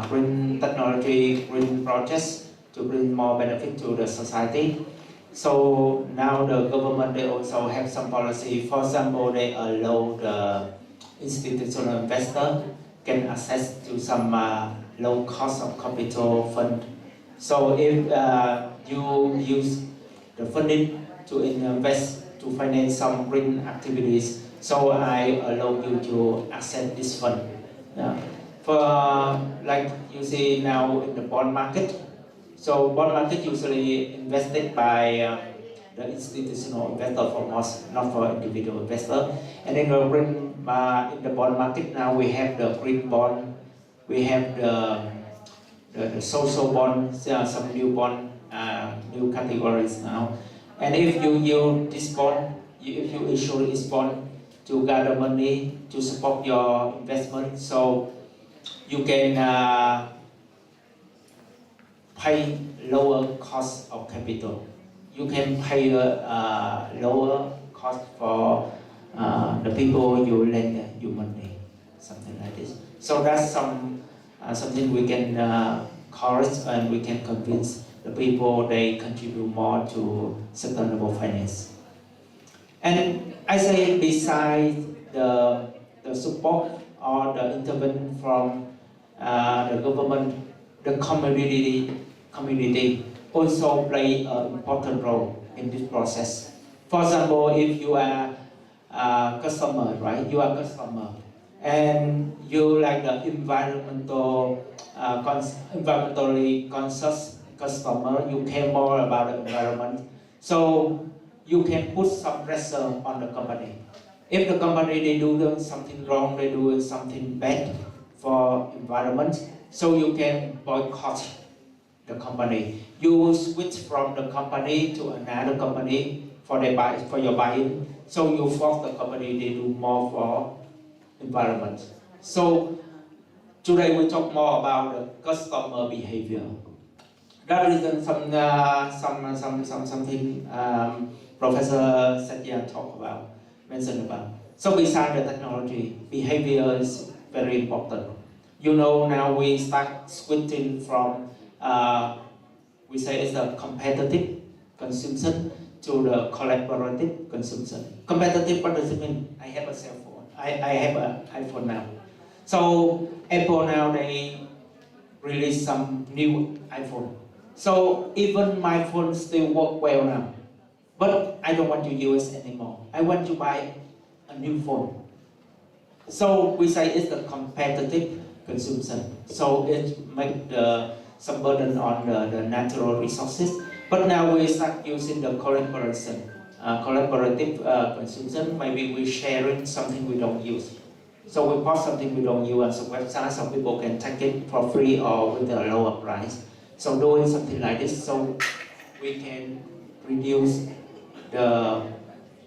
green technology, green projects to bring more benefit to the society. So now the government, they also have some policy. For example, they allow the institutional investor can access to some low cost of capital fund. So if you use the funding to invest to finance some green activities, so I allow you to access this fund. For like you see now in the bond market, so bond market usually invested by the institutional investor for most, not for individual investor. And in the green in the bond market now we have the green bond, we have the social bond, some new bond, new categories now. And if you use this bond, if you issue this bond to gather money to support your investment, so you can pay lower cost of capital. You can pay a lower cost for the people you lend you money, something like this. So that's something we can encourage and we can convince the people they contribute more to sustainable finance. And I say besides the support or the intervention from the government, the community also play an important role in this process. For example, if you are a customer, right? You are a customer, and you like the environmentally conscious customer, you care more about the environment. So you can put some pressure on the company. If the company they do something wrong, they do something bad for environment, so you can boycott the company. You switch from the company to another company for your buying. So you force the company they do more for environment. So today we talk more about the customer behavior. That is something Professor Satya mentioned about. So besides the technology, behavior is very important. You know, now we start switching from we say it's a competitive consumption to the collaborative consumption. Competitive, what does it mean? I have a cell phone. I have an iPhone now. So Apple now they release some new iPhone. So even my phone still work well now, but I don't want to use it anymore. I want to buy a new phone. So we say it's the competitive consumption. So it makes some burden on the natural resources. But now we start using the collaborative consumption. Maybe we're sharing something we don't use. So we post something we don't use on some website, so people can take it for free or with a lower price. So doing something like this, so we can reduce the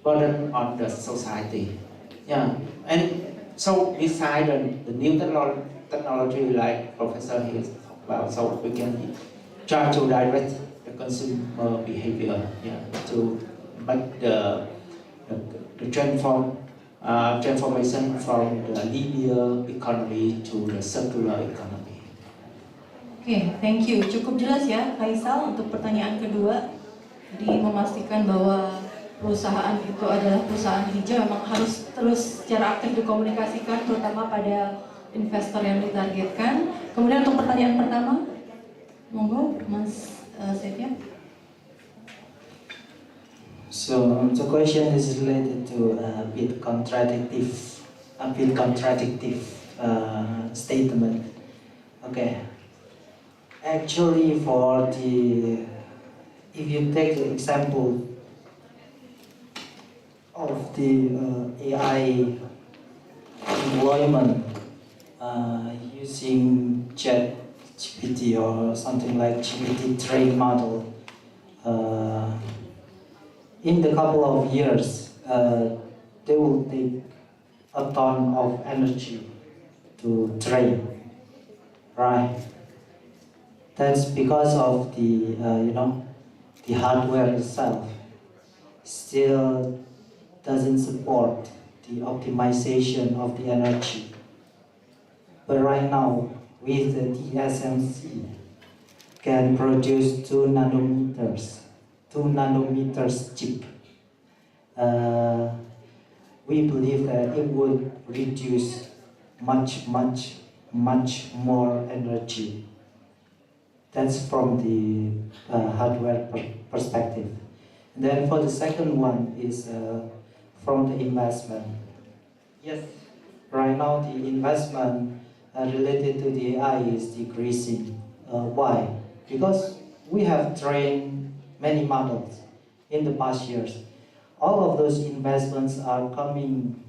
burden on the society. Yeah, and so beside the new technology like Professor here talked about, so we can try to direct the consumer behavior, yeah, to make the, the transformation from the linear economy to the circular economy. Oke, thank you. Cukup jelas ya, Faisal, untuk pertanyaan kedua. Jadi memastikan bahwa perusahaan itu adalah perusahaan hijau memang harus terus secara aktif dikomunikasikan, terutama pada investor yang ditargetkan. Kemudian untuk pertanyaan pertama, monggo Mas Setia. So the question is related to a bit contradictive statement. Okay. Actually, if you take the example of the AI employment using ChatGPT or something like GPT train model, in the couple of years, they will take a ton of energy to train, right? That's because of the the hardware itself still doesn't support the optimization of the energy. But right now, with the TSMC, can produce 2 nanometers chip. We believe that it would reduce much more energy. That's from the hardware perspective. And then for the second one is from the investment. Yes, right now the investment related to the AI is decreasing. Why? Because we have trained many models in the past years. All of those investments are going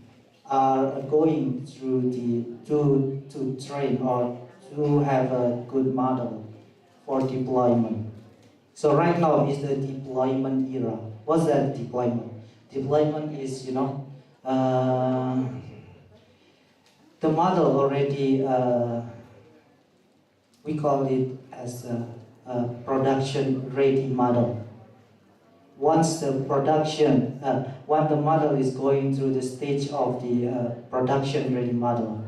through to train or to have a good model for deployment. So right now is the deployment era. What's that deployment? Deployment is, the model already, we call it as a production ready model. Once the model is going through the stage of the production ready model,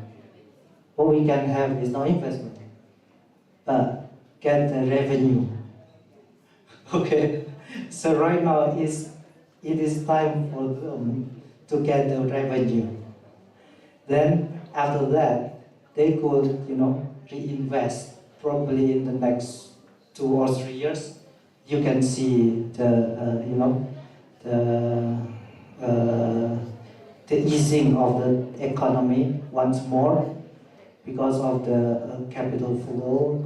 what we can have is no investment, but get the revenue. Okay, so right now it is time for them to get the revenue. Then after that, they could reinvest probably in the next 2 or 3 years. You can see the easing of the economy once more because of the capital flow.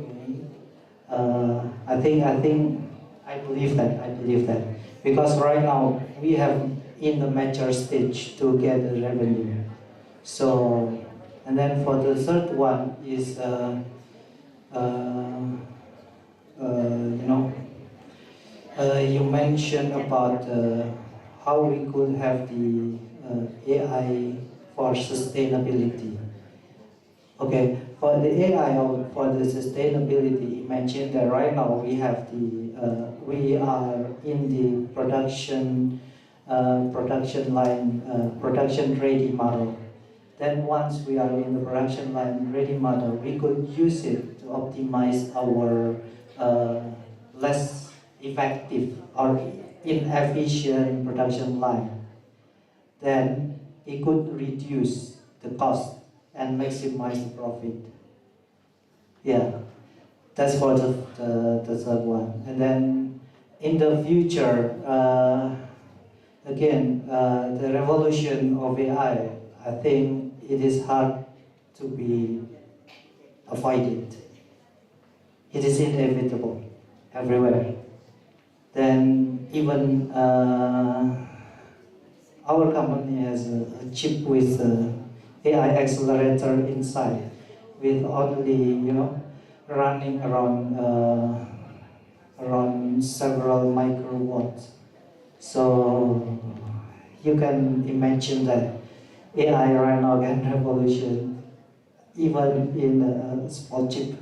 I believe that because right now we have in the mature stage to get the revenue. So, and then for the third one is you mentioned about how we could have the AI for sustainability. Okay, for the AI or for the sustainability, imagine that right now we are in the production line, production ready model. Then once we are in the production line ready model, we could use it to optimize our less effective or inefficient production line. Then it could reduce the cost and maximize the profit. Yeah, that's for the third one. And then in the future, the revolution of AI, I think it is hard to be avoided. It is inevitable everywhere. Then even our company has a chip with AI accelerator inside, with only running around several microwatts. So you can imagine that AI right now can revolution even in a small chip.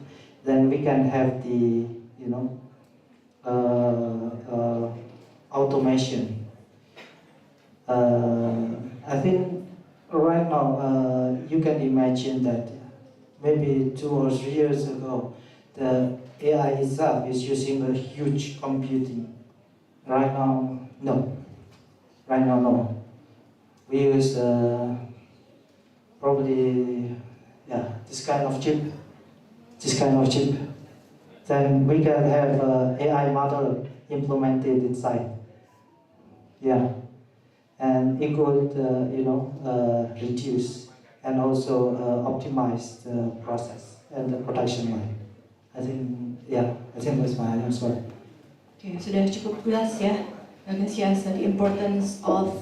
Then we can have the automation. I think right now you can imagine that maybe 2 or 3 years ago the AI itself is using a huge computing. Right now, no. Right now, no. We use probably this kind of chip. This kind of chip. Then we can have AI model implemented inside. Yeah, and it could reduce and also optimize the process and the production line. I think that's my answer. Oke, sudah cukup jelas ya, Bagus ya, so the importance of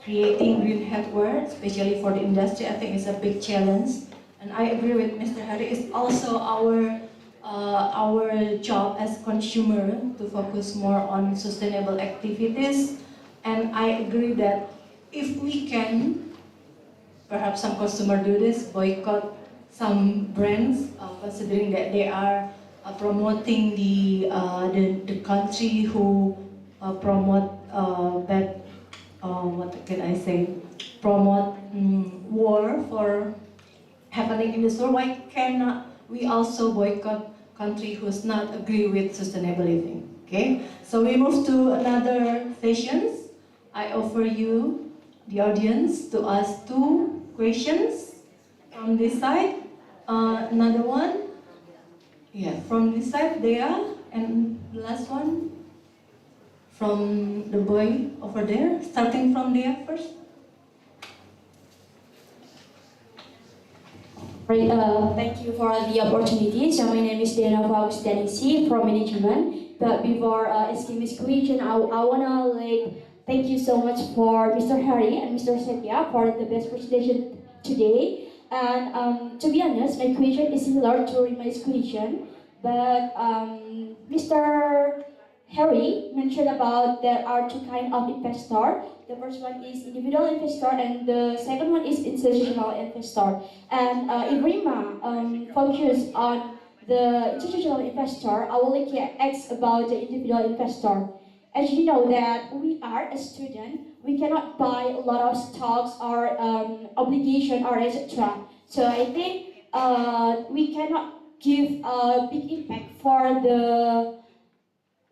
creating green hardware, especially for the industry, I think is a big challenge. And I agree with Mr. Hari, it's also our job as consumer to focus more on sustainable activities. And I agree that if we can, perhaps some customer do this, boycott some brands, considering that they are promoting the country who promote bad, what can I say, promote war for happening in the world. Why cannot we also boycott country who's not agree with sustainable living? Okay, so we move to another sessions. I offer you, the audience, to ask 2 questions from this side. Another one, from this side there, and the last one from the boy over there, starting from there first. Right, thank you for the opportunity. So my name is Dana Faustanici from Management. But before asking this question, I wanna thank you so much for Mr. Hari and Mr. Setia for the best presentation today. And to be honest, my question is similar to Rimai's question, but Mr. Harry mentioned about there are 2 kinds of investor. The first one is individual investor and the second one is institutional investor. And if Rima focus on the institutional investor, I will like to ask about the individual investor. As you know that we are a student, we cannot buy a lot of stocks or obligation or etc. So I think we cannot give a big impact for the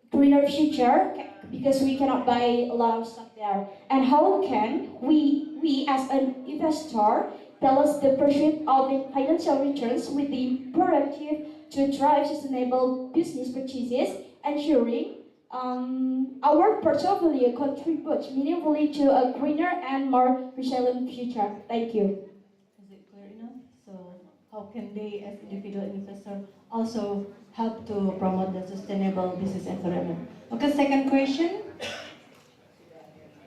greener future because we cannot buy a lot of stuff there. And how can we as an investor balance the pursuit of the financial returns with the imperative to drive sustainable business practices, ensuring our portfolio contributes meaningfully to a greener and more resilient future? Thank you. Is it clear enough? So how can they as individual investors also help to promote the sustainable business environment? Okay, second question.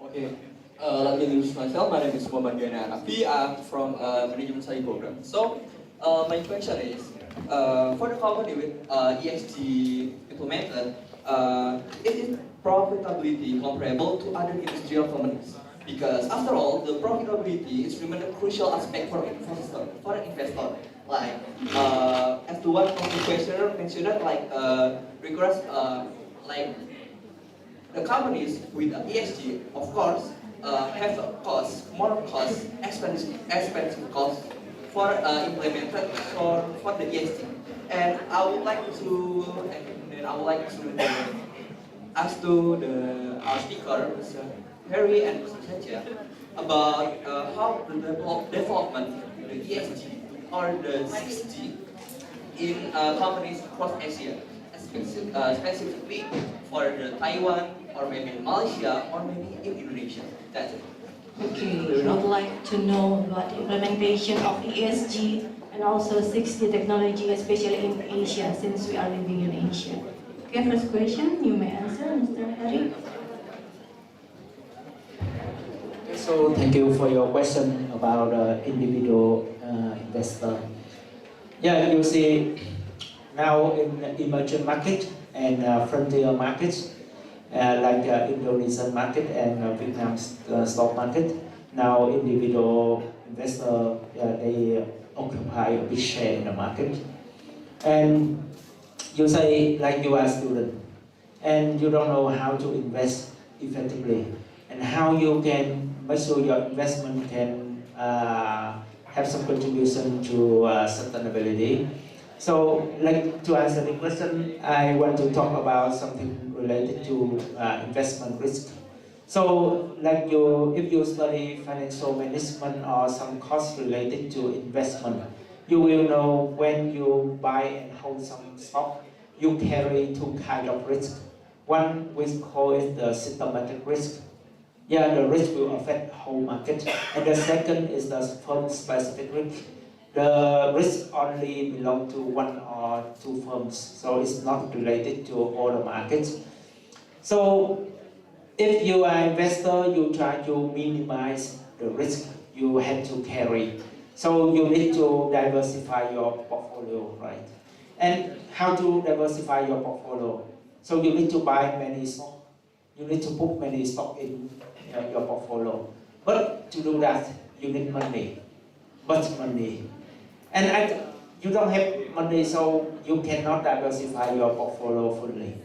Okay, let me introduce myself. My name is Muhammad Gana Arafi. I'm from Management Study Program. So my question is, for the company with ESG implemented, is its profitability comparable to other industrial companies? Because after all, the profitability is remain a crucial aspect for an investor. Like as to one of the questioner mentioned, requires like the companies with ESG, of course, have a cost, more cost, expensive cost for implemented for the ESG. And I would like to ask to our speaker, Mr. Harry and Mr. Setia, about how the development the ESG or the 6G in companies across Asia, specifically for the Taiwan or maybe Malaysia or maybe in Indonesia. That's it. Okay, we would like to know about the implementation of ESG and also 6G technology, especially in Asia, since we are living in Asia. Okay, first question, you may answer, Mr. Harry. So thank you for your question about individual investor. Yeah, you see now in emerging market and frontier markets, like Indonesian market and Vietnam's stock market. Now individual investor they occupy a big share in the market. And you say like you are a student and you don't know how to invest effectively and how you can make sure your investment can have some contribution to sustainability. So, like to answer the question, I want to talk about something related to investment risk. So, like if you study financial management or some course related to investment, you will know when you buy and hold some stock, you carry two kind of risk. One we call it the systematic risk. Yeah, the risk will affect the whole market. And the second is the firm-specific risk. The risk only belong to one or two firms, so it's not related to all the markets. So if you are an investor, you try to minimize the risk you have to carry. So you need to diversify your portfolio, right? And how to diversify your portfolio? So you need to buy many stocks. You need to put many stock in your portfolio. But to do that, you need money, much money. And you don't have money, so you cannot diversify your portfolio fully.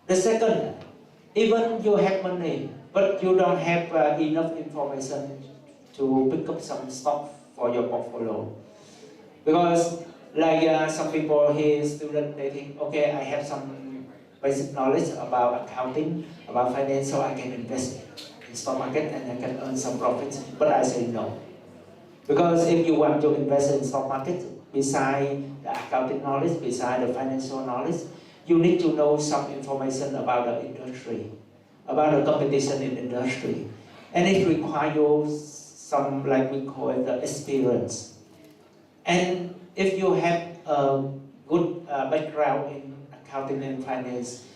The second, even you have money, but you don't have enough information to pick up some stock for your portfolio. Because like some people here, students, they think, okay, I have some basic knowledge about accounting, about finance, so I can invest in stock market and I can earn some profits. But I say no. Because if you want to invest in stock market, beside the accounting knowledge, beside the financial knowledge, you need to know some information about the industry, about the competition in industry. And it requires some, like we call it, the experience. And if you have a good background in accounting and finance,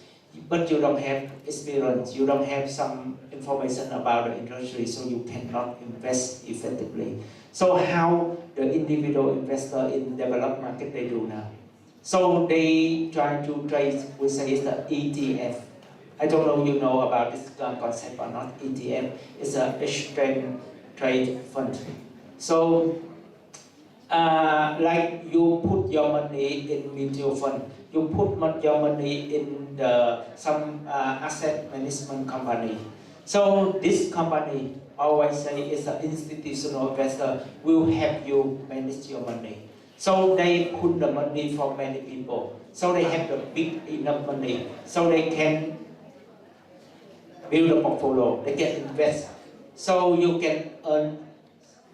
but you don't have experience, you don't have some information about the industry, so you cannot invest effectively. So how the individual investor in developed market they do now? So they try to trade, we say it's the ETF. I don't know you know about this concept or not. ETF is an exchange trade fund. So like you put your money in mutual fund, you put your money in some asset management company. So this company always say it's an institutional investor will help you manage your money. So they put the money for many people. So they have the big enough money. So they can build a portfolio, they can invest. So you can earn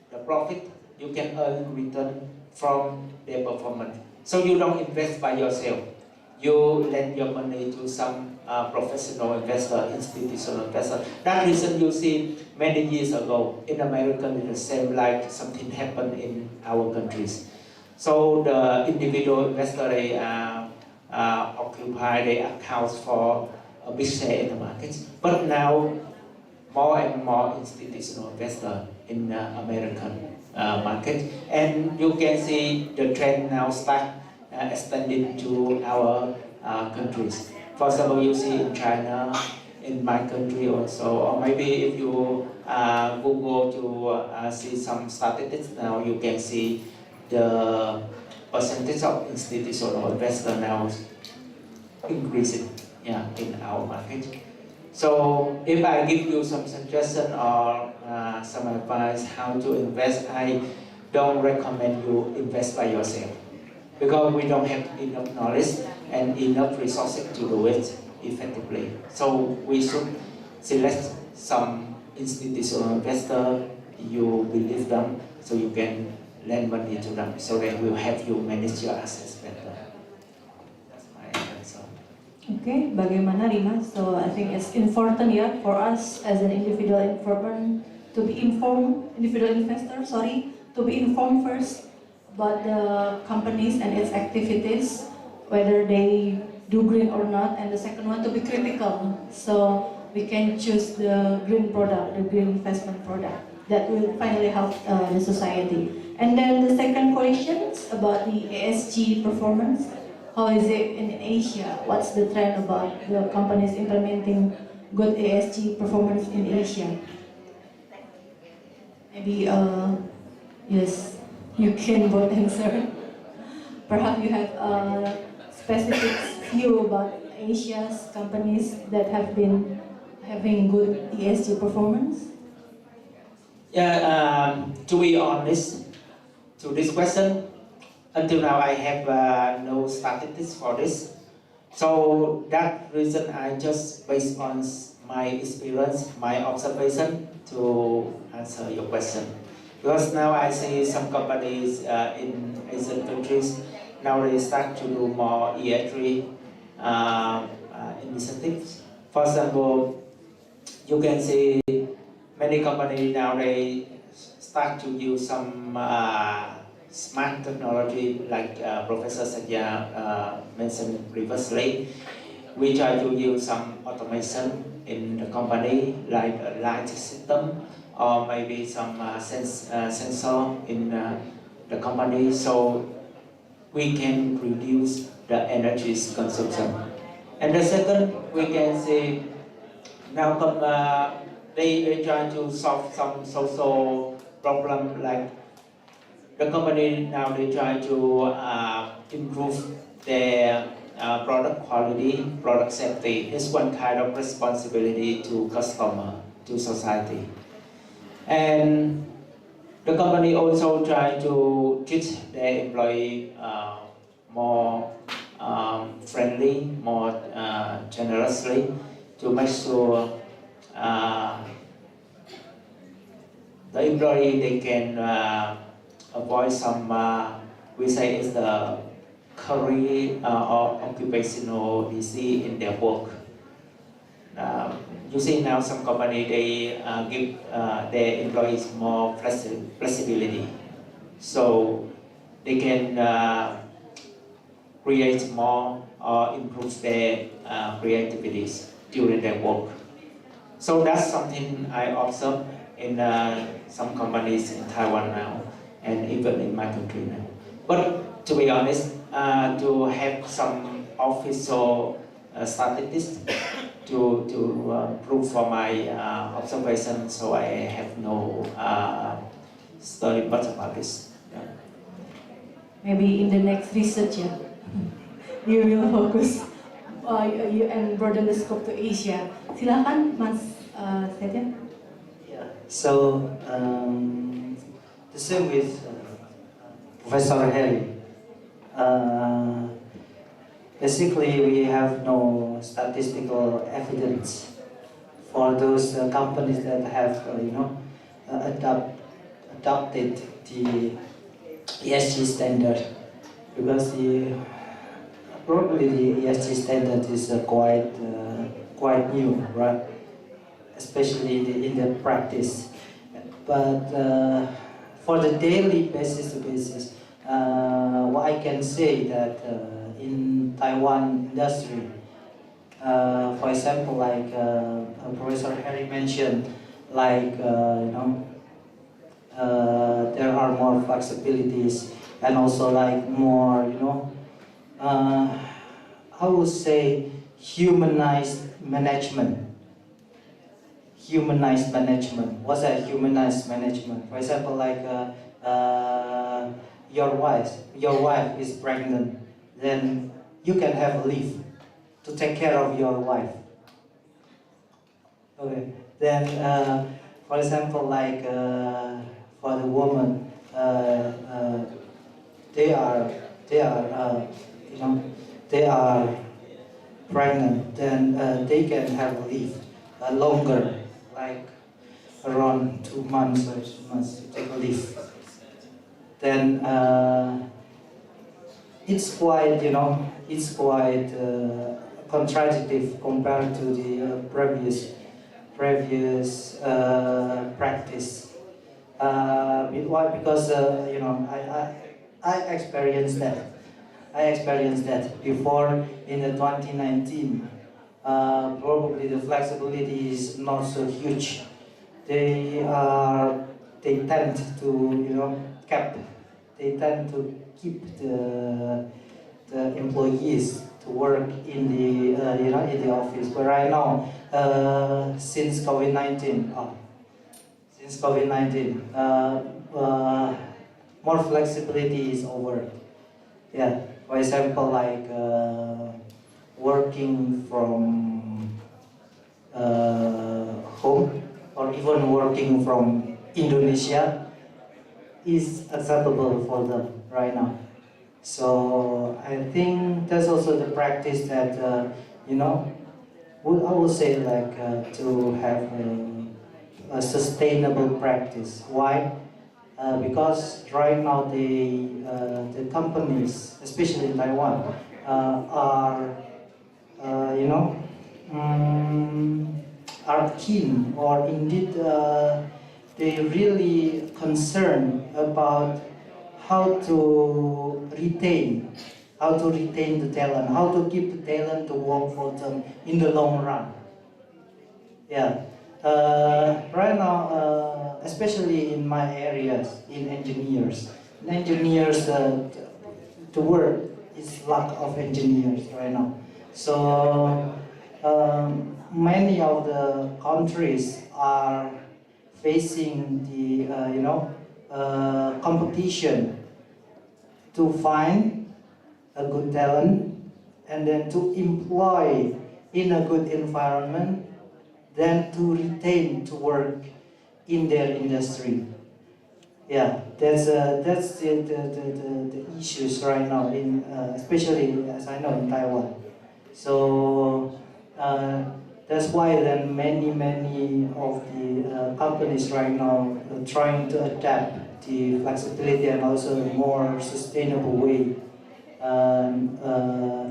the profit, you can earn return from their performance. So you don't invest by yourself. You lend your money to some professional investor, institutional investor. That reason you see many years ago in America, it's the same like something happened in our countries. So the individual investor, they occupy their accounts for a big share in the market. But now more and more institutional investor in American market. And you can see the trend now start extending to our countries. For example, you see in China, in my country also, or maybe if you Google to see some statistics now, you can see the percentage of institutional investor now increasing in our market. So if I give you some suggestion or some advice how to invest, I don't recommend you invest by yourself because we don't have enough knowledge and enough resources to do it effectively. So we should select some institutional investor you believe them, so you can lend money to them, so they will help you manage your assets better. That's my answer. Okay, bagaimana Rima? So I think it's important for us as an individual individual investor, to be informed first about the companies and its activities, whether they do green or not, and the second one to be critical, so we can choose the green product, the green investment product that will finally help the society. And then the second question is about the ESG performance. how is it in Asia? What's the trend about the companies implementing good ESG performance in Asia? Maybe, yes, you can both answer. Perhaps you have a specific view about Asia's companies that have been having good ESG performance? Yeah, to be honest, to this question, until now I have no statistics for this. So that reason I just based on my experience, my observation to answer your question. Because now I see some companies in Asian countries, now they start to do more ESG initiatives. For example, you can see many companies now they start to use some smart technology like Professor Satya mentioned previously. We try to use some automation in the company like a light system or maybe some sensor in the company so we can reduce the energy consumption. And the second, we can see now they try to solve some social problem like the company now they try to improve their product quality, product safety. It's one kind of responsibility to customer, to society. And the company also try to treat their employee more friendly, more generously to make sure the employee they can avoid some we say is the career or occupational disease in their work. You see now some company they give their employees more flexibility, so they can create more or improve their creativity during their work. So that's something I observe in some companies in Taiwan now, and even in my country now. But to be honest, to have some official statistics to prove for my observation, so I have no study much about this. Yeah. Maybe in the next research, yeah, you will focus and broaden the scope to Asia. Silakan, Mas Setia. Yeah. So the same with Professor Harry. Basically, we have no statistical evidence for those companies that have, adopted the ESG standard, because probably the ESG standard is quite new, right? Especially in the practice. But for the daily basis, what I can say that in Taiwan industry, for example, like Professor Harry mentioned, like there are more flexibilities and also like more, I would say humanized management. Humanized management. What's that humanized management? For example, like your wife is pregnant, then you can have leave to take care of your wife. Okay. Then, for example, like for the woman, they are pregnant, then they can have leave longer, like around 2 months or 3 months to take a leave. Then it's quite, contradictive compared to the previous practice. Why? Because I experienced that. Before in the 2019. Probably the flexibility is not so huge. They tend to keep the the employees to work in the in the office. But right now, since COVID-19, more flexibility is over. Yeah, for example, like working from home or even working from Indonesia is acceptable for them right now. So I think that's also the practice that I would say like to have a sustainable practice. Why? Because right now the companies, especially in Taiwan, are are keen or indeed they really concerned about how to retain the talent, how to keep the talent to work for them in the long run. Yeah. Right now, especially in my areas, in engineers, the word is lack of engineers right now. So many of the countries are facing the competition to find a good talent and then to employ in a good environment, then to retain to work in their industry. Yeah, that's the issues right now in especially as I know in Taiwan. So that's why then many of the companies right now are trying to adapt the flexibility and also the more sustainable way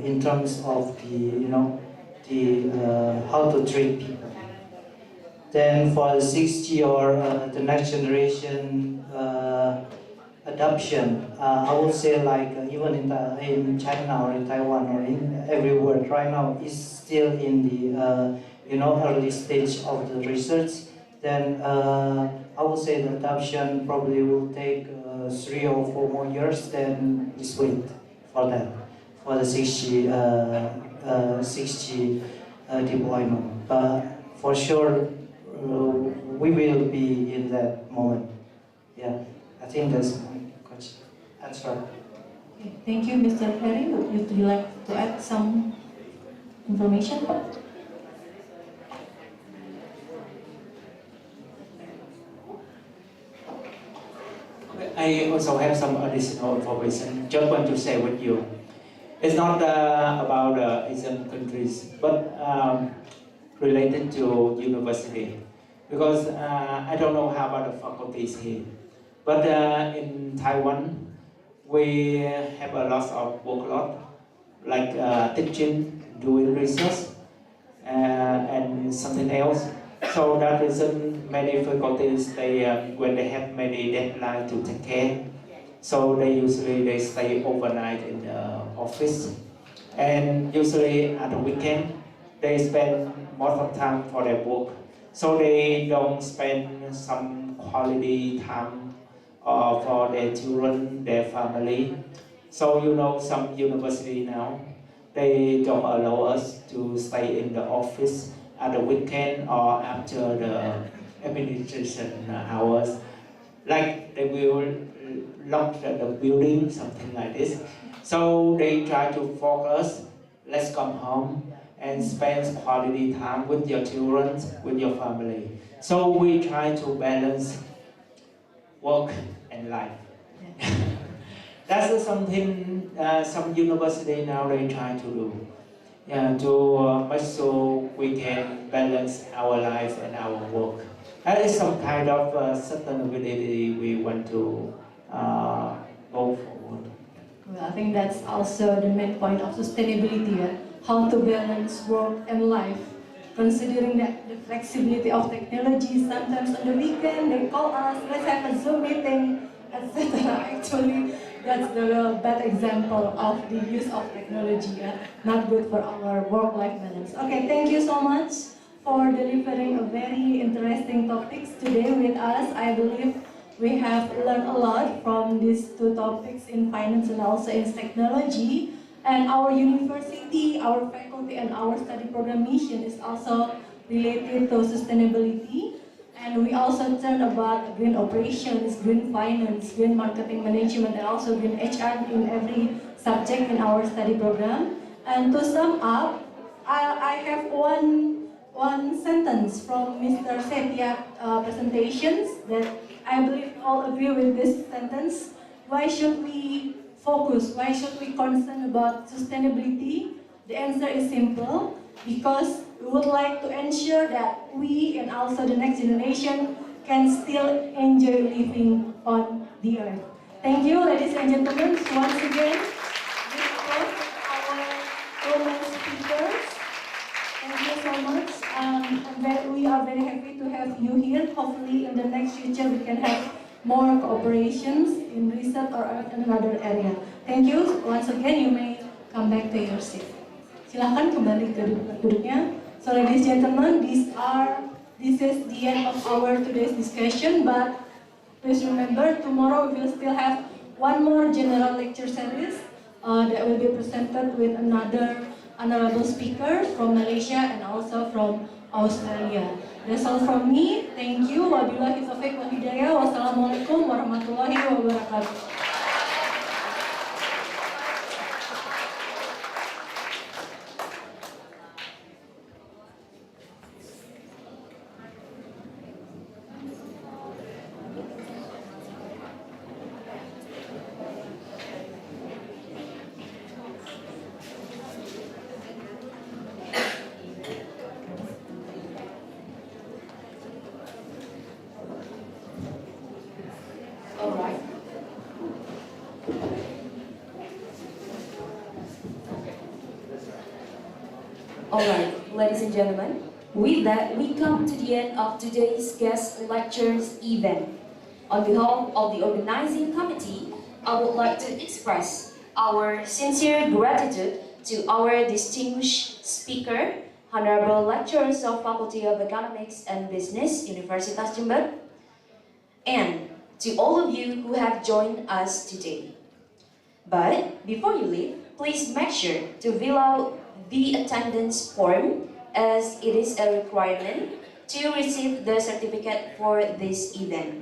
in terms of the how to treat people. Then for the 6G or the next generation adoption, I would say like even in China or in Taiwan or in everywhere right now is still in the early stage of the research. Then I would say the adoption probably will take 3 or 4 more years. Then just wait for that for the 6G deployment. But for sure. We will be in that moment. Yeah, I think that's my question. Answer. Okay, thank you, Mr. Ferry. Would you like to add some information? I also have some additional information. Just want to share with you. It's not about Asian countries, but related to university. Because I don't know how about the faculties here. But in Taiwan, we have a lot of workload, like teaching, doing research, and something else. So that reason many faculties, when they have many deadlines to take care, so they stay overnight in the office. And usually at the weekend, they spend most of time for their work. So they don't spend some quality time for their children, their family. So some university now, they don't allow us to stay in the office at the weekend or after the administration hours. Like they will lock the building, something like this. So they try to focus, let's come home and spend quality time with your children, with your family. So we try to balance work and life. That's something some university now they try to do. Yeah, to make sure we can balance our life and our work. That is some kind of sustainability we want to go forward. Well, I think that's also the main point of sustainability, how to balance work and life. Considering that the flexibility of technology, sometimes on the weekend they call us, let's have a Zoom meeting, etc. Actually, that's the bad example of the use of technology, not good for our work-life balance. Okay, thank you so much for delivering a very interesting topics today with us. I believe we have learned a lot from these two topics in finance and also in technology. And our university, our faculty, and our study program mission is also related to sustainability. And we also learn about green operations, green finance, green marketing management, and also green HR in every subject in our study program. And to sum up, I have one sentence from Mr. Setia's presentations that I believe all agree with this sentence. Why should we focus? Why should we concern about sustainability? The answer is simple, because we would like to ensure that we and also the next generation can still enjoy living on the earth. Thank you, ladies and gentlemen. Once again, this was our women speakers. Thank you so much. We are very happy to have you here. Hopefully, in the next future, we can have more cooperations in research or in another area. Thank you. Once again, you may come back to your seat. Silahkan kembali ke duduknya. So, ladies and gentlemen, this is the end of our today's discussion. But please remember, tomorrow we will still have one more general lecture series that will be presented with another honorable speaker from Malaysia and also from Australia. That's all from me. Thank you. Wabillahi taufiq wal hidayah. Wassalamualaikum warahmatullahi wabarakatuh. Alright, ladies and gentlemen, with that we come to the end of today's guest lectures event. On behalf of the organizing committee, I would like to express our sincere gratitude to our distinguished speaker, honorable lecturers of Faculty of Economics and Business, Universitas Jember, and to all of you who have joined us today. But before you leave, please make sure to fill out the attendance form, as it is a requirement to receive the certificate for this event.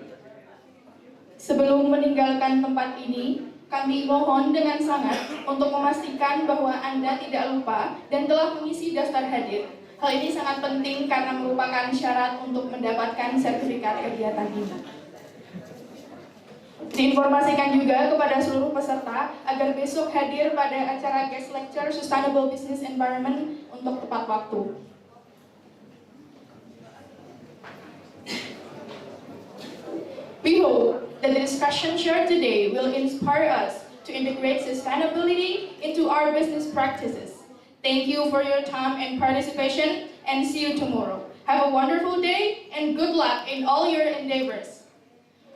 Sebelum meninggalkan tempat ini, kami mohon dengan sangat untuk memastikan bahwa Anda tidak lupa dan telah mengisi daftar hadir. Hal ini sangat penting karena merupakan syarat untuk mendapatkan sertifikat kegiatan ini. Diinformasikan juga kepada seluruh peserta agar besok hadir pada acara guest lecture Sustainable Business Environment untuk tepat waktu. We hope that the discussion shared today will inspire us to integrate sustainability into our business practices. Thank you for your time and participation, and see you tomorrow. Have a wonderful day and good luck in all your endeavors.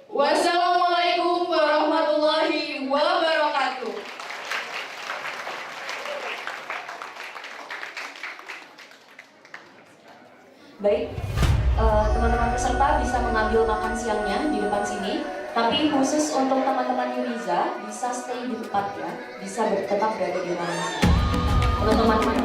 Wassalamualaikum warahmatullahi wabarakatuh. Baik, teman-teman peserta bisa mengambil makan siangnya di depan sini. Tapi khusus untuk teman-teman Yuriza bisa stay di tempat ya, bisa tetap berada di mana saja. Untuk teman-teman